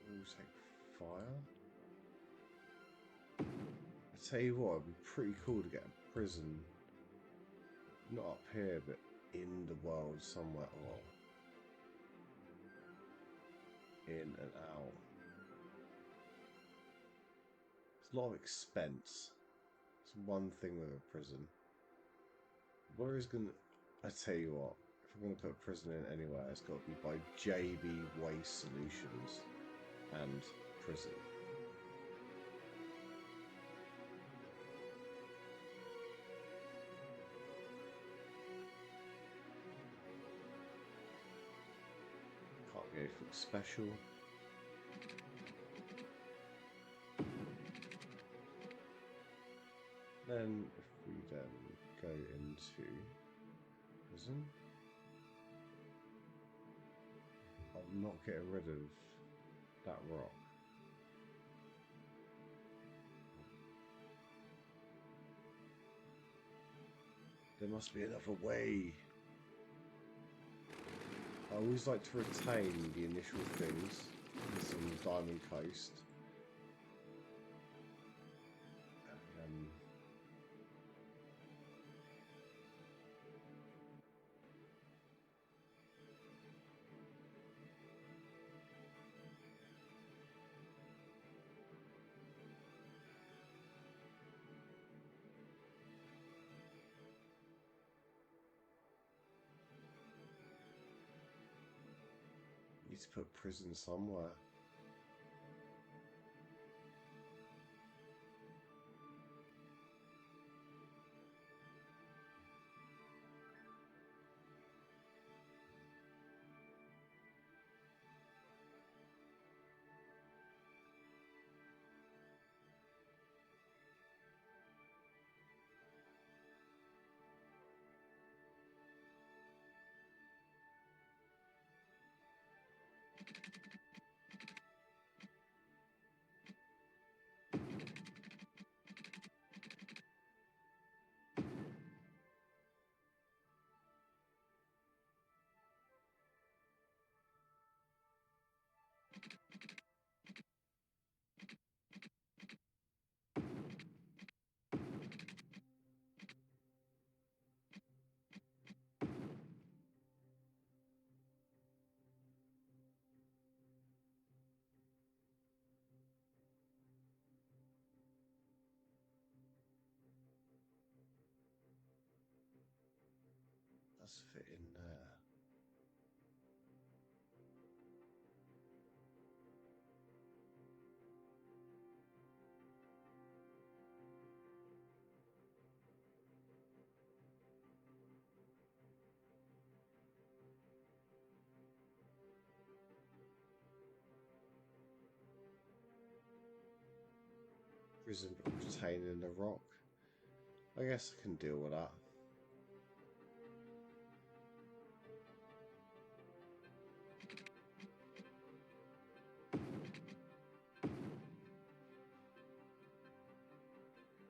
We'll take fire. I tell you what, it'd be pretty cool to get a prison. Not up here, but in the world somewhere. Oh. In and out. It's a lot of expense. It's one thing with a prison. Where is gonna? I tell you what, if we're gonna put a prison in anywhere, it's got to be by JB Waste Solutions and prison. Can't go for special. Then if we then go into prison, I'm not getting rid of that rock. There must be another way. I always like to retain the initial things. This on the Diamond Coast. Need to put prison somewhere. Let's fit in there. Prison but retaining the rock. I guess I can deal with that.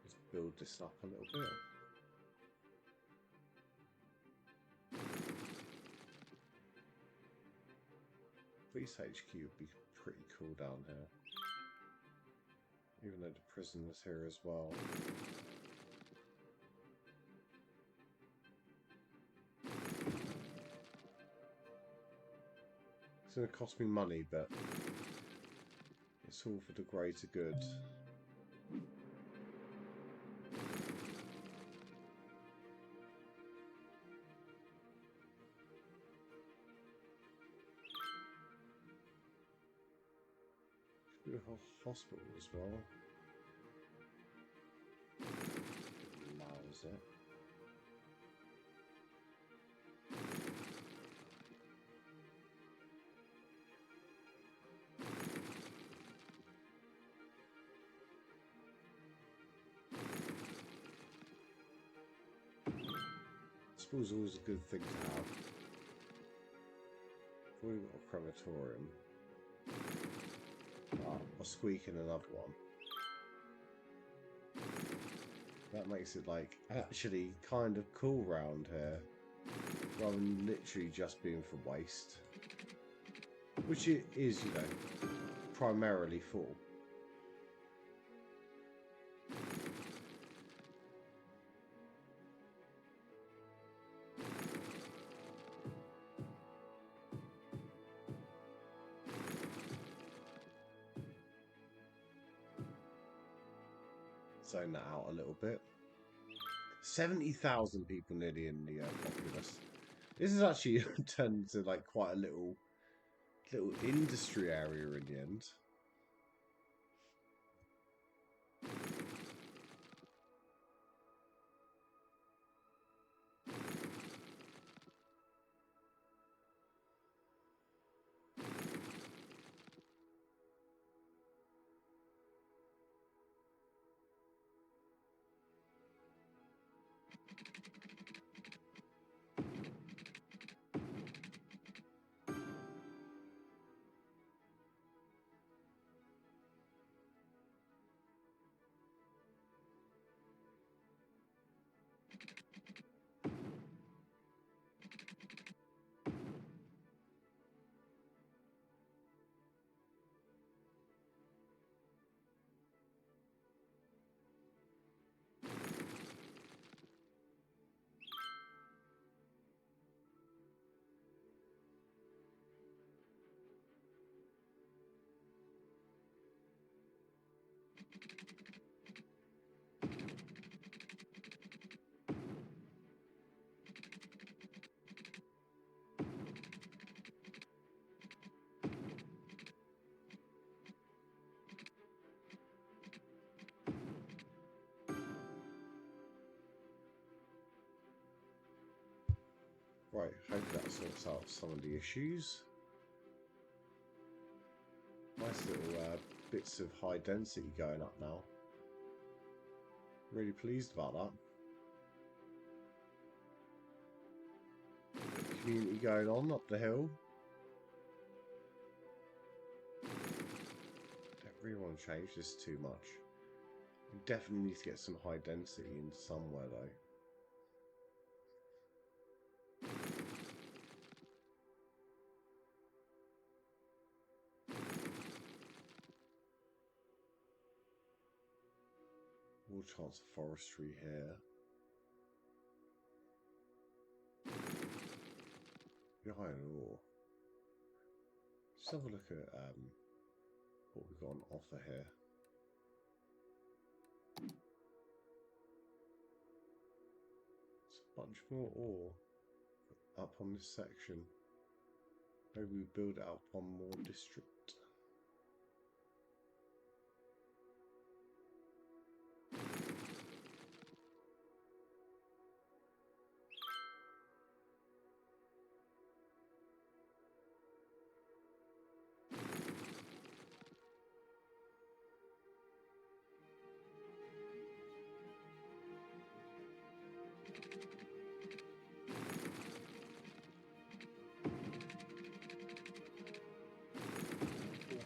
Let's build this up a little bit. Police HQ would be pretty cool down here. Even though the prison is here as well. It's going to cost me money, but it's all for the greater good. Should do a hospital as well. Allows it. School's always a good thing to have. We've got a crematorium. I'll squeak in another one. That makes it like actually kind of cool round here, rather than literally just being for waste, which it is, you know, primarily for. Zone that out a little bit. 70,000 people nearly in the populace. This has actually turned into like quite a little industry area in the end. Right, hope that sorts out some of the issues. Nice little bits of high density going up now. Really pleased about that. Community going on up the hill. Don't really want to change this too much. We definitely need to get some high density in somewhere though. More chance of forestry here. Behind ore. Let's have a look at what we've got on offer here. It's a bunch more ore up on this section. Maybe we build it up one more district.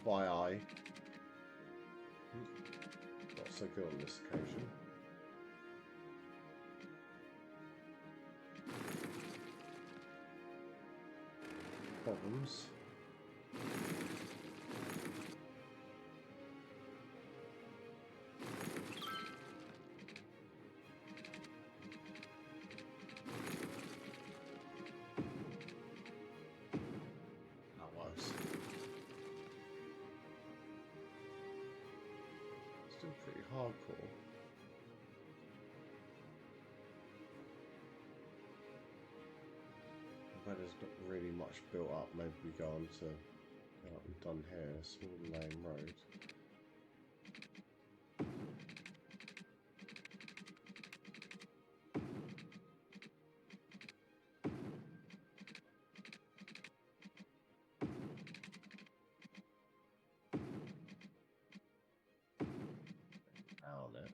By eye. Not so good on this occasion. Problems. That works. Still pretty hardcore. Where there's not really much built up, maybe we go on to what we've done here, a small lane road. Down it.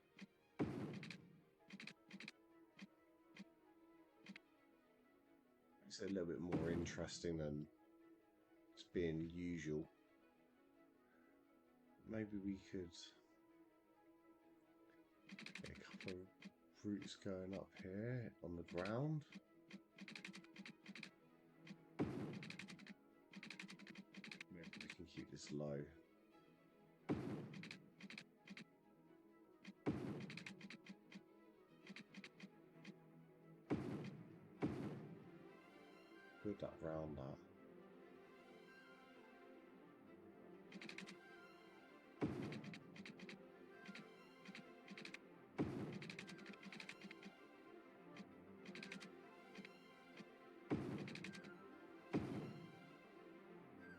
Makes it a little bit more interesting than just being usual. Maybe we could get a couple of routes going up here on the ground. Maybe we can keep this low. Build that round that.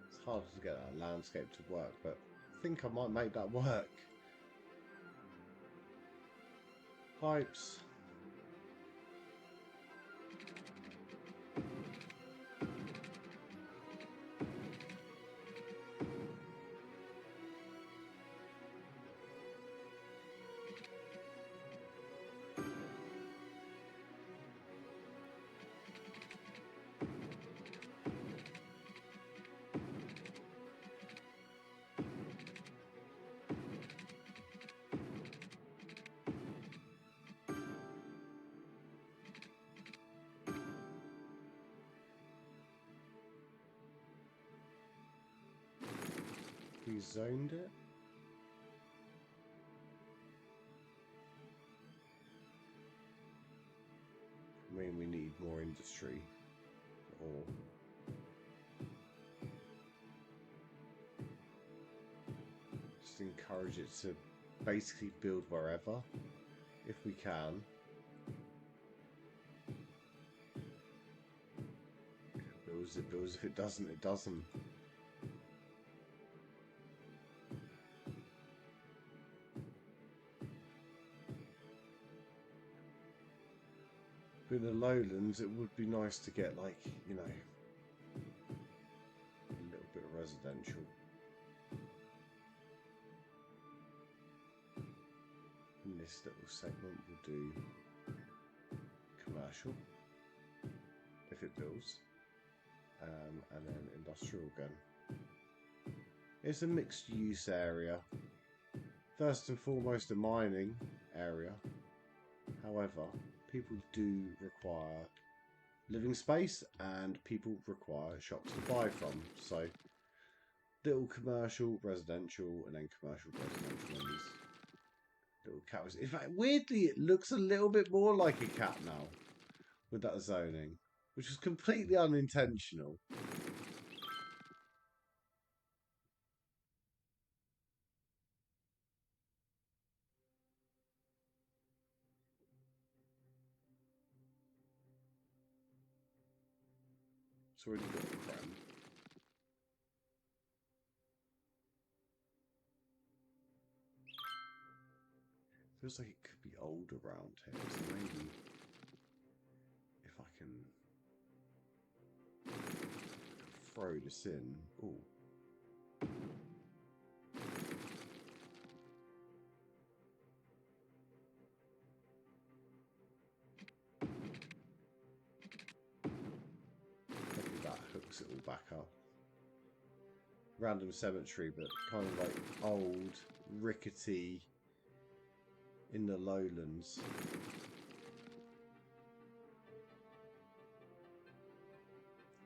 It's hard to get that landscape to work, but I think I might make that work. Pipes. We zoned it. I mean, we need more industry, or just encourage it to basically build wherever, if we can. If it builds, it builds. If it doesn't, it doesn't. In the lowlands, it would be nice to get, like, you know, a little bit of residential. In this little segment, we'll do commercial, if it builds, and then industrial again. It's a mixed use area. First and foremost, a mining area. However, people do require living space and people require shops to buy from. So, little commercial, residential, and then commercial, residential on these little cabins. In fact, weirdly, it looks a little bit more like a cat now with that zoning, which is completely unintentional. It's already got a creme. Feels like it could be old around here, so maybe if I can throw this in. Ooh. Maybe that hooks it all back up. Random cemetery, but kind of like old, rickety, in the lowlands.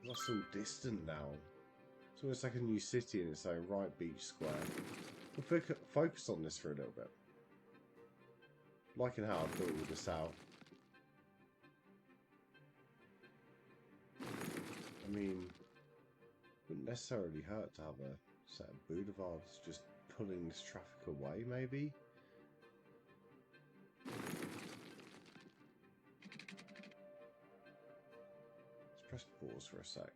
That's all distant now. It's almost like a new city in its own right, Beach Square. We'll focus on this for a little bit. Liking how I built all this out. I mean, wouldn't necessarily hurt to have a set of boulevards just pulling this traffic away, maybe? Let's press pause for a sec.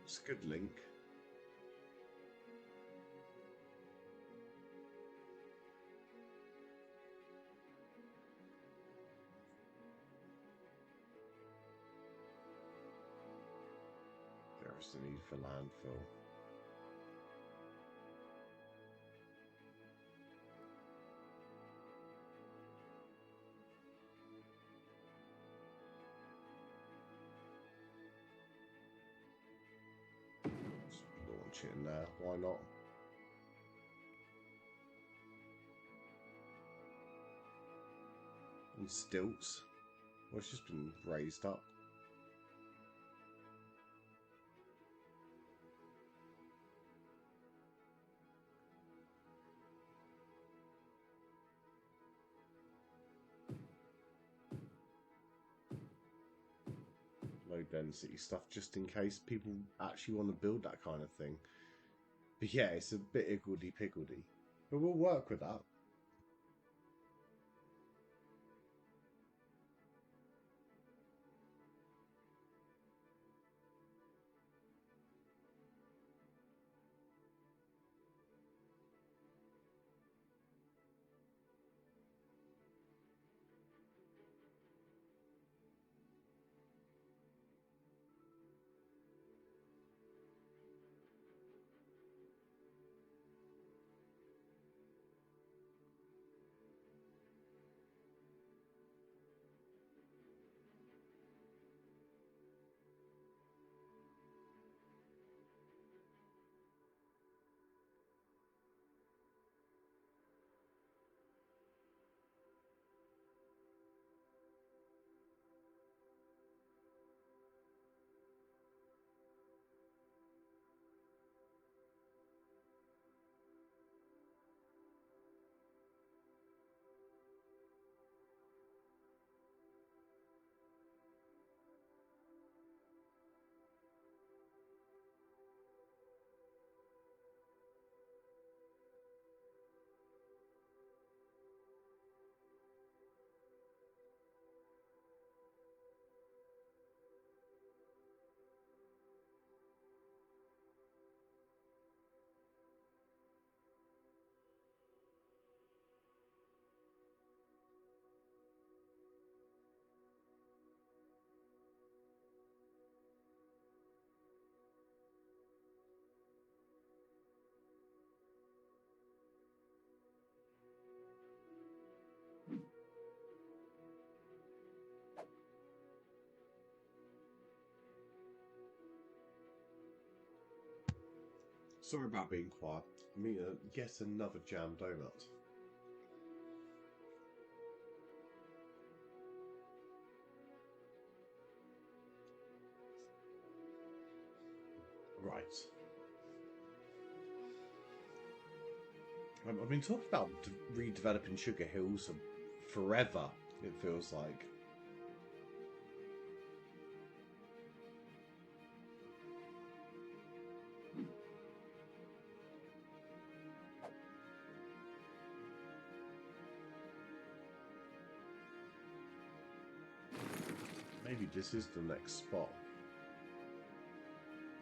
It's a good link. There's the need for landfill. Just launch it in there, why not? And stilts. Well, it's just been raised up. Low density stuff just in case people actually want to build that kind of thing. But yeah, it's a bit higgledy-piggledy. But we'll work with that. Sorry about being quiet. I'm eating yet another jam donut. Right. I've been talking about redeveloping Sugar Hills forever, it feels like. Maybe this is the next spot.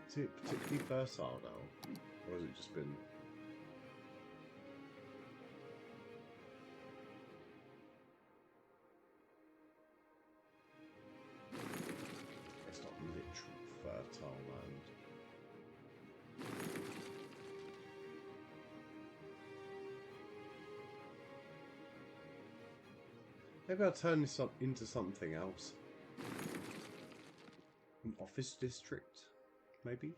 Is it particularly fertile now? Or has it just been... It's not literal fertile land. Maybe I'll turn this up into something else. An office district, maybe?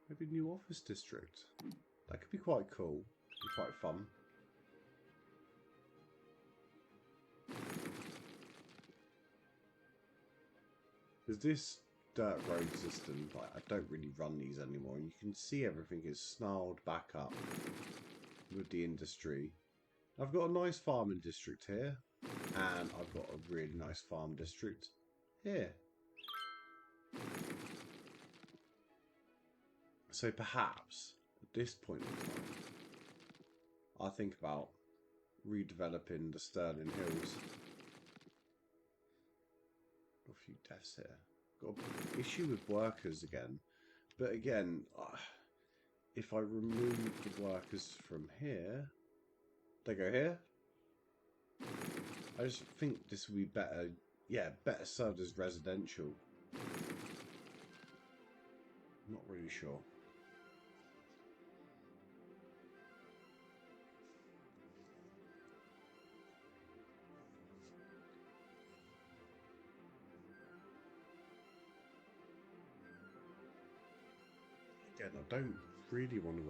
Maybe a new office district. That could be quite cool. Be quite fun. Because this dirt road system, like, I don't really run these anymore. You can see everything is snarled back up with the industry. I've got a nice farming district here. And I've got a really nice farm district here. So perhaps at this point in time, I think about redeveloping the Sterling Hills. Got a few deaths here. Got an issue with workers again. But again, if I remove the workers from here, they go here. I just think this would be better. Yeah, better served as residential. Not really sure. Again, I don't really want to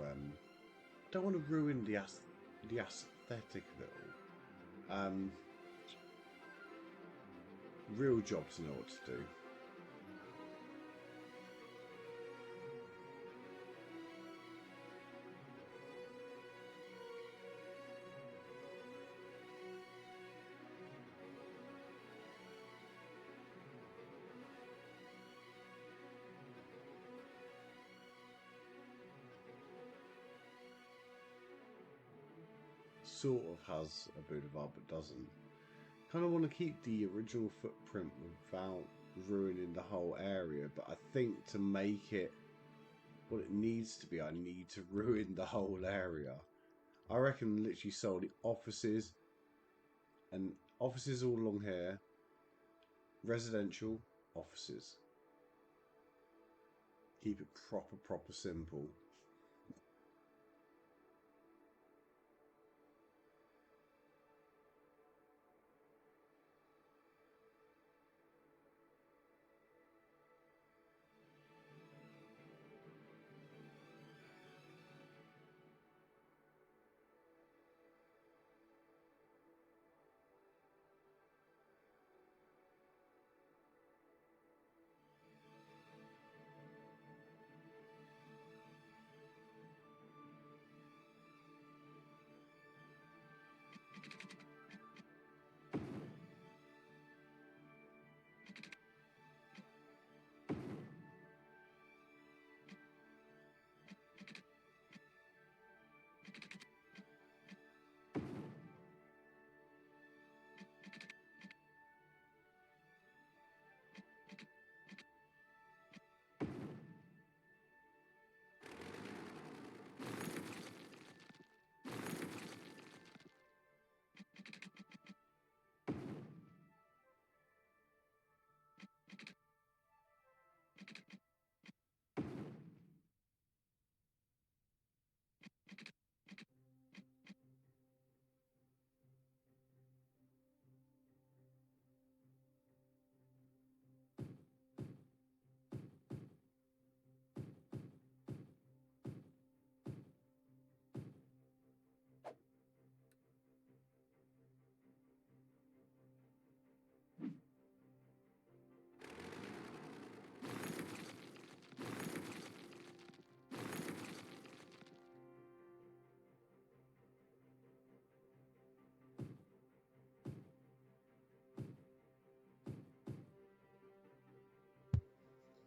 don't want to ruin the aesthetic of it all. Real jobs know what to do. Sort of has a boulevard but doesn't. Kind of want to keep the original footprint without ruining the whole area, but I think to make it what it needs to be, I need to ruin the whole area. I reckon literally solely offices and offices all along here, residential offices. Keep it proper simple.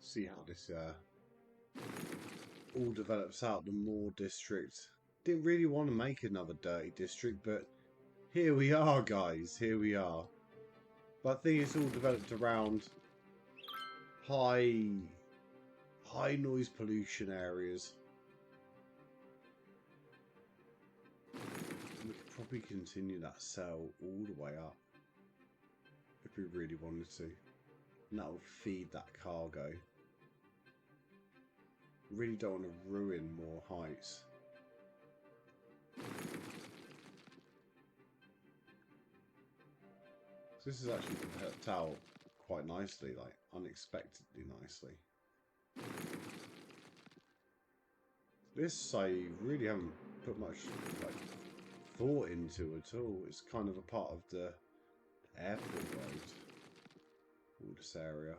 See how this all develops out. The Moor district. Didn't really want to make another dirty district, but here we are, guys. Here we are. But I think it's all developed around high noise pollution areas. We could probably continue that cell all the way up if we really wanted to. And that will feed that cargo. Really don't want to ruin more heights. So this is actually worked out quite nicely, like unexpectedly nicely. This I really haven't put much like thought into at all. It's kind of a part of the airport road. All this area.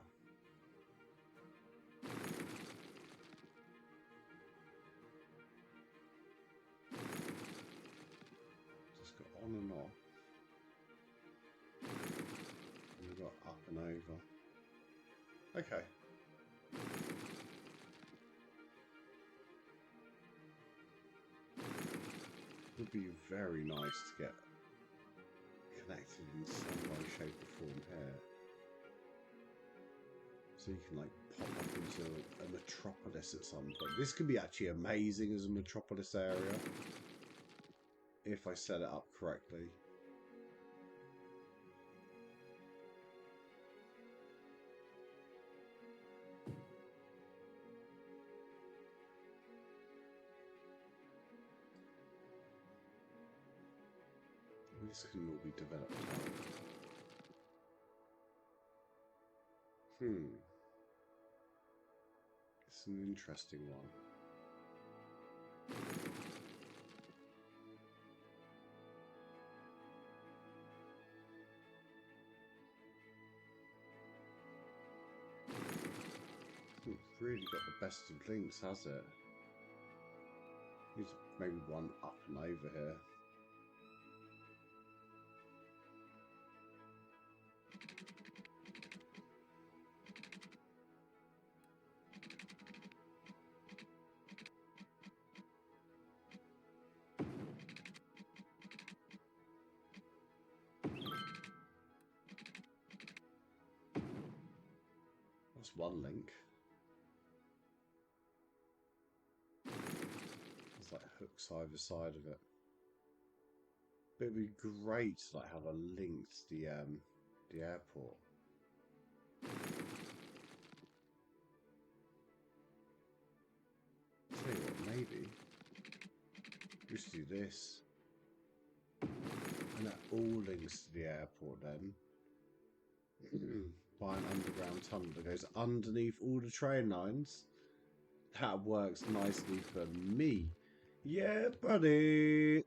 Just got on and off. And we've got up and over. Okay. Would be very nice to get connected in some way, shape or form here. So you can like pop up into a metropolis at some point. This could be actually amazing as a metropolis area. If I set it up correctly. This can all be developed out. It's an interesting one. It's really got the best of links, has it? There's maybe one up and over here. That's one link. There's like hooks either side of it. But it'd be great to like have a link to the airport. Tell you what, maybe just do this, and that all links to the airport then. By an underground tunnel that goes underneath all the train lines. That works nicely for me. Yeah, buddy.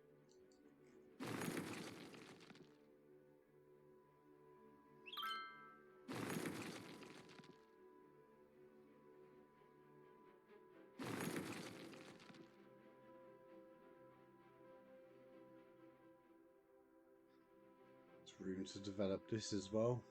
There's room to develop this as well.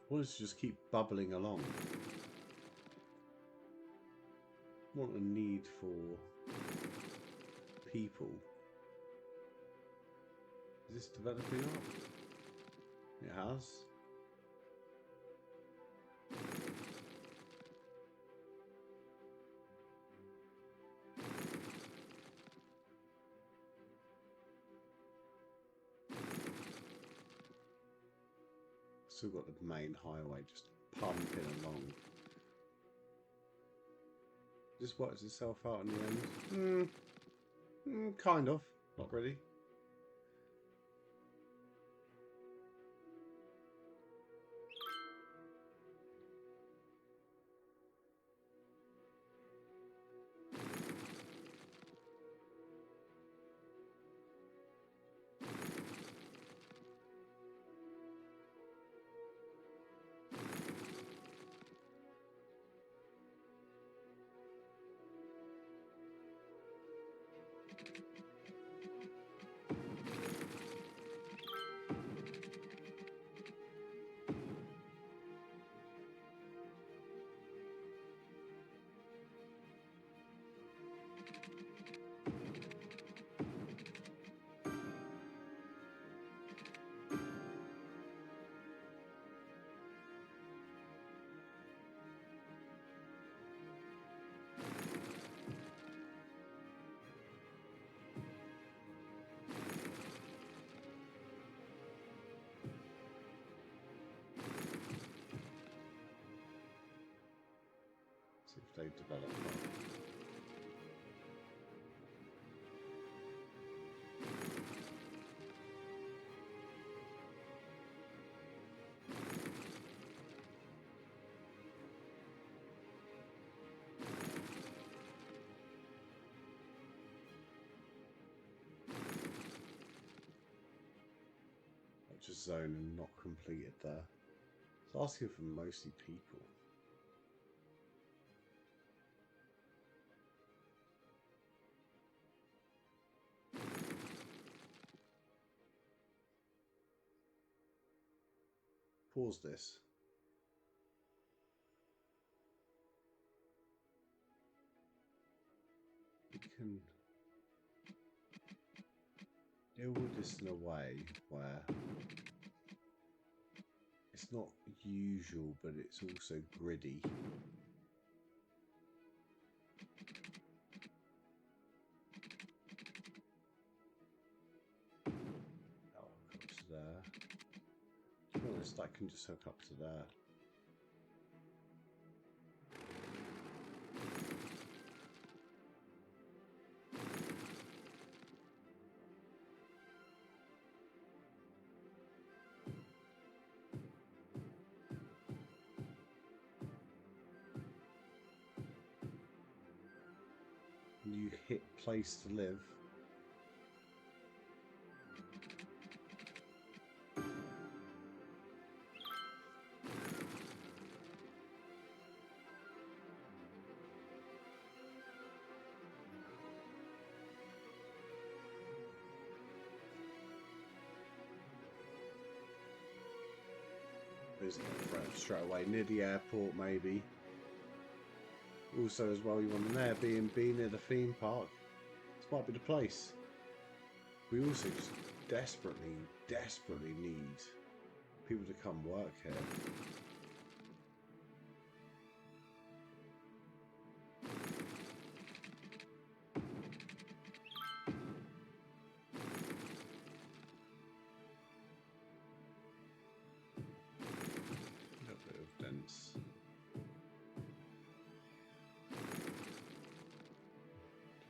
I want it to just keep bubbling along. I want a need for people. Is this developing up? It has. Still got the main highway just pumping along. This works itself out in the end. Kind of. Not really. See if they develop that. Just zone and not completed there. It's asking for mostly people. Pause this. can deal with this in a way where it's not usual, but it's also gritty. That one comes to there. To be honest, I can just hook up to there. You hit place to live. Visiting a friend straight away near the airport, maybe. Also, as well, you want an Airbnb near the theme park. This might be the place. We also just desperately need people to come work here. A little bit of dense.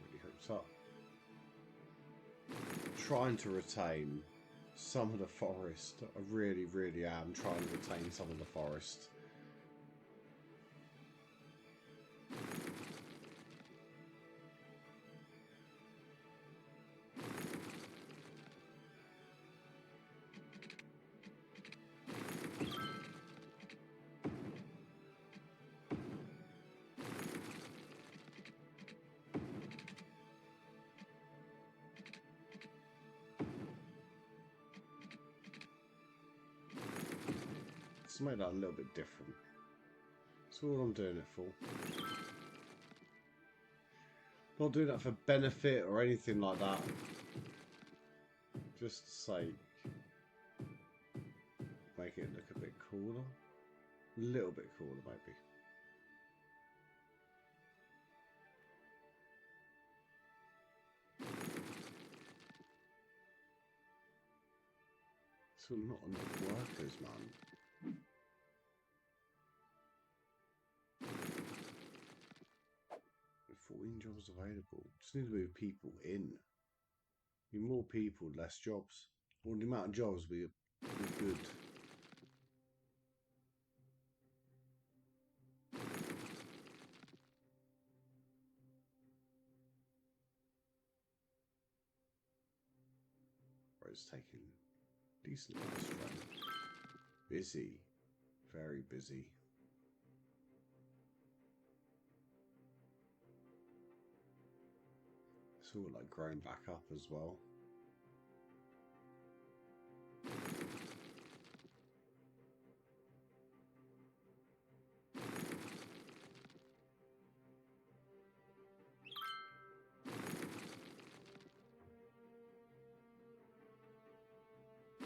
Really hooks up. Trying to retain some of the forest. I really am trying to retain some of the forest. Let's make that a little bit different. That's all I'm doing it for. Not doing that for benefit or anything like that. Just to say, make it look a bit cooler. A little bit cooler, maybe. So not enough workers, man. 14 jobs available. Just need to move people in. Need more people, less jobs. Or the amount of jobs we good. Or it's taking decent amount of strain. Busy. Very busy. It's all like growing back up as well.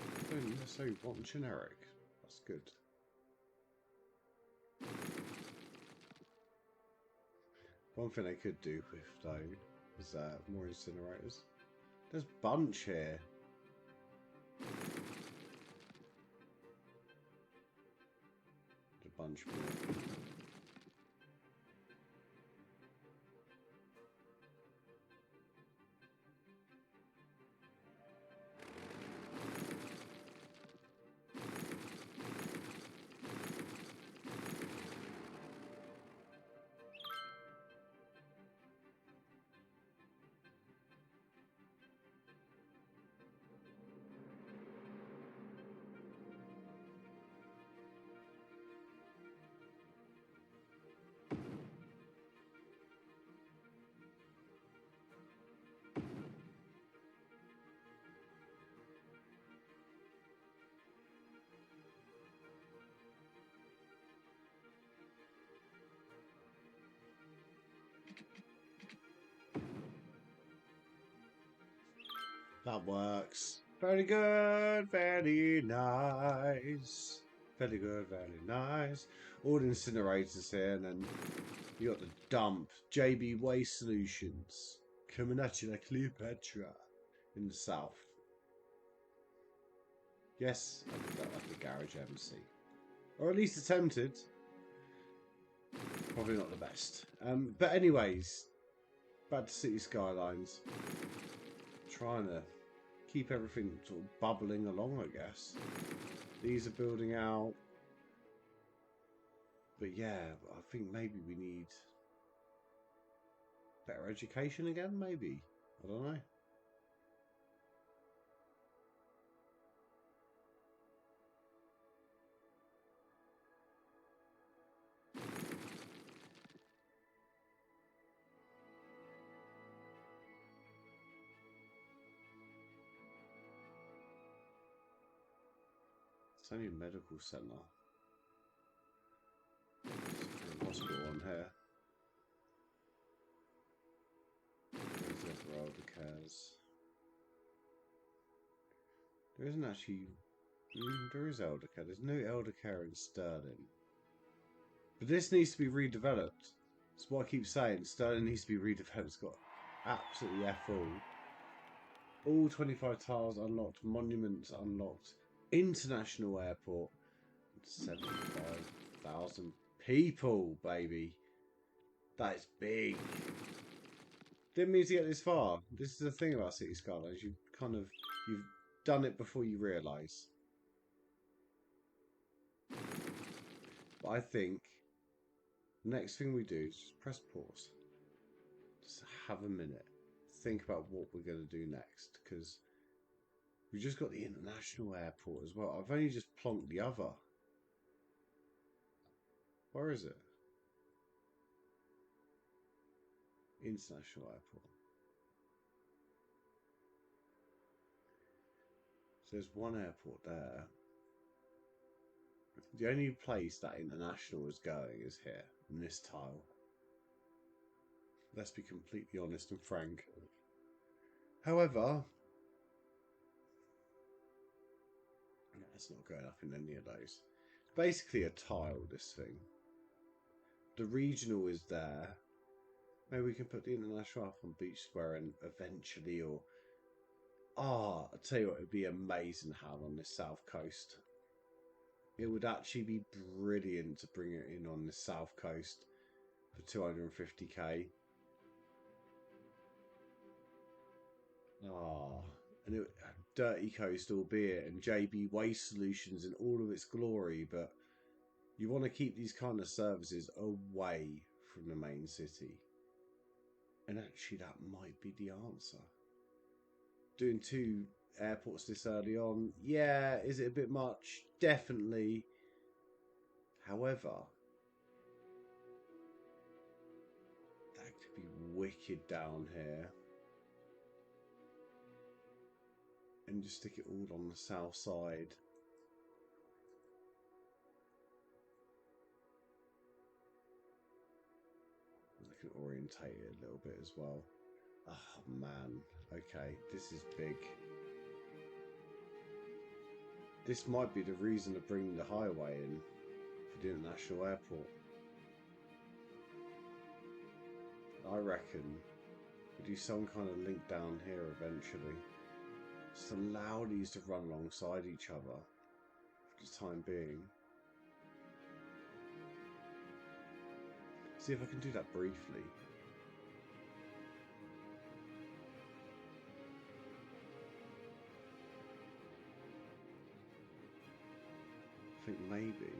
I don't necessarily want generic. That's good. One thing I could do with though is more incinerators. There's a bunch here. There's a bunch more. That works. Very good, very nice. Very good, very nice. All the incinerators here, and then you got the dump. JB Waste Solutions. Coming at you like Cleopatra in the south. Yes, I did that like a garage MC. Or at least attempted. Probably not the best. But anyways, back to City Skylines. Trying to keep everything sort of bubbling along, I guess. These are building out. But yeah, I think maybe we need better education again, maybe. I don't know. It's only a medical centre. Hospital on here. There's the other elder cares. There isn't actually... there is elder care. There's no elder care in Sterling. But this needs to be redeveloped. That's what I keep saying. Sterling needs to be redeveloped. It's got absolutely F all 25 tiles unlocked. Monuments unlocked. International airport. 75,000 people, baby. That is big. Didn't mean to get this far. This is the thing about City Skylines. You've done it before you realise. But I think the next thing we do is just press pause. Just have a minute. Think about what we're going to do next. Because we've just got the international airport as well. I've only just plonked the other. Where is it? International airport. So there's one airport there. The only place that international is going is here, in this tile. Let's be completely honest and frank. However, it's not going up in any of those. It's basically a tile, this thing. The regional is there. Maybe we can put the international up on Beach Square and eventually, or... I'll tell you what, it would be amazing to have on this south coast. It would actually be brilliant to bring it in on the south coast for 250k. And it, Dirty Coast albeit, and JB Waste Solutions in all of its glory, but you want to keep these kind of services away from the main city. And actually that might be the answer. Doing 2 airports this early on, yeah, is it a bit much? Definitely. However, that could be wicked down here. And just stick it all on the south side. I can orientate it a little bit as well. Oh man, okay, this is big. This might be the reason of bringing the highway in for the international airport. I reckon we do some kind of link down here eventually. Just allow these to run alongside each other for the time being. See if I can do that briefly. I think maybe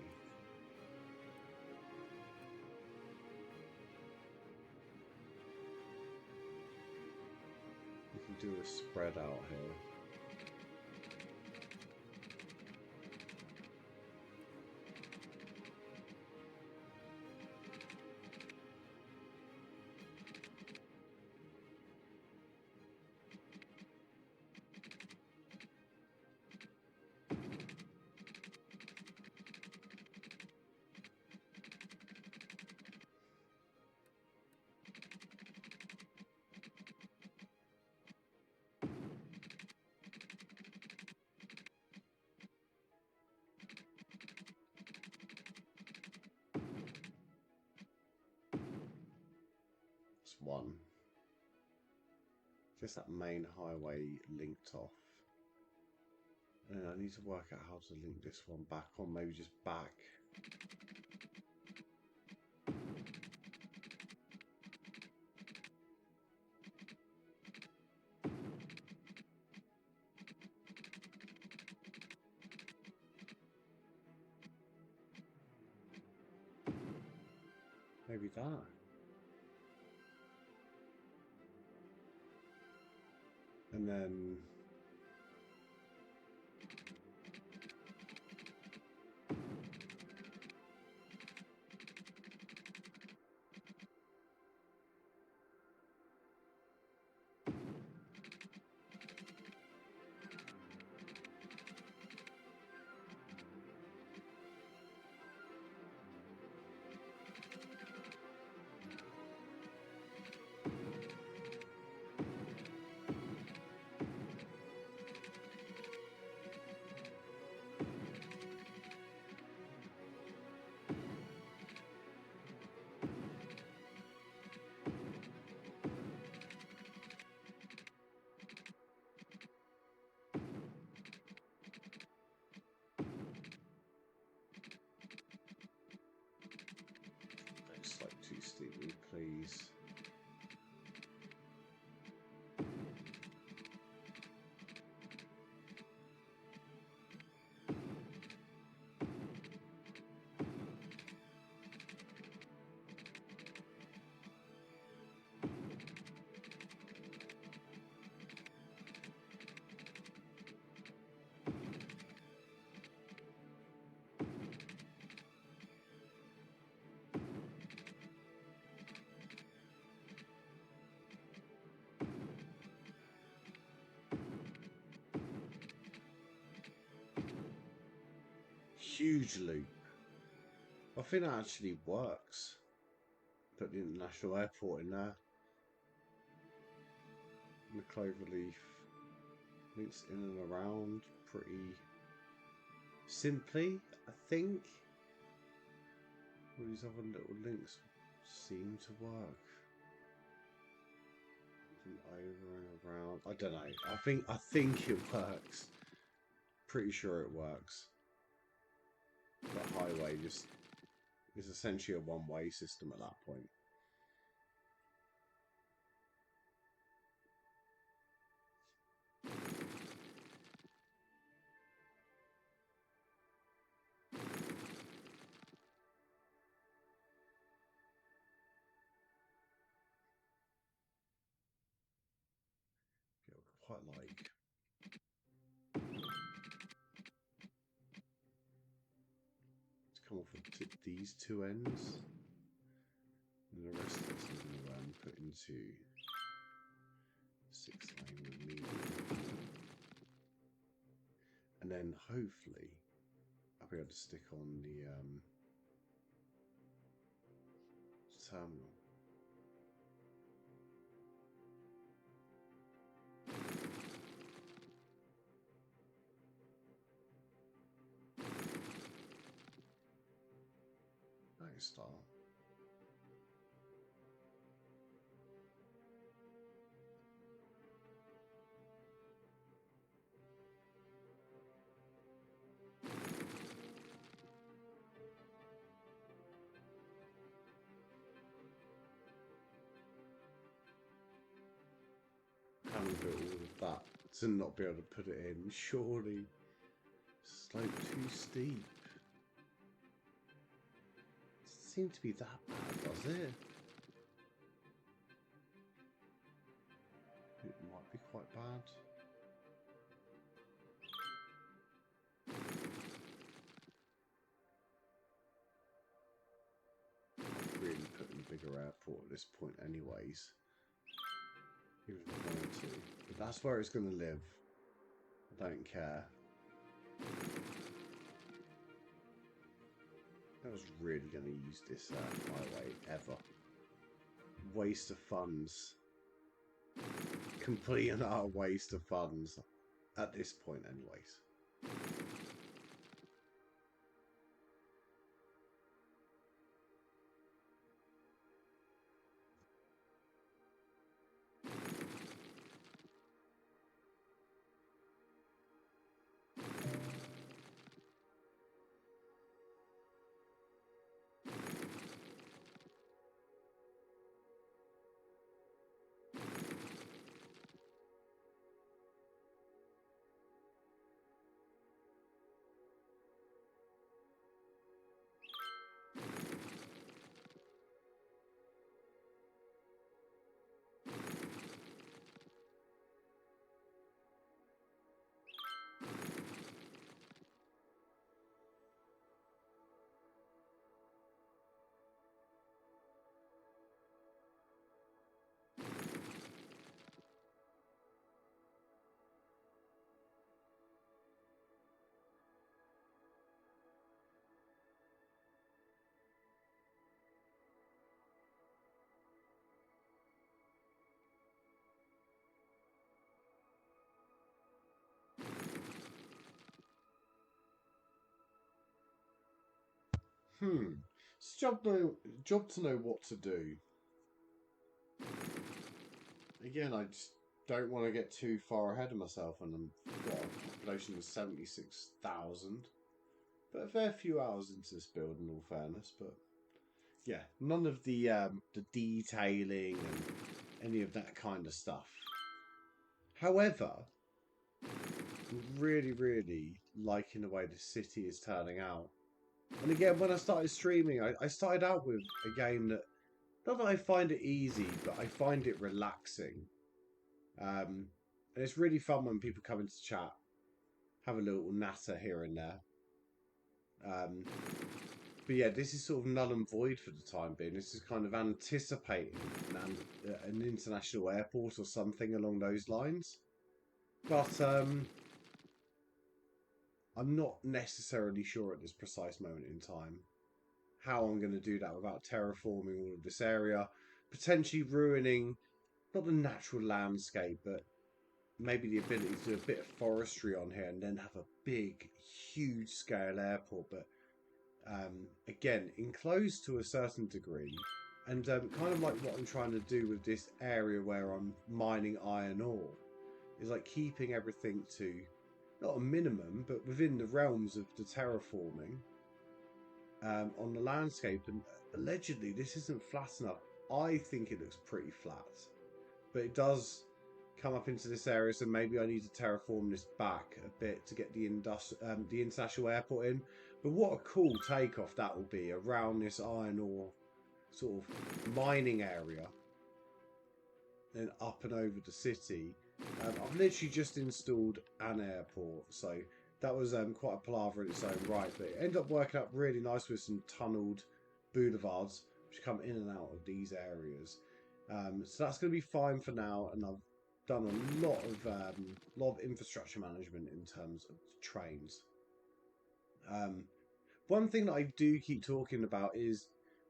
we can do a spread out here. one. Just that main highway linked off. And I need to work out how to link this one back on, maybe just back. Maybe that. And then it's like too steeply, please. Huge loop. I think that actually works. Put the international airport in there. And the cloverleaf links in and around pretty simply, I think. All these other little links seem to work. And over and around. I don't know. I think it works. Pretty sure it works. The highway just is essentially a one-way system at that point. Yeah, quite like. Come off of these two ends, and the rest of this I'm going to put into 6-lane medium, and then hopefully I'll be able to stick on the terminal. Nice start. Having to do all of that to not be able to put it in, surely. Slope too steep. Doesn't seem to be that bad, does it? It might be quite bad. Really putting a bigger airport at this point anyways. Even if I wanted to. But that's where it's going to live. I don't care. I was really going to use this highway ever. Waste of funds. Complete and utter waste of funds. At this point anyways. It's job to know what to do. Again, I just don't want to get too far ahead of myself, and I've got a population of 76,000. But a fair few hours into this build, in all fairness. But yeah, none of the detailing and any of that kind of stuff. However, I'm really, really liking the way the city is turning out. And again, when I started streaming, I started out with a game that, not that I find it easy, but I find it relaxing. And it's really fun when people come into chat, have a little natter here and there. But yeah, this is sort of null and void for the time being. This is kind of anticipating an international airport or something along those lines. But I'm not necessarily sure at this precise moment in time how I'm going to do that without terraforming all of this area, potentially ruining not the natural landscape, but maybe the ability to do a bit of forestry on here and then have a big, huge scale airport. But again, enclosed to a certain degree, and kind of like what I'm trying to do with this area where I'm mining iron ore, is like keeping everything to not a minimum, but within the realms of the terraforming on the landscape. And allegedly, this isn't flat enough. I think it looks pretty flat, but it does come up into this area, so maybe I need to terraform this back a bit to get the international airport in. But what a cool takeoff that will be around this iron ore sort of mining area, then up and over the city. I've literally just installed an airport, so that was quite a palaver in its own right, but it ended up working out really nice with some tunnelled boulevards which come in and out of these areas. So that's going to be fine for now, and I've done a lot of infrastructure management in terms of trains. One thing that I do keep talking about is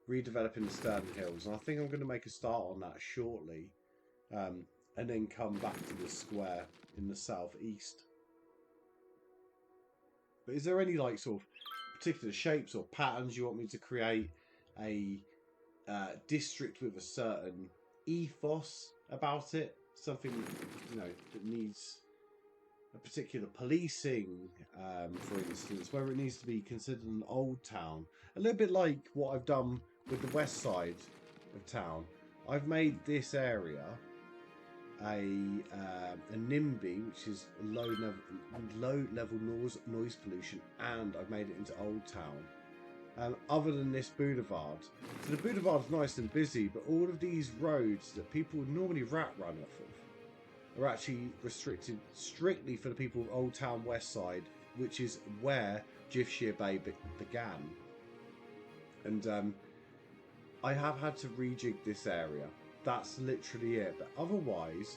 redeveloping the Stirling Hills, and I think I'm going to make a start on that shortly, and then come back to the square in the southeast. But is there any like sort of particular shapes or patterns you want me to create? A district with a certain ethos about it, something that needs a particular policing, for instance, where it needs to be considered an old town, a little bit like what I've done with the west side of town. I've made this area a NIMBY, which is low level noise pollution, and I've made it into Old Town. Other than this boulevard, so the boulevard's nice and busy, but all of these roads that people would normally rat run off of are actually restricted strictly for the people of Old Town West Side, which is where Jiffshire Bay began. And I have had to rejig this area. That's literally it. But otherwise,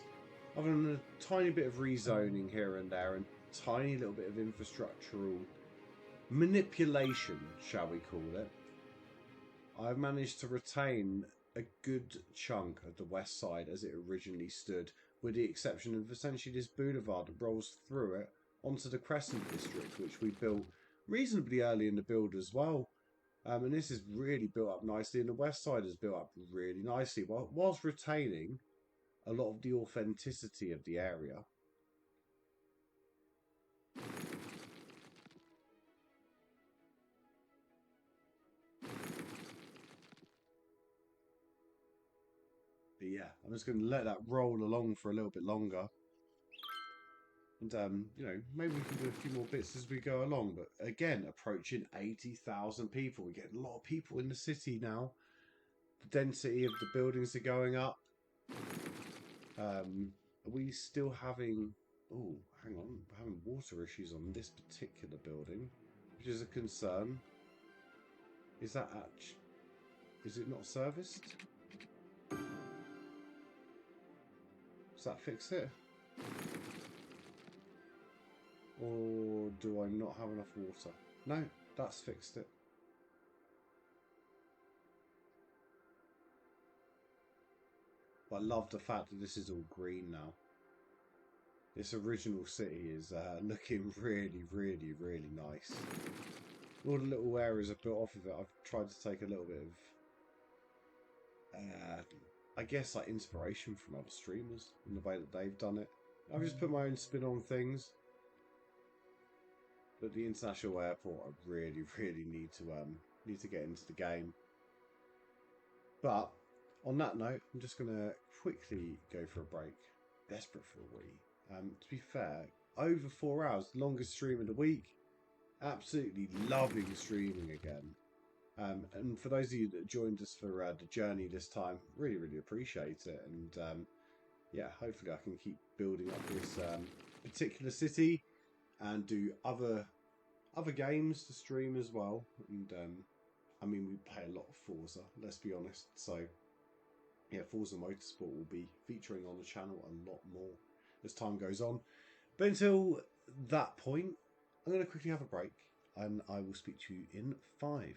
other than a tiny bit of rezoning here and there, and tiny little bit of infrastructural manipulation, shall we call it, I've managed to retain a good chunk of the west side as it originally stood, with the exception of essentially this boulevard that rolls through it onto the Crescent district, which we built reasonably early in the build as well. And this is really built up nicely, and the west side is built up really nicely, whilst retaining a lot of the authenticity of the area. But yeah, I'm just going to let that roll along for a little bit longer. And, maybe we can do a few more bits as we go along. But again, approaching 80,000 people. We're getting a lot of people in the city now. The density of the buildings are going up. Are we still having... Oh, hang on. We're having water issues on this particular building, which is a concern. Is that actually... Is it not serviced? Does that fix it? Or do I not have enough water? No, that's fixed it. But I love the fact that this is all green now. This original city is looking really, really, really nice. all the little areas I've built off of it, I've tried to take a little bit of, I guess, like inspiration from other streamers in the way that they've done it. I've just put my own spin on things. But the international airport, I really, really need to get into the game. But on that note, I'm just gonna quickly go for a break. Desperate for a wee. To be fair, over 4 hours, longest stream of the week. Absolutely loving streaming again. And for those of you that joined us for the journey this time, really, really appreciate it. And yeah, hopefully I can keep building up this particular city and do other games to stream as well. And I mean, we play a lot of Forza, let's be honest. So yeah, Forza Motorsport will be featuring on the channel a lot more as time goes on. But until that point, I'm going to quickly have a break, and I will speak to you in 5.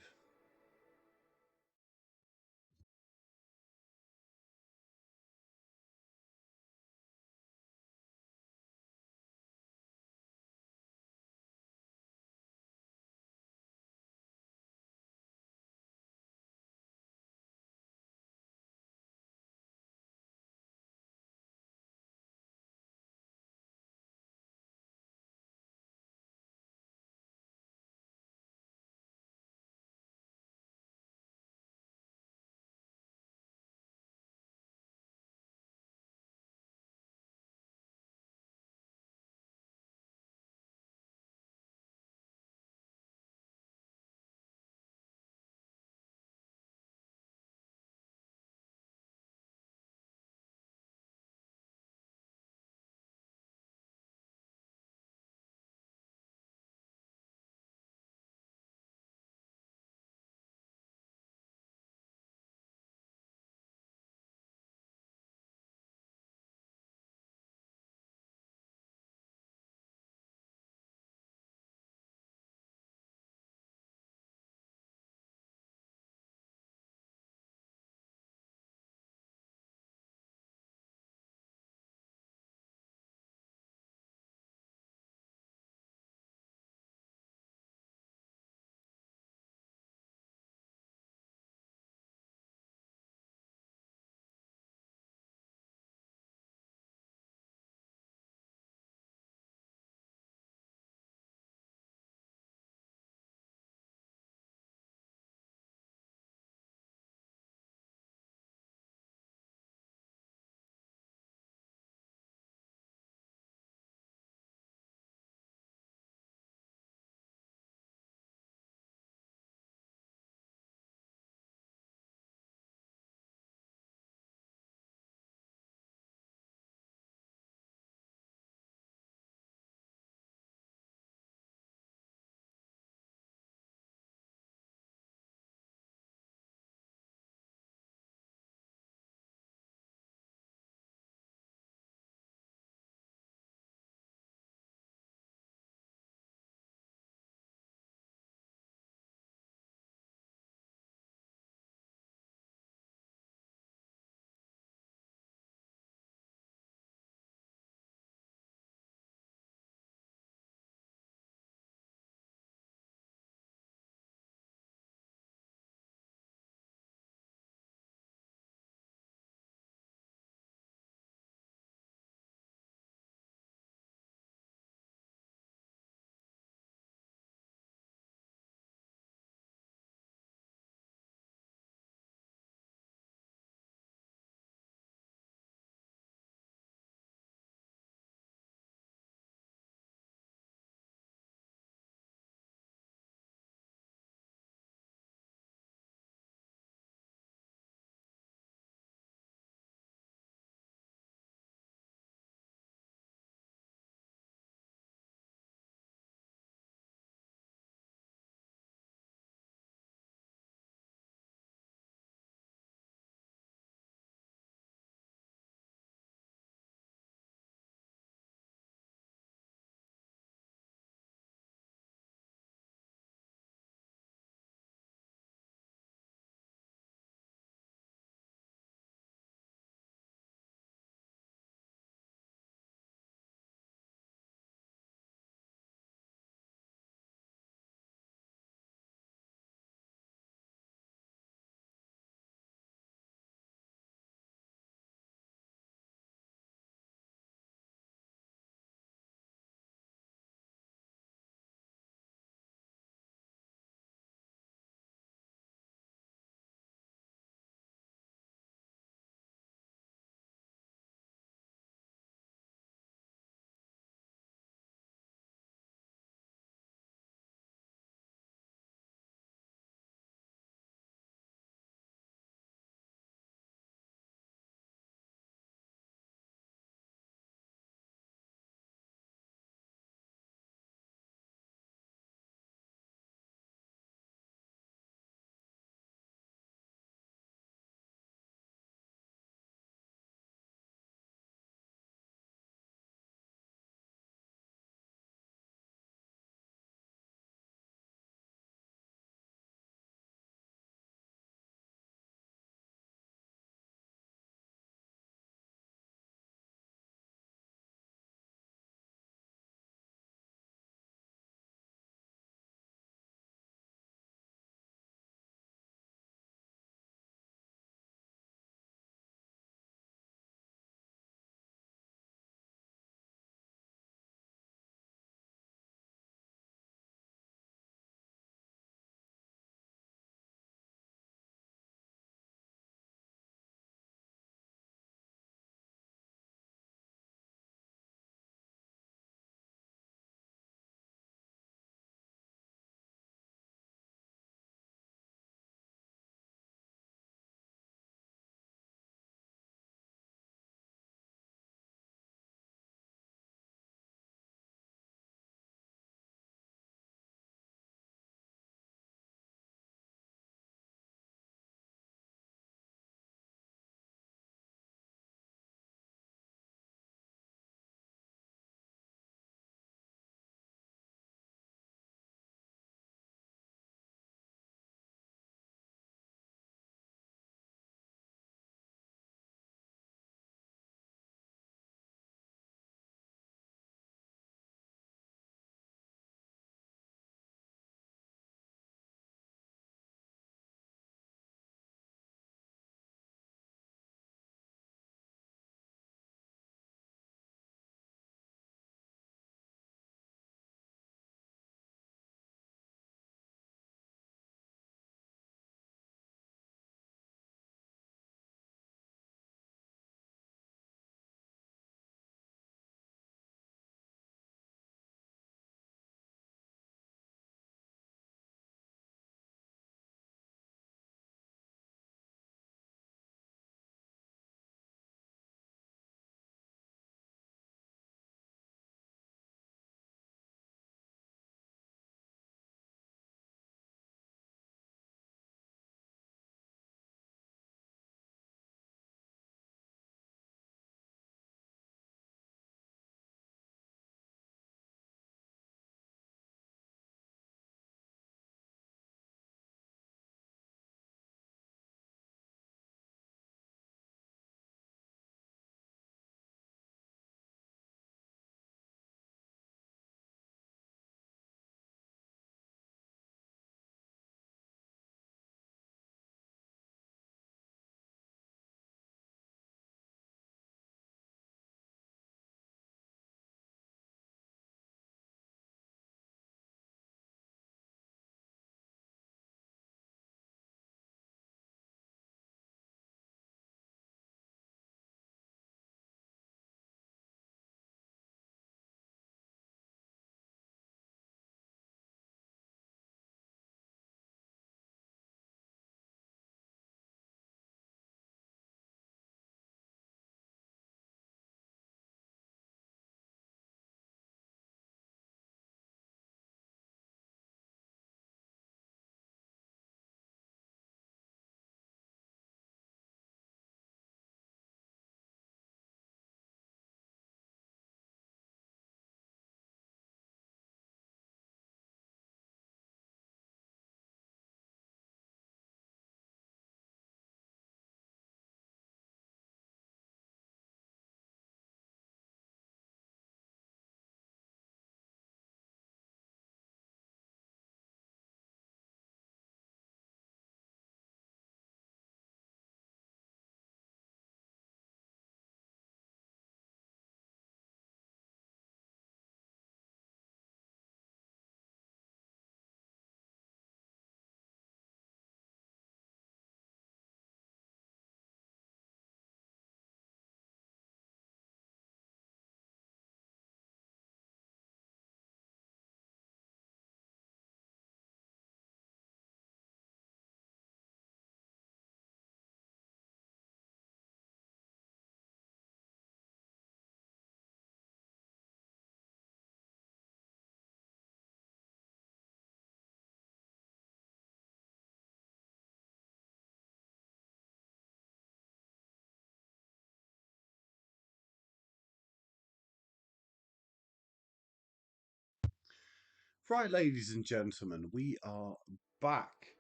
Right, ladies and gentlemen, we are back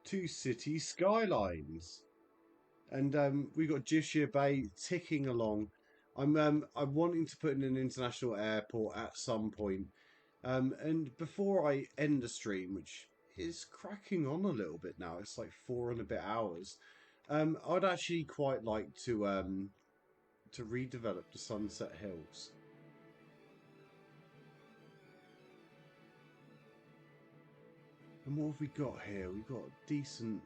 to City Skylines, and we got Jiffshire Bay ticking along. I'm wanting to put in an international airport at some point, and before I end the stream, which is cracking on a little bit now, it's like 4 and a bit hours. I'd actually quite like to redevelop the Sunset Hills. And what have we got here? We've got a decent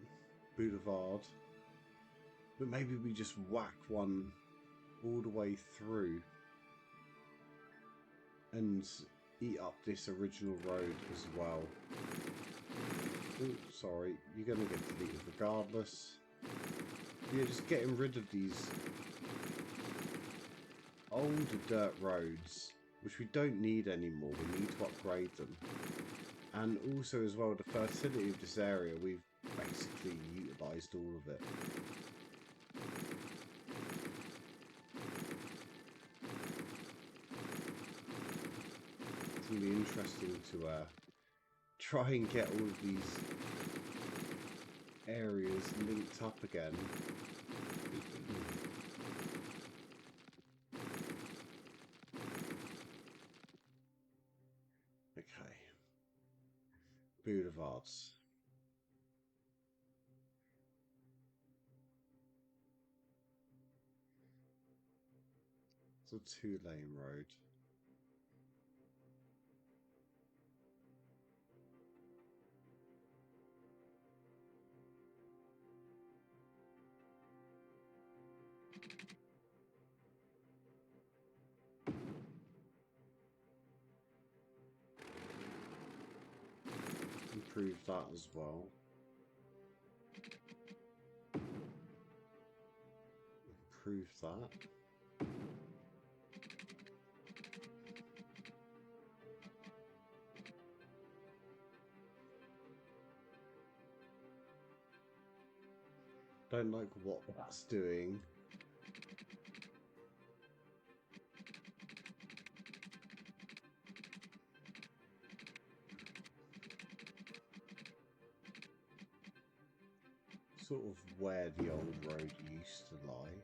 boulevard. But maybe we just whack one all the way through and eat up this original road as well. Oh, sorry, you're going to get deleted regardless. Yeah, just getting rid of these old dirt roads, which we don't need anymore. We need to upgrade them. And also as well, the fertility of this area, we've basically utilised all of it. It's going to be interesting to try and get all of these areas linked up again. Okay. Boulevards. It's a 2-lane road. Improve that as well. Improve that. Don't like what that's doing. Sort of where the old road used to lie.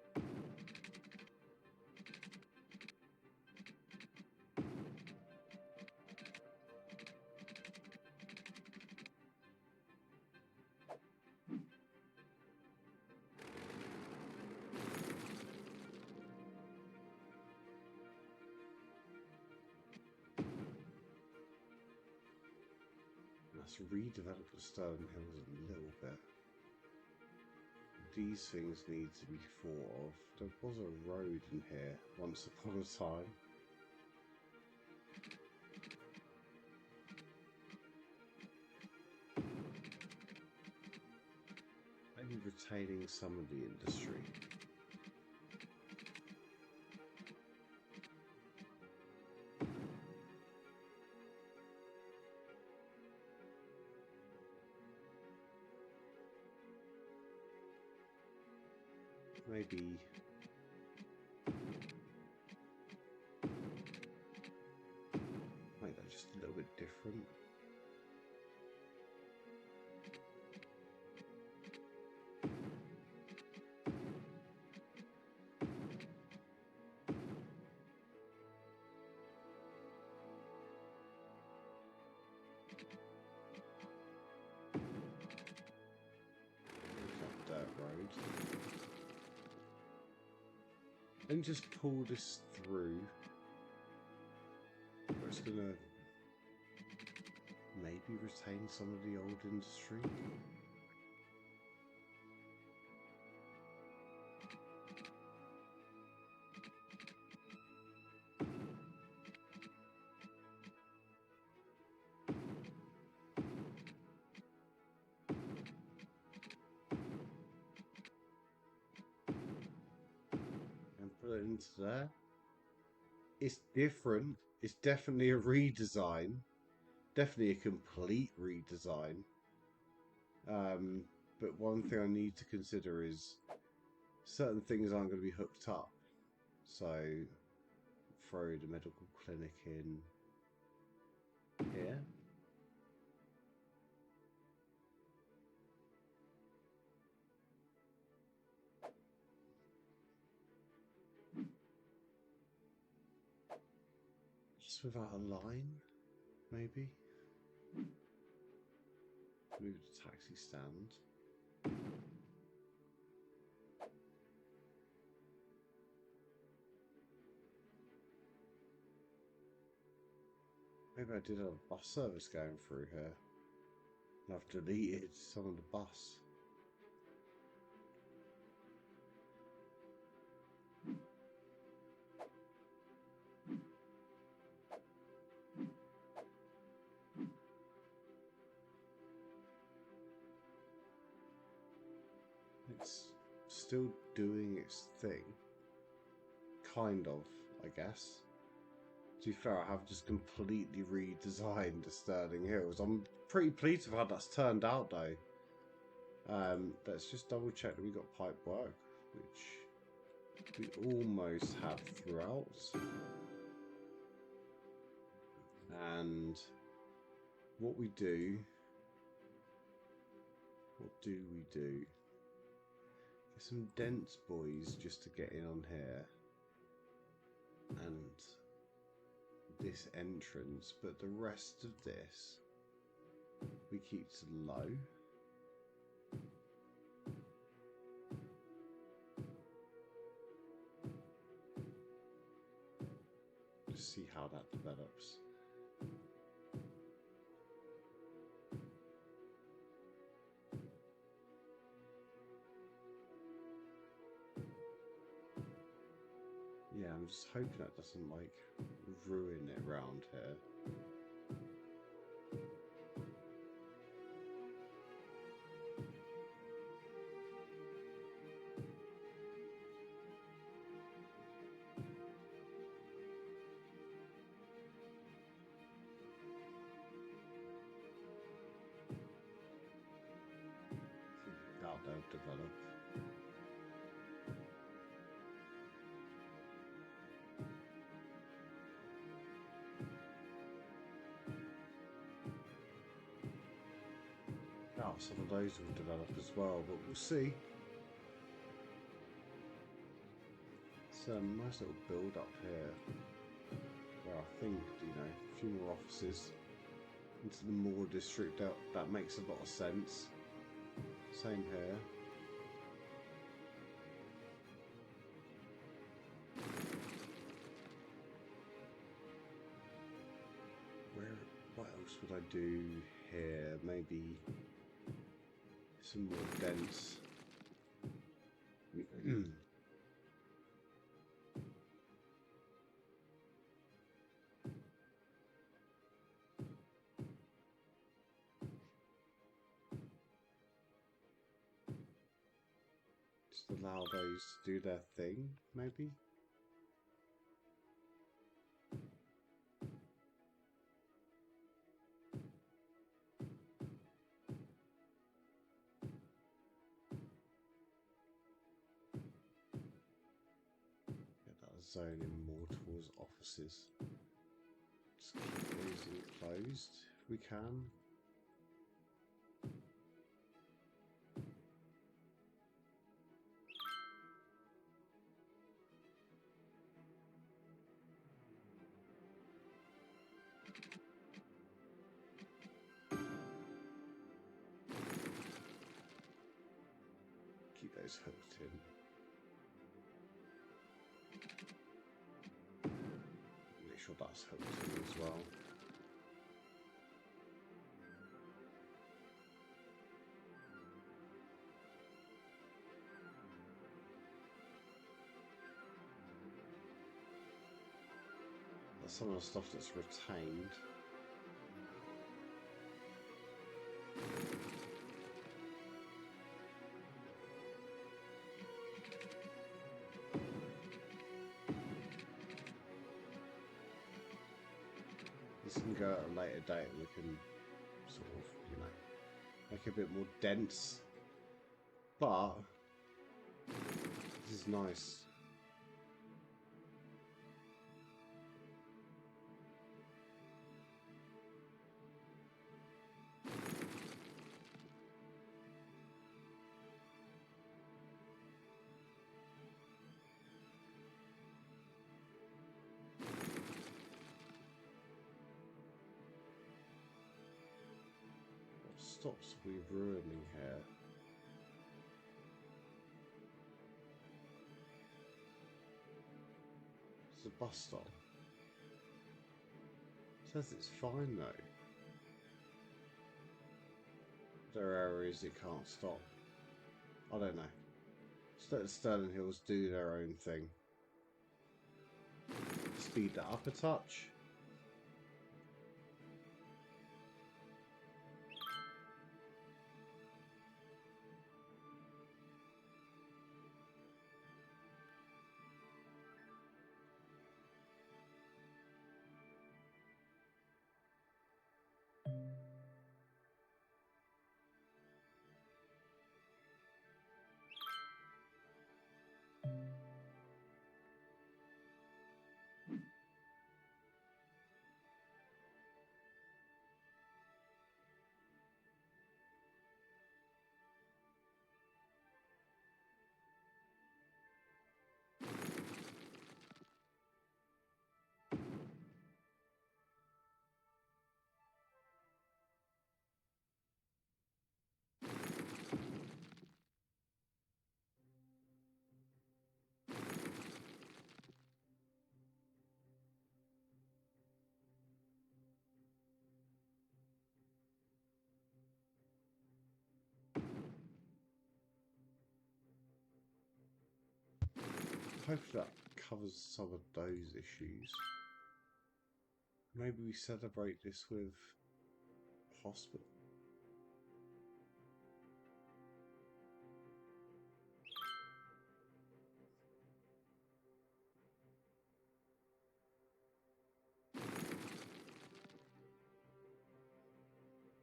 Let's redevelop the Stone Hills a little bit. These things need to be thought of. There was a road in here once upon a time. Maybe retaining some of the industry. Maybe make that just a little bit different. That dirt road. And just pull this through. We're just gonna maybe retain some of the old industry. Put it into there. It's different. It's definitely a redesign. Definitely a complete redesign. But one thing I need to consider is certain things aren't going to be hooked up. So throw the medical clinic in here. bus without a line, maybe? Move to taxi stand. Maybe I did a bus service going through here. And I've deleted some of the bus. It's still doing its thing. Kind of, I guess. To be fair, I have just completely redesigned the Sterling Hills. I'm pretty pleased with how that's turned out, though. Let's just double check that we got pipe work, which we almost have throughout. And what we do, what do we do? Get some dense boys just to get in on here. And this entrance, but the rest of this we keep to low. Just see how that develops. Yeah, I'm just hoping that doesn't like ruin it round here. That'll develop. Now some of those will develop as well, but we'll see. It's a nice little build up here, where I think, you know, a few more offices into the Moor district. That makes a lot of sense. Same here. What else would I do here? Maybe some more dense. Just allow those to do their thing, maybe. Zoning more towards offices. Just keep these enclosed if we can. Keep those hooked in. Make sure that's hooked in as well. That's some of the stuff that's retained. This can go at a later date and we can sort of, you know, make it a bit more dense. But this is nice. stops are we ruining here? It's a bus stop. It says it's fine though. There are areas it can't stop. I don't know. Just let the Sterling Hills do their own thing. Speed that up a touch. Hopefully that covers some of those issues. Maybe we celebrate this with hospital.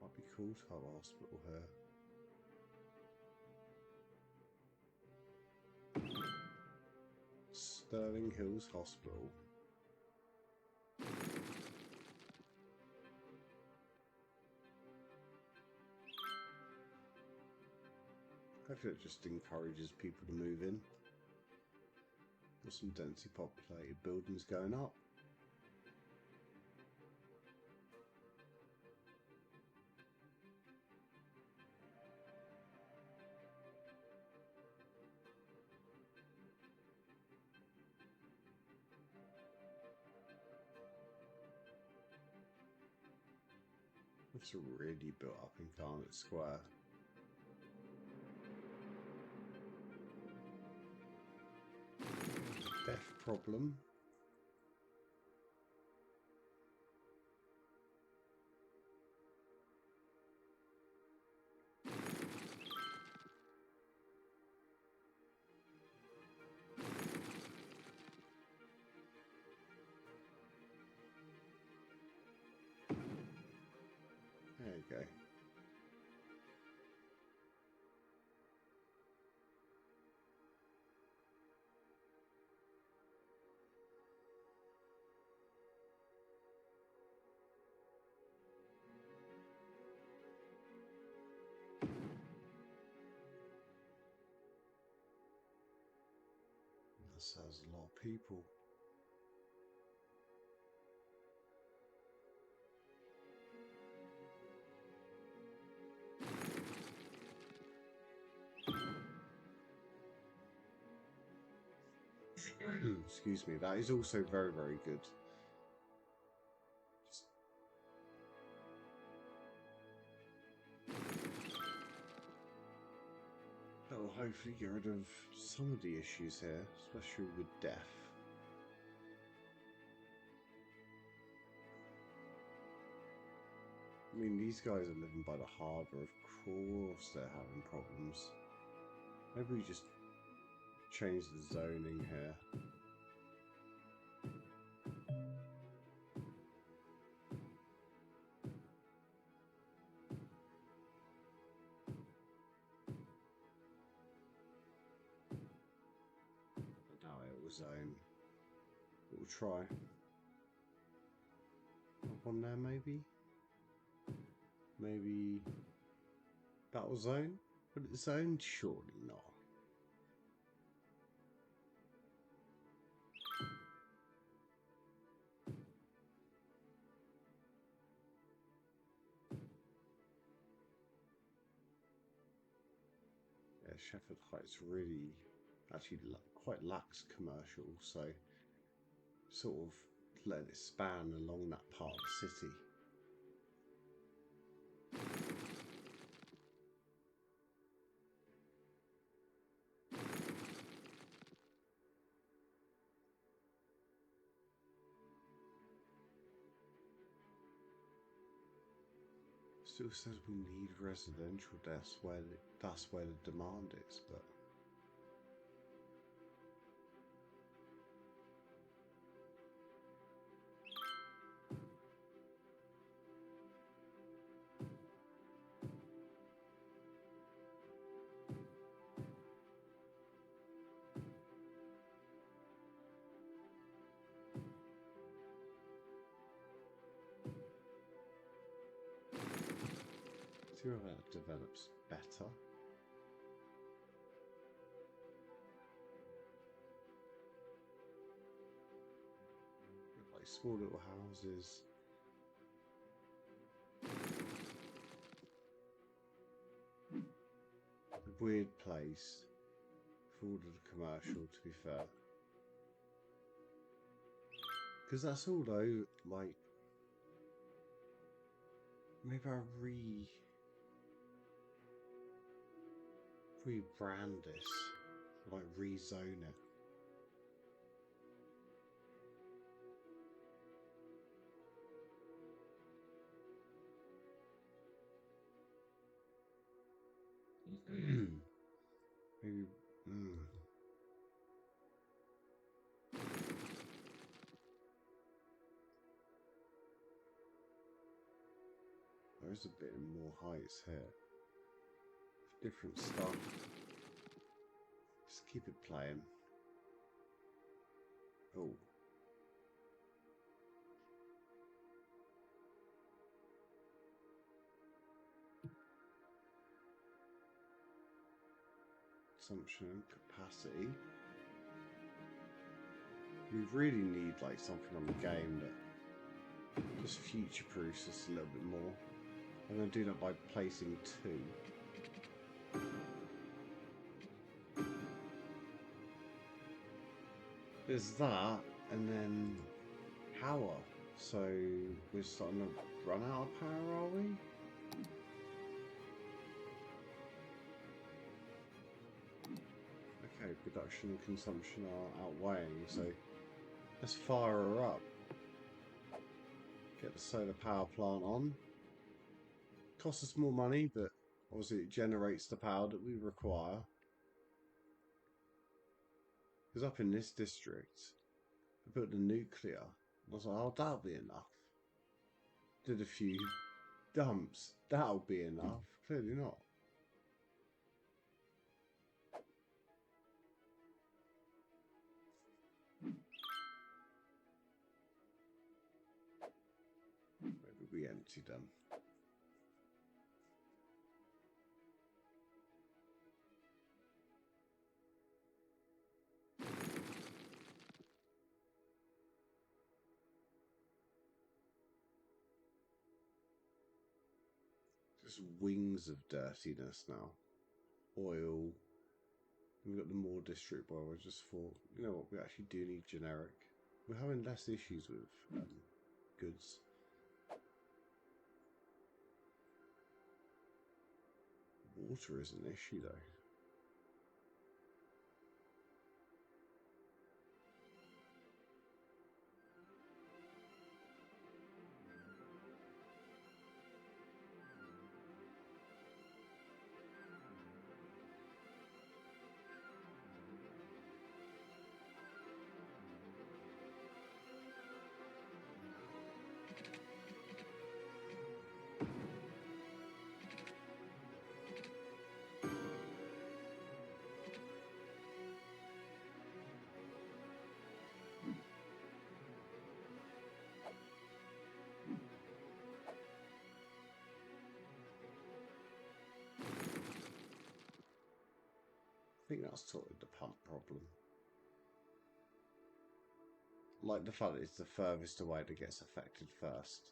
Might be cool to have a hospital here. Sterling Hills Hospital. Hopefully it just encourages people to move in. There's some densely populated buildings going up. It's really built up in Garnet Square. Death problem. There you go. That says a lot of people. Excuse me, that is also very, very good. That will hopefully get rid of some of the issues here, especially with death. I mean, these guys are living by the harbour, of course they're having problems. Maybe we just change the zoning here. No, it was zone. We'll try. Up on there, maybe? Maybe battle zone? But it's zoned? Surely not. Sheffield Heights really actually quite lacks commercial, so sort of letting it span along that part of the city. Still says we need residential. That's where the demand is, but see whether that develops better. Like small little houses. A weird place for all of the commercial, to be fair. Because that's all though, like, maybe I rebrand this, like rezone it. Maybe. There is a bit more heights here. Different stuff. Just keep it playing. Oh. Consumption and capacity. We really need like something on the game that just future-proofs us a little bit more. I'm going to do that by placing 2. There's that, and then power. So we're starting to run out of power, are we? Okay, production and consumption are outweighing, so let's fire her up. Get the solar power plant on. Costs us more money, but obviously it generates the power that we require. Because up in this district, I built the nuclear. I was like, oh, that'll be enough. Did a few dumps. That'll be enough. Clearly not. Maybe we emptied them. Just wings of dirtiness now. Oil. We've got the Moor district where I just thought, you know what, we actually do need generic. We're having less issues with goods. Water is an issue though. I think that's sorted the pump problem. Like the fact that it's the furthest away that gets affected first.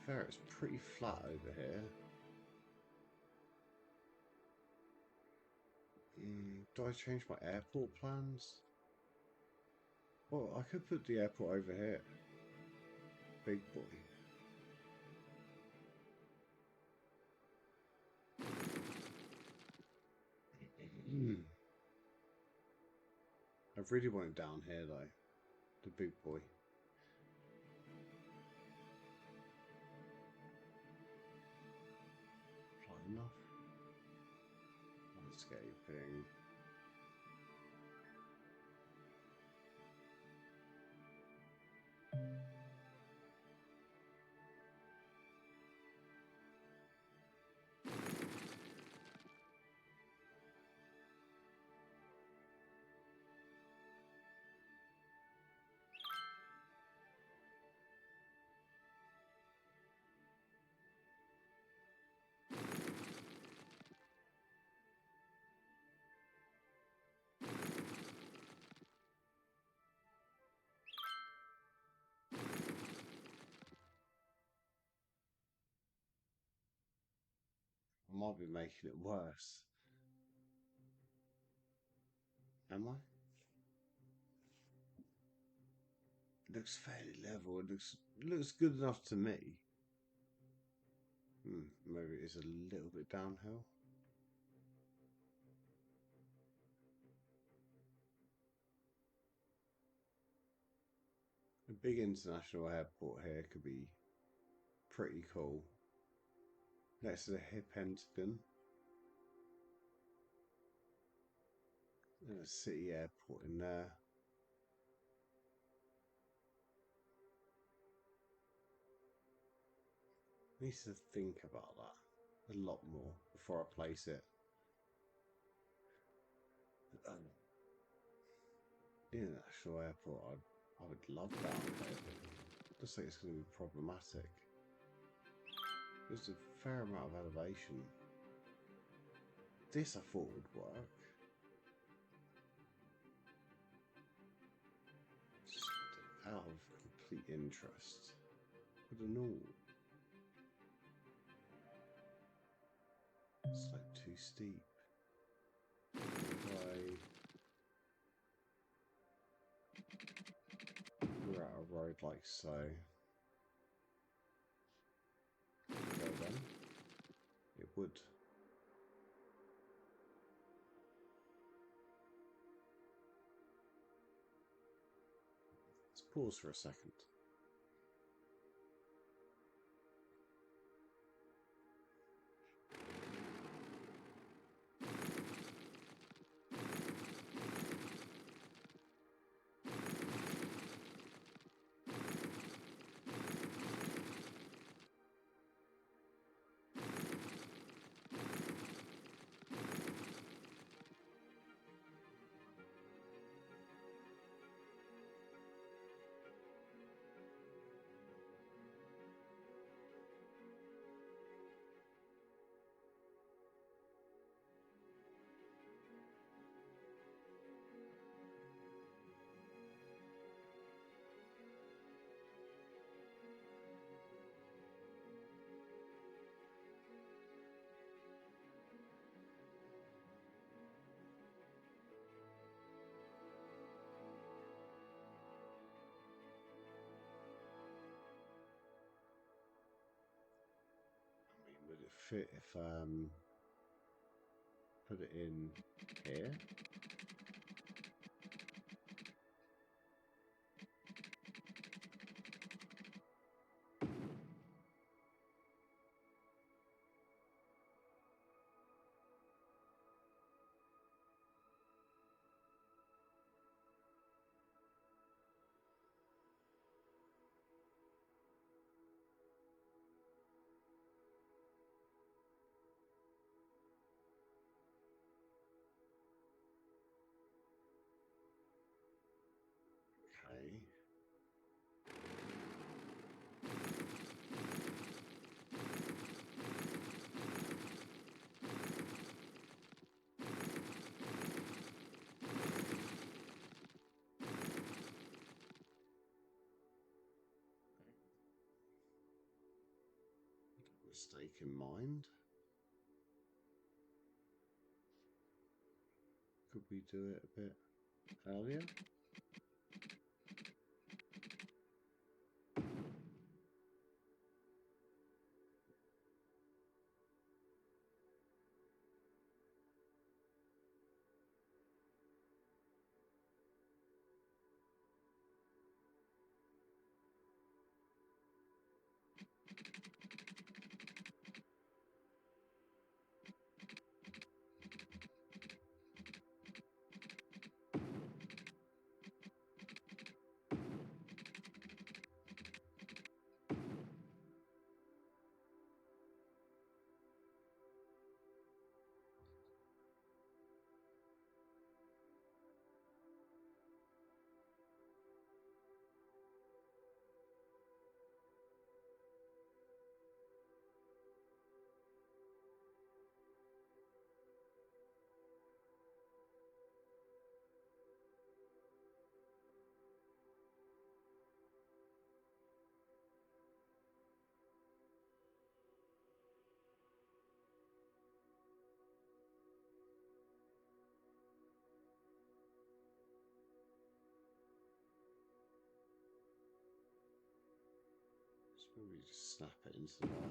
fair, it's pretty flat over here. Do I change my airport plans? Well, I could put the airport over here. Big boy. I really want it down here though. The big boy. Fly enough. Landscaping. I might be making it worse. Am I? It looks fairly level. It looks good enough to me. Maybe it is a little bit downhill. A big international airport here could be pretty cool. Next to the hip Pentagon. And a city airport in there. I need to think about that a lot more before I place it. International airport, I would love that. Looks like it's going to be problematic. There's a fair amount of elevation. This I thought would work. Just out of complete interest. I don't know. It's like too steep. We're at a road like so. Go then. It would. Let's pause for a second. Would it fit if put it in here? mistake in mind. Could we do it a bit earlier? Maybe just snap it into the wire.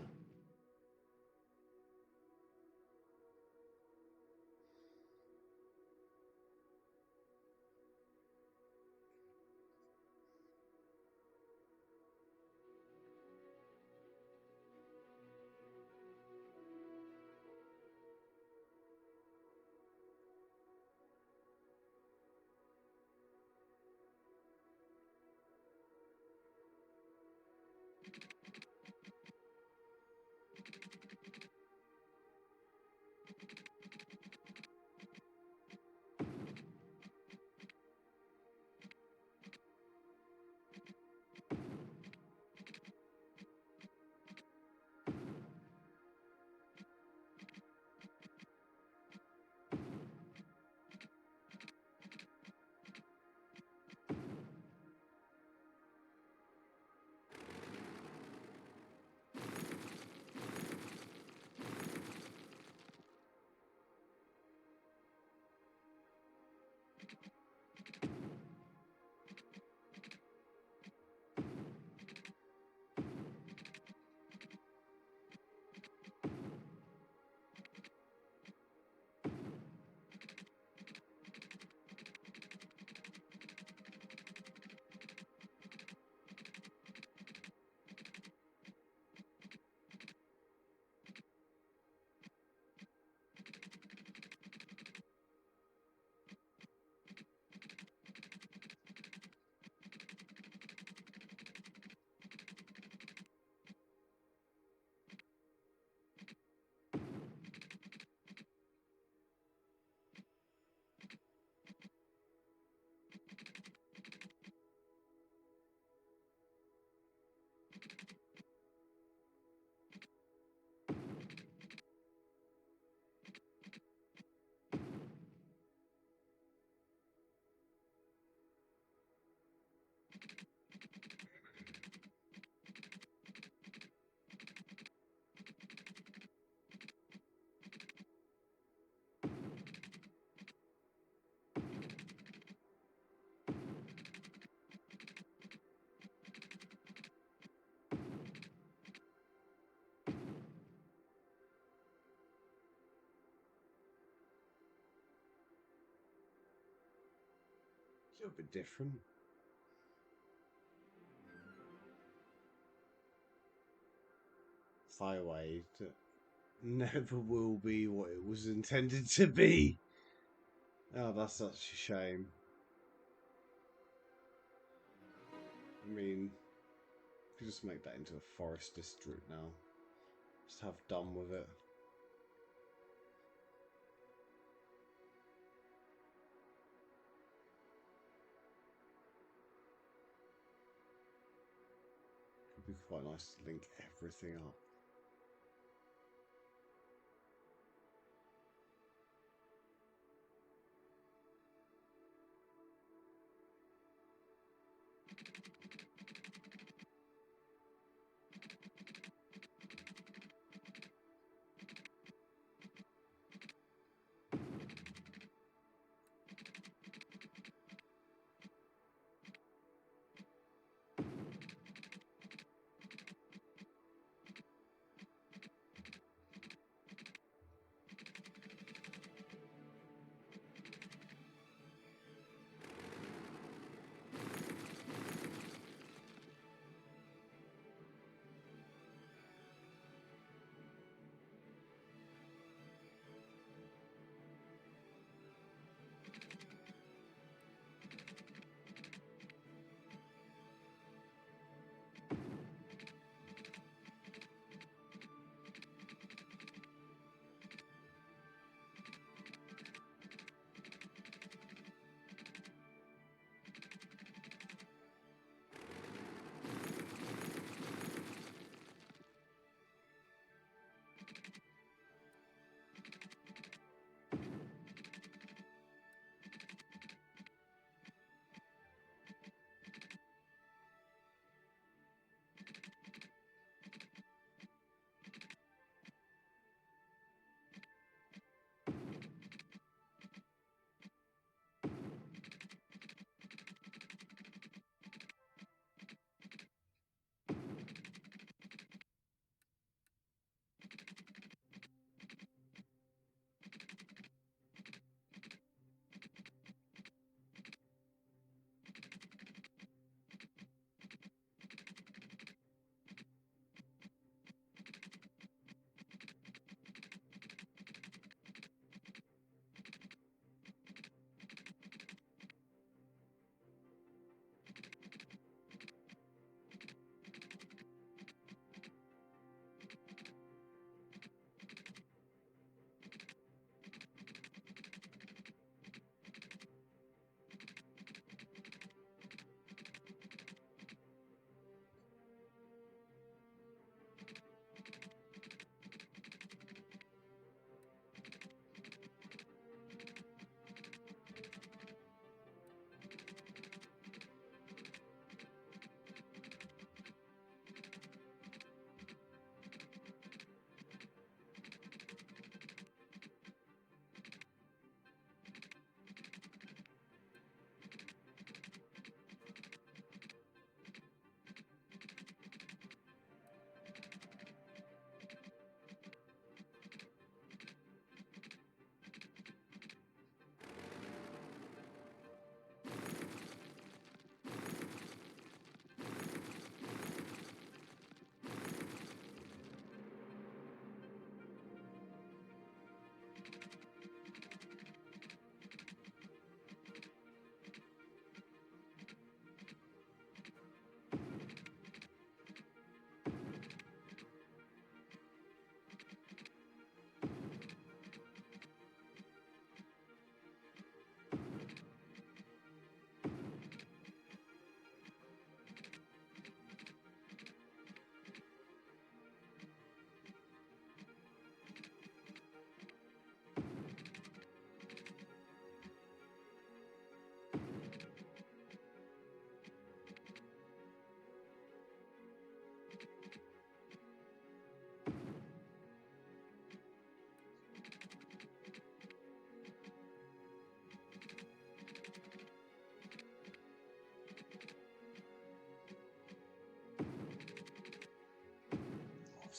A little bit different. Fireway that never will be what it was intended to be. Oh, that's such a shame. I mean, you could just make that into a forest district now. Just have done with it. It'd be quite nice to link everything up.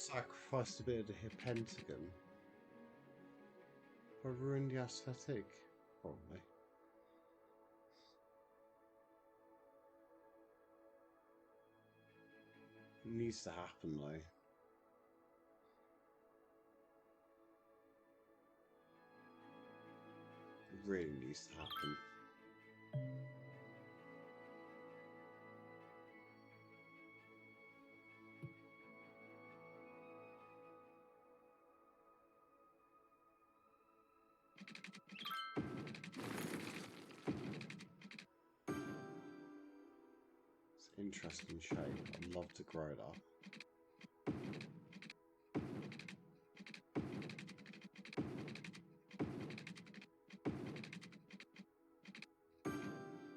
Sacrificed a bit of the pentagon. I ruined the aesthetic, probably. It needs to happen though. It really needs to happen. It's an interesting shape. I'd love to grow it up.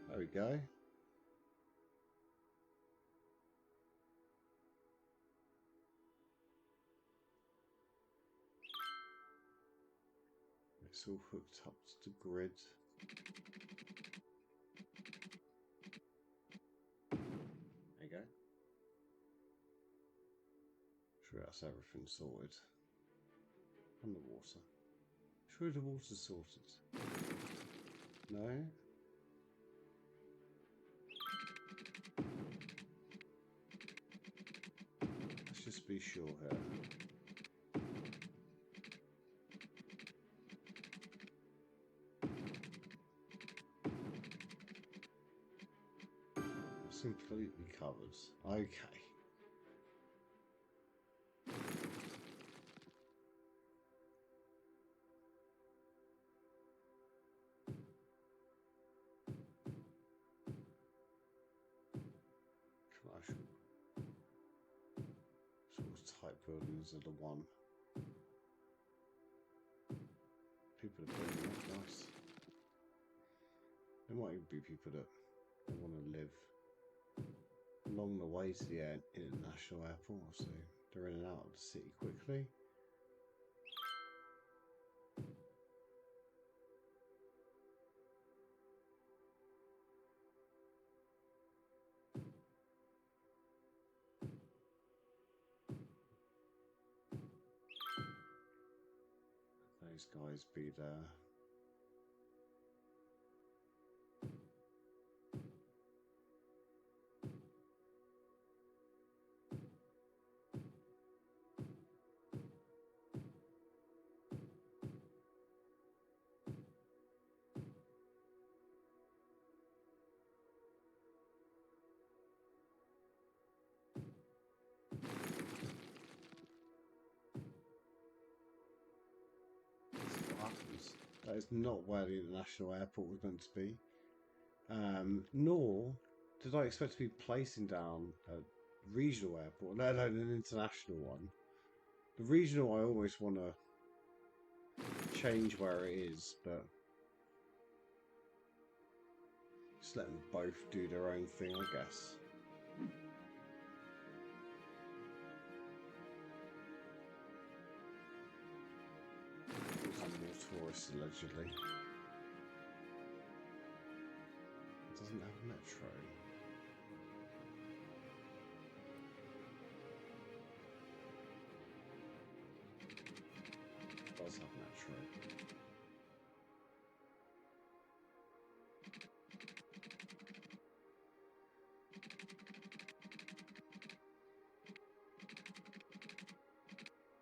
There we go. It's all hooked up to the grid. There you go. Sure, that's everything sorted. And the water. Sure, the water's sorted. No? Let's just be sure here. It's completely covered. Okay. Commercial. Sort of type buildings are the one. People are building up nice. There might even be people that want to live along the way to the international airport, so they're in and out of the city quickly. Those guys be there. That is not where the international airport was meant to be. Nor did I expect to be placing down a regional airport, let alone an international one. The regional, I almost want to change where it is, but just let them both do their own thing, I guess. More tourists, allegedly. It doesn't have a metro. It does have metro.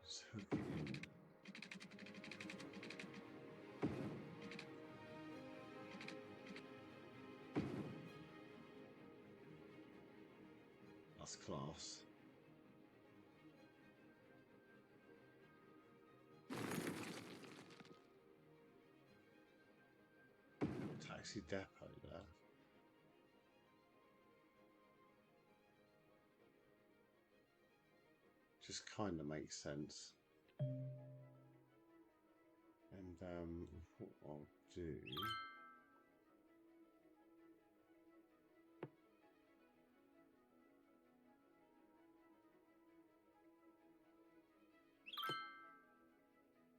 Just hook it in. That's class. Taxi depot there. Just kind of makes sense. And what I'll do.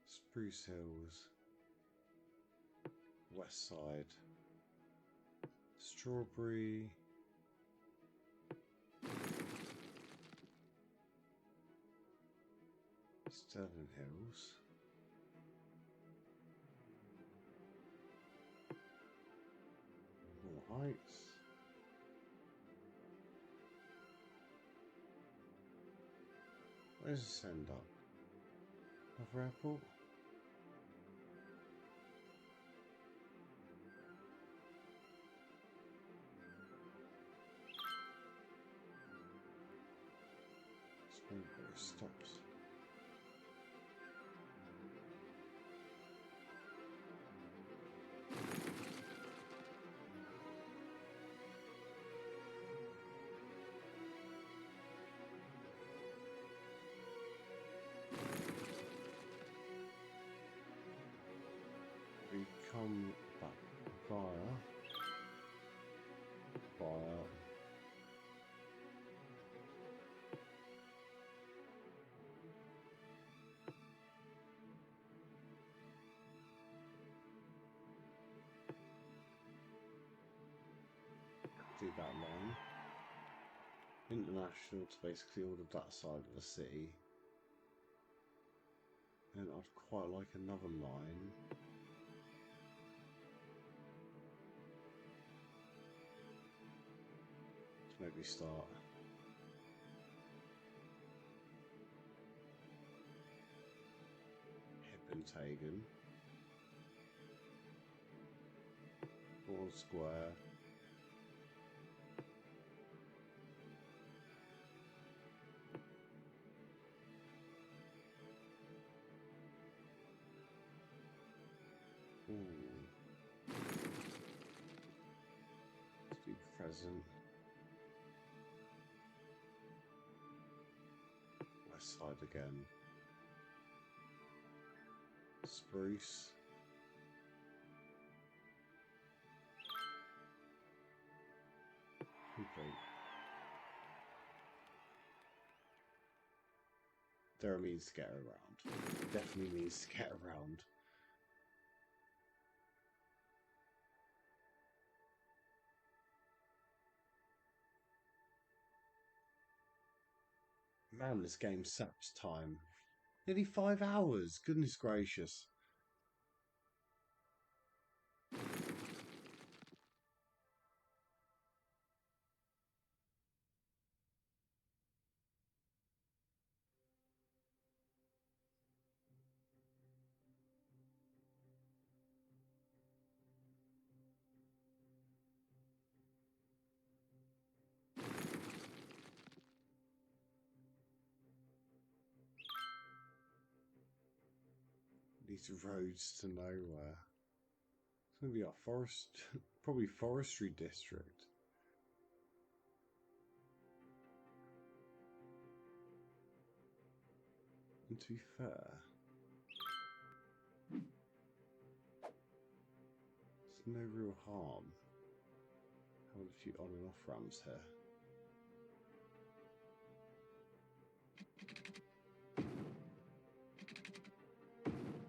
Spruce Hills, West Side, Strawberry, Sterling Hills. More heights. Where's this end up? Another airport? Where it stops. We come back via do that line. International to basically all of that side of the city. And I'd quite like another line. To maybe start. Hippenhagen. Ball Square. Let's do present. West side again. Spruce. Complete. There means to get around. Definitely means to get around. Man, this game saps time. Nearly 5 hours. Goodness gracious. These roads to nowhere. It's going to be a forest, probably forestry district. And to be fair, there's no real harm having a few on and off ramps here.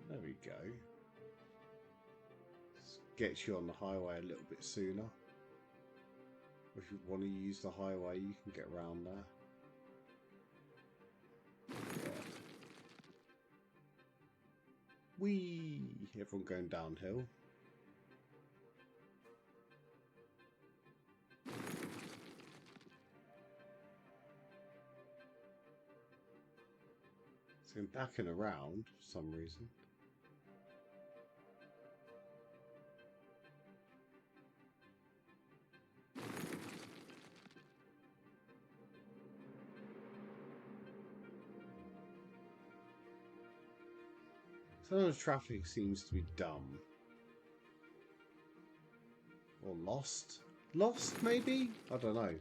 There we go. This gets you on the highway a little bit sooner. If you want to use the highway, you can get around there. Yeah. Whee! Everyone going downhill. So I'm back and around for some reason. Sometimes traffic seems to be dumb. Or lost? Lost, maybe? I don't know.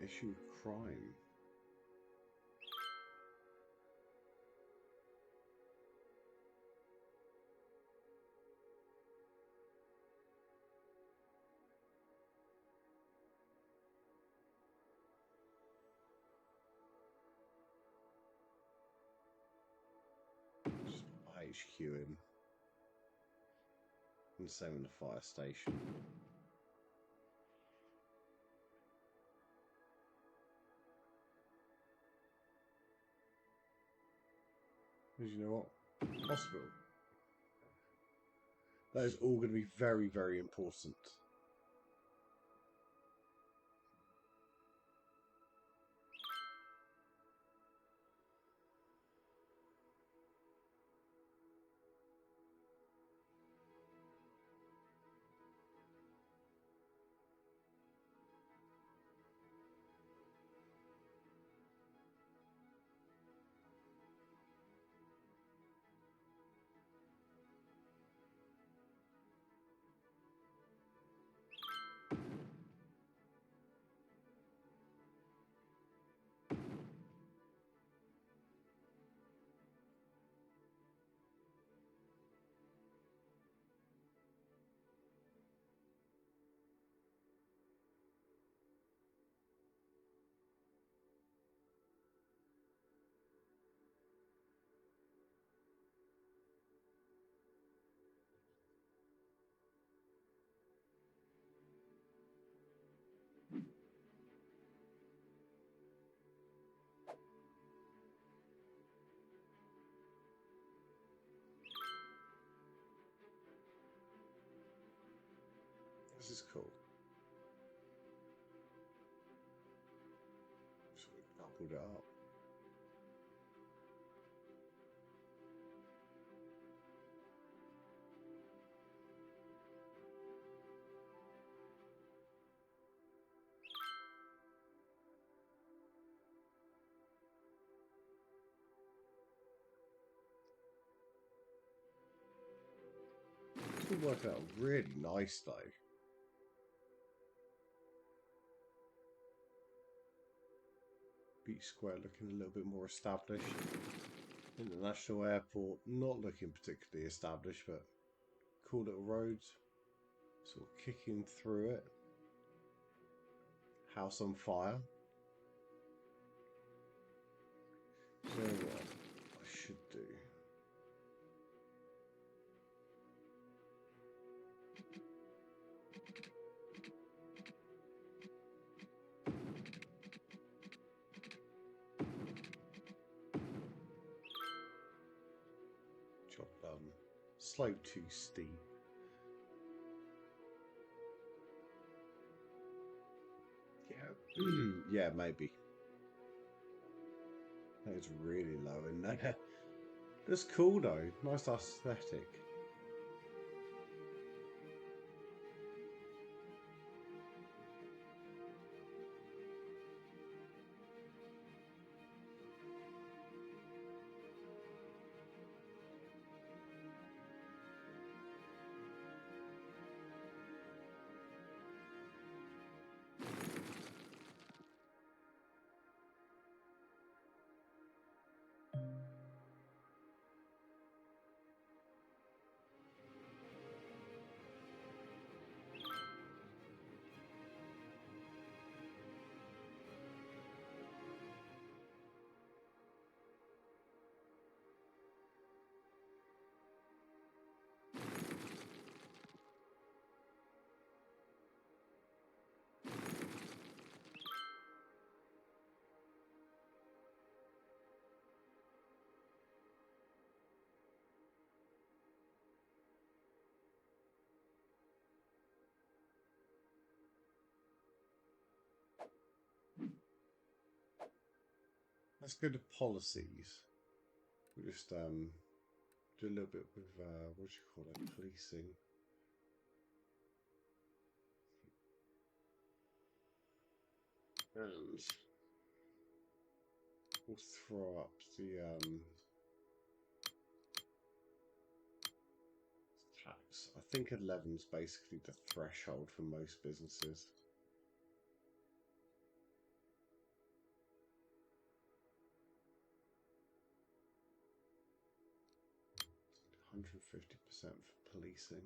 Issue crime. Just put HQ in. And same in the fire station. Because you know what? Hospital. That is all going to be very, very important. This is cool. So we coupled it up. It's all working out really nice though. Beach Square looking a little bit more established. International Airport not looking particularly established, but cool little roads. Sort of kicking through it. House on fire. So what I should do. Job done. Slope too steep. Yeah, yeah, maybe. That is really low in there. That's cool though. Nice aesthetic. Let's go to policies. We'll just do a little bit with what do you call it? Policing. And we'll throw up the tax. I think 11 is basically the threshold for most businesses. 250% for policing.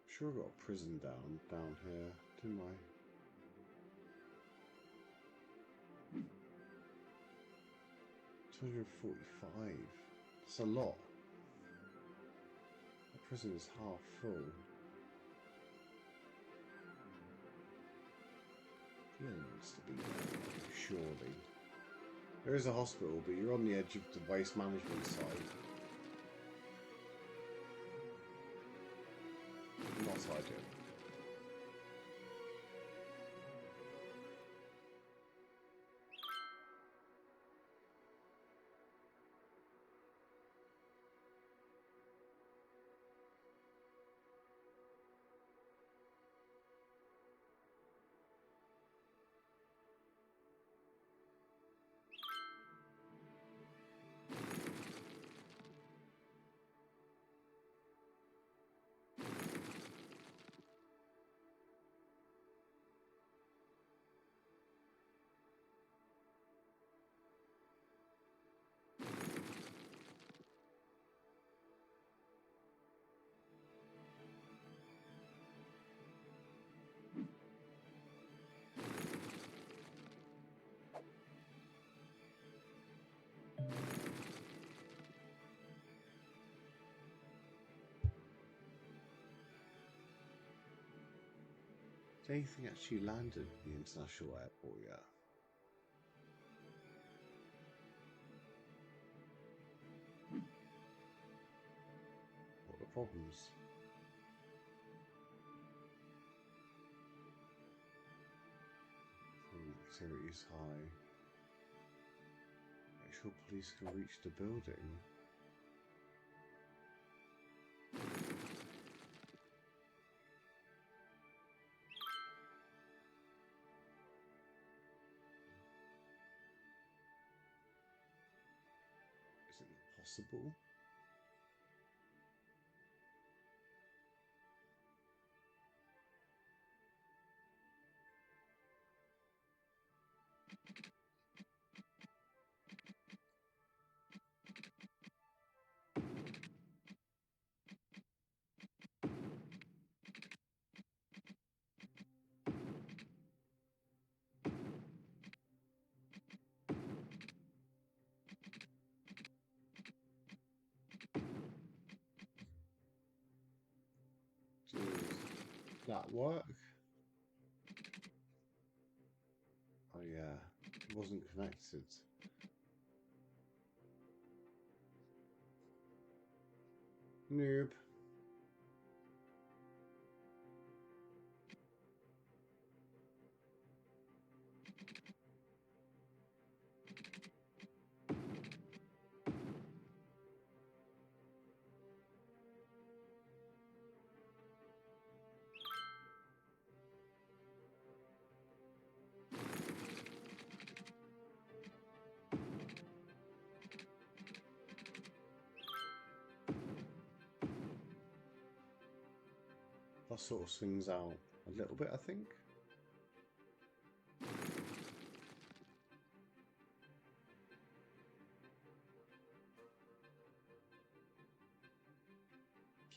I'm sure I got a prison down here, didn't I? $245. That's a lot. The prison is half full. Yeah, it needs to be there, surely. There is a hospital, but you're on the edge of the waste management site. Not ideal. Has anything actually landed at the international airport yet? What are the problems? Activity is high. Make sure police can reach the building. Is it possible? Does that work? Oh yeah, it wasn't connected. Noob. That sort of swings out a little bit, I think.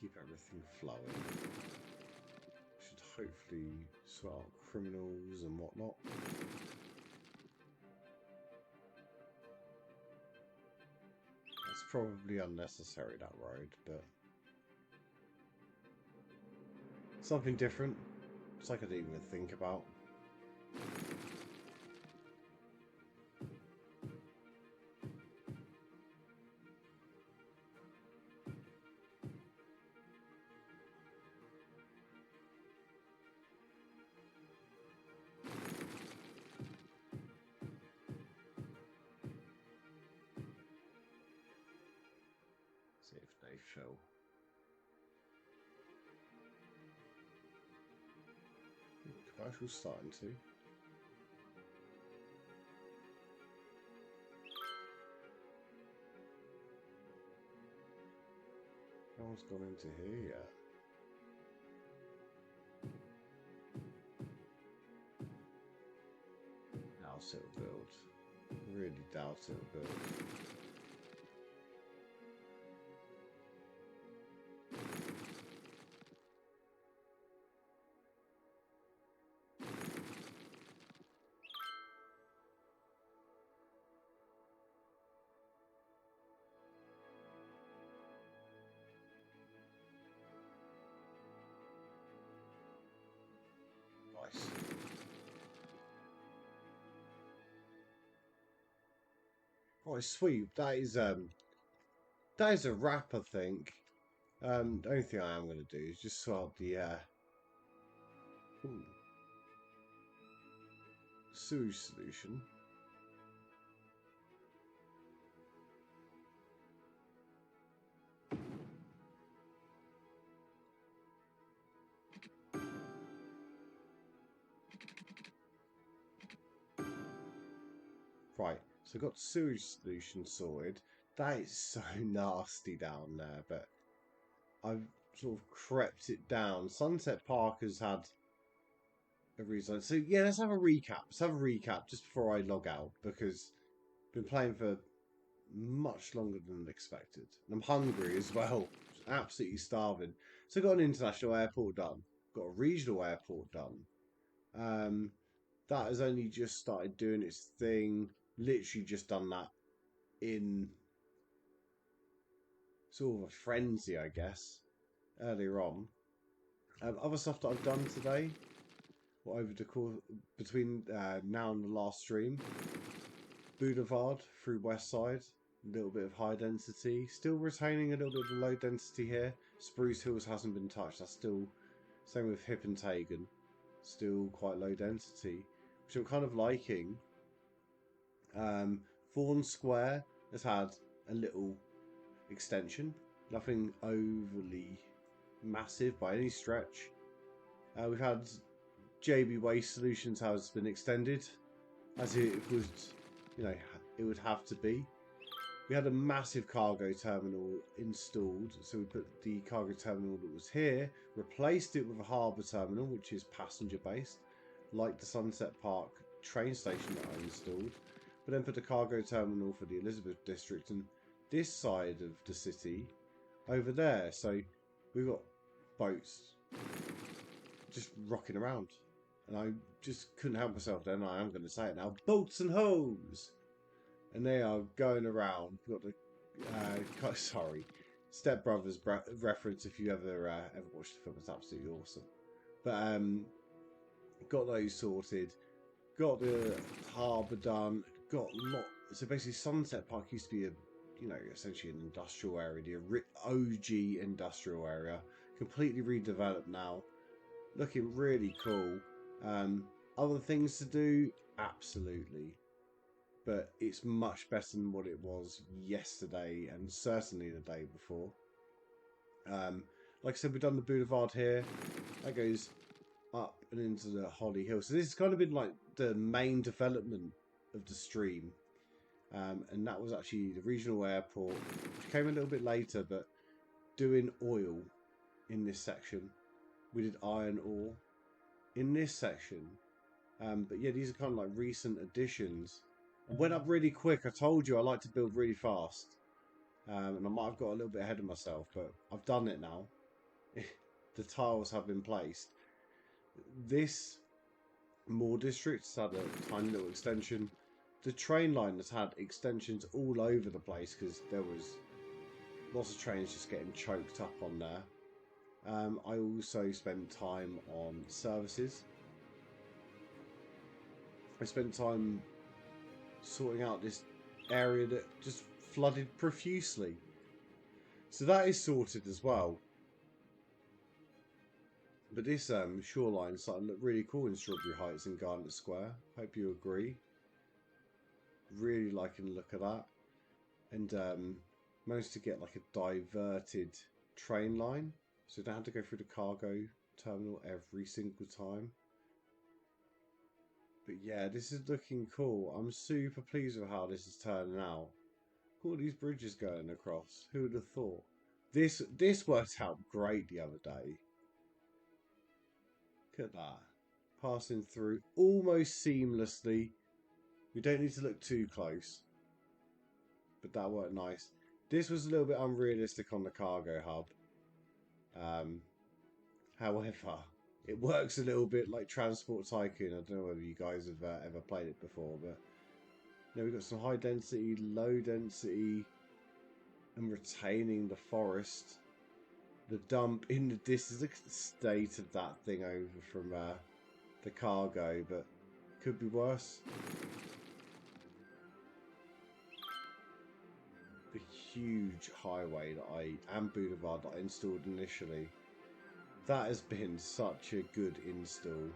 Keep everything flowing. Should hopefully sort out criminals and whatnot. That's probably unnecessary, that road, but something different. So I could even think about. See if they fill. Commercial's starting to. No one's gone into here yet. it'll build. Really doubt it'll build. Nice. Right, sweet. That is a wrap, I think. The only thing I am going to do is just swap the sewage solution. Right, so I've got sewage solution sorted. That is so nasty down there, but I've sort of crept it down. Sunset Park has had a reason. So yeah, let's have a recap. Let's have a recap just before I log out, because I've been playing for much longer than expected. And I'm hungry as well. Absolutely starving. So I got an international airport done. Got a regional airport done. That has only just started doing its thing. Literally just done that in sort of a frenzy, I guess, earlier on. Other stuff that I've done today, or over the course between now and the last stream, Boulevard through West Side, a little bit of high density, still retaining a little bit of low density here. Spruce Hills hasn't been touched. That's still same with Hippenhagen, still quite low density, which I'm kind of liking. Vaughan Square has had a little extension, nothing overly massive by any stretch. We've had JB Waste Solutions has been extended, as it would, it would have to be. We had a massive cargo terminal installed, so we put the cargo terminal that was here, replaced it with a harbour terminal, which is passenger based, like the Sunset Park train station that I installed, but then put the cargo terminal for the Elizabeth district and this side of the city over there. So we've got boats just rocking around, and I just couldn't help myself then. I am going to say it now: boats and hoes, and they are going around. We've got the sorry, Step Brothers reference. If you ever watched the film, it's absolutely awesome. But got those sorted, got the harbour done, got lot. So basically, Sunset Park used to be essentially an industrial area, the OG industrial area, completely redeveloped now, looking really cool. Other things to do, absolutely, but it's much better than what it was yesterday and certainly the day before. Like I said, we've done the Boulevard here. That goes up and into the Holly Hill. So this has kind of been like the main development of the stream. And that was actually the regional airport, which came a little bit later, but doing oil in this section. We did iron ore in this section. But yeah, these are kind of like recent additions. I went up really quick. I told you I like to build really fast. And I might have got a little bit ahead of myself, but I've done it now. The tiles have been placed. This Moore District has had a tiny little extension. The train line has had extensions all over the place because there was lots of trains just getting choked up on there. I also spent time on services. I spent time sorting out this area that just flooded profusely. So that is sorted as well. But this shoreline is starting to look really cool in Strawberry Heights and Garnet Square. Hope you agree. Really liking the look of that. And managed to get like a diverted train line, so you don't have to go through the cargo terminal every single time. But yeah, this is looking cool. I'm super pleased with how this is turning out. All these bridges going across. Who would have thought? This worked out great the other day. Look at that. Passing through almost seamlessly. We don't need to look too close. But that worked nice. This was a little bit unrealistic on the cargo hub. However, it works a little bit like Transport Tycoon. I don't know whether you guys have ever played it before, but we've got some high density, low density, and retaining the forest. The dump in the distance. Look at the state of that thing over from the cargo, but could be worse. The huge highway and boulevard that I installed initially. That has been such a good install.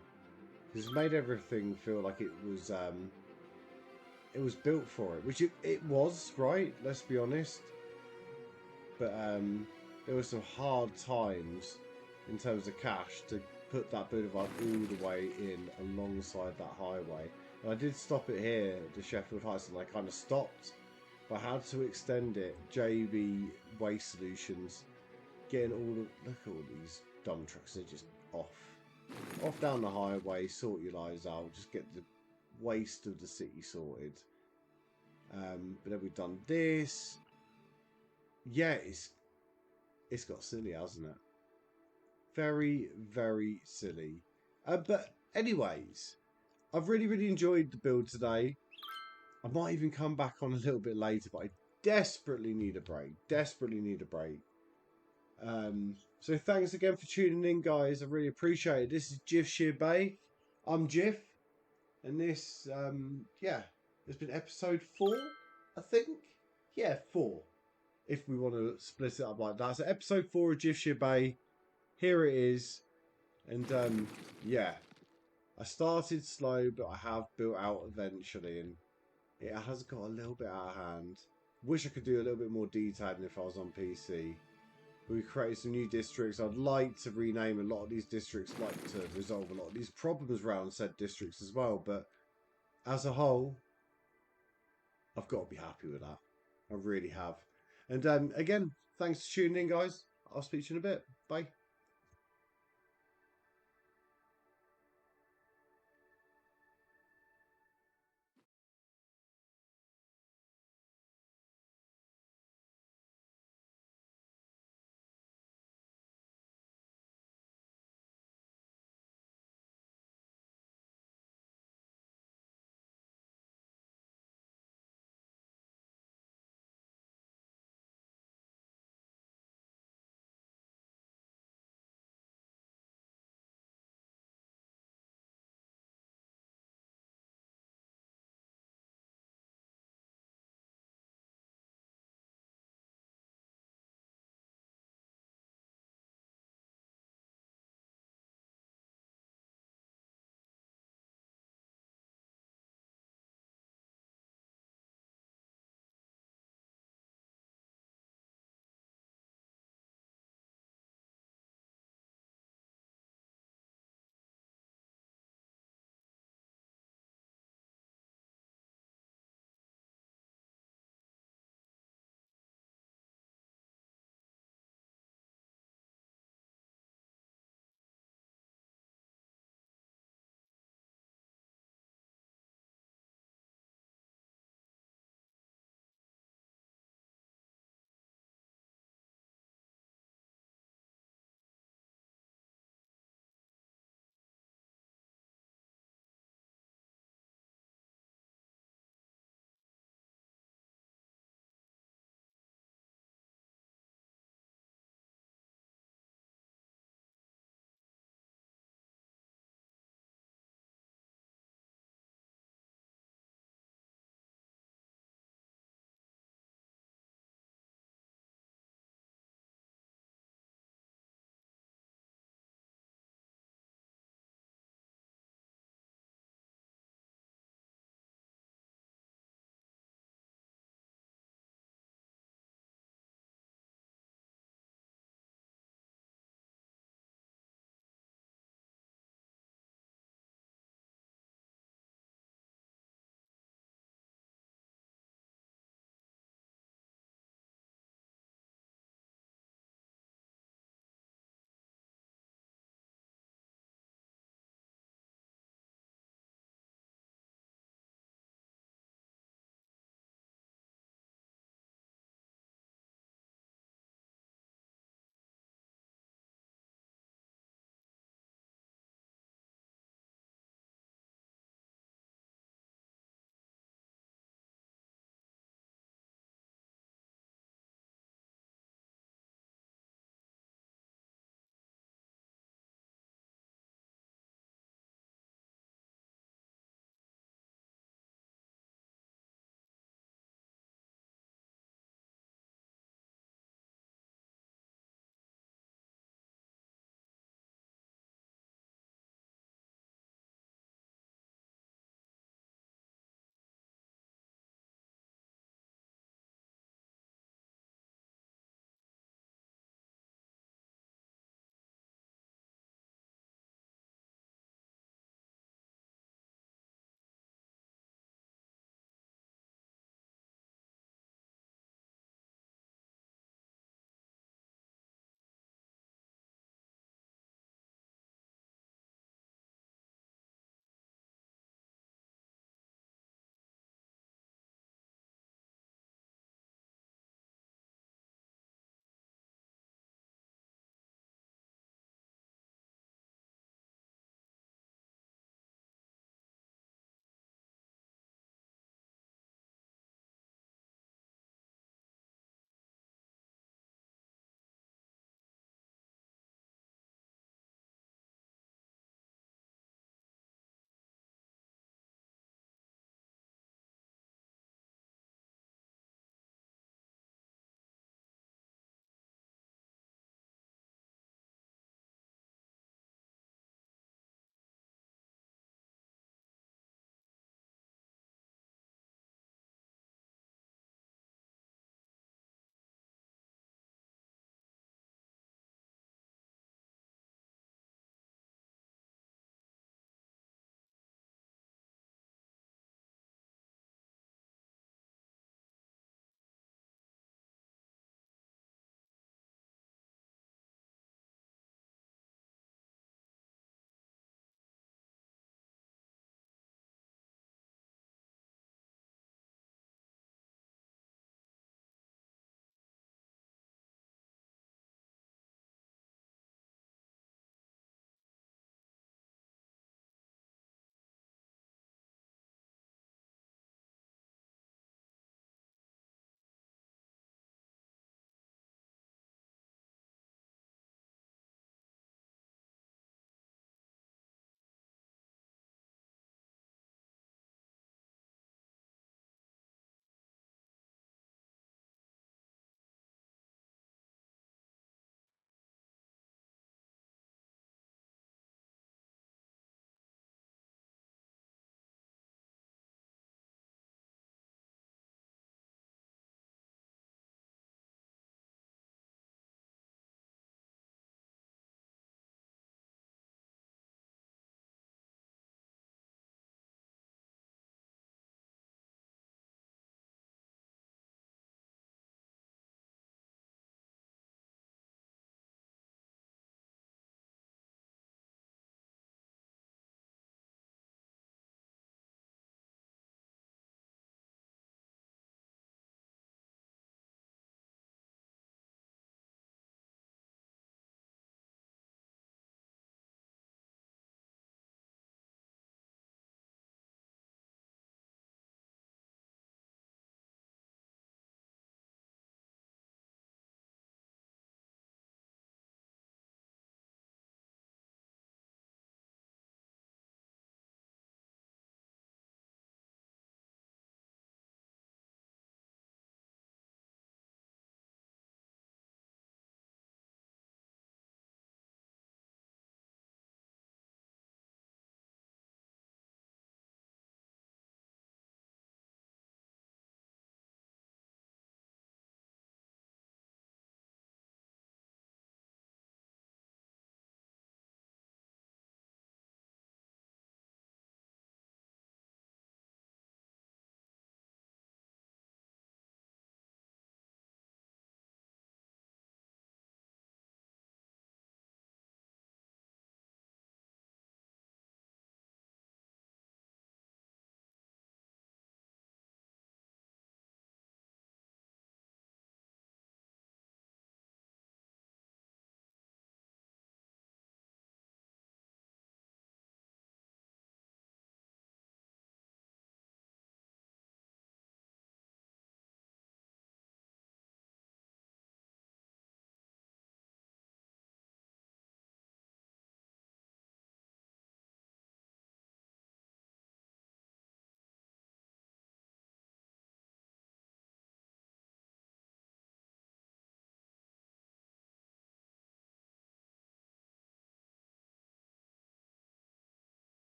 It's made everything feel like it was built for it, which it was, right? Let's be honest. But there were some hard times in terms of cash to put that boulevard all the way in alongside that highway. And I did stop it here at the Sheffield Heights, and I kind of stopped. But I had to extend it. JB Waste Solutions, getting look at all these dump trucks. They're just off down the highway. Sort your lives out. Just get the waste of the city sorted. But then we've done this. Yeah, it's got silly, hasn't it? Very, very silly. But anyways, I've really enjoyed the build today. I might even come back on a little bit later, but I desperately need a break. Desperately need a break. So thanks again for tuning in, guys. I really appreciate it. This is Jiffshire Bay. I'm Jiff. And this, it's been episode 4, I think. Yeah, 4. If we want to split it up like that. So episode 4 of Jiffshire Bay. Here it is. And, I started slow, but I have built out eventually. And it has got a little bit out of hand. Wish I could do a little bit more detailing if I was on PC. We created some new districts. I'd like to rename a lot of these districts, like to resolve a lot of these problems around said districts as well. But as a whole, I've got to be happy with that. I really have. And again, thanks for tuning in, guys. I'll speak to you in a bit. Bye.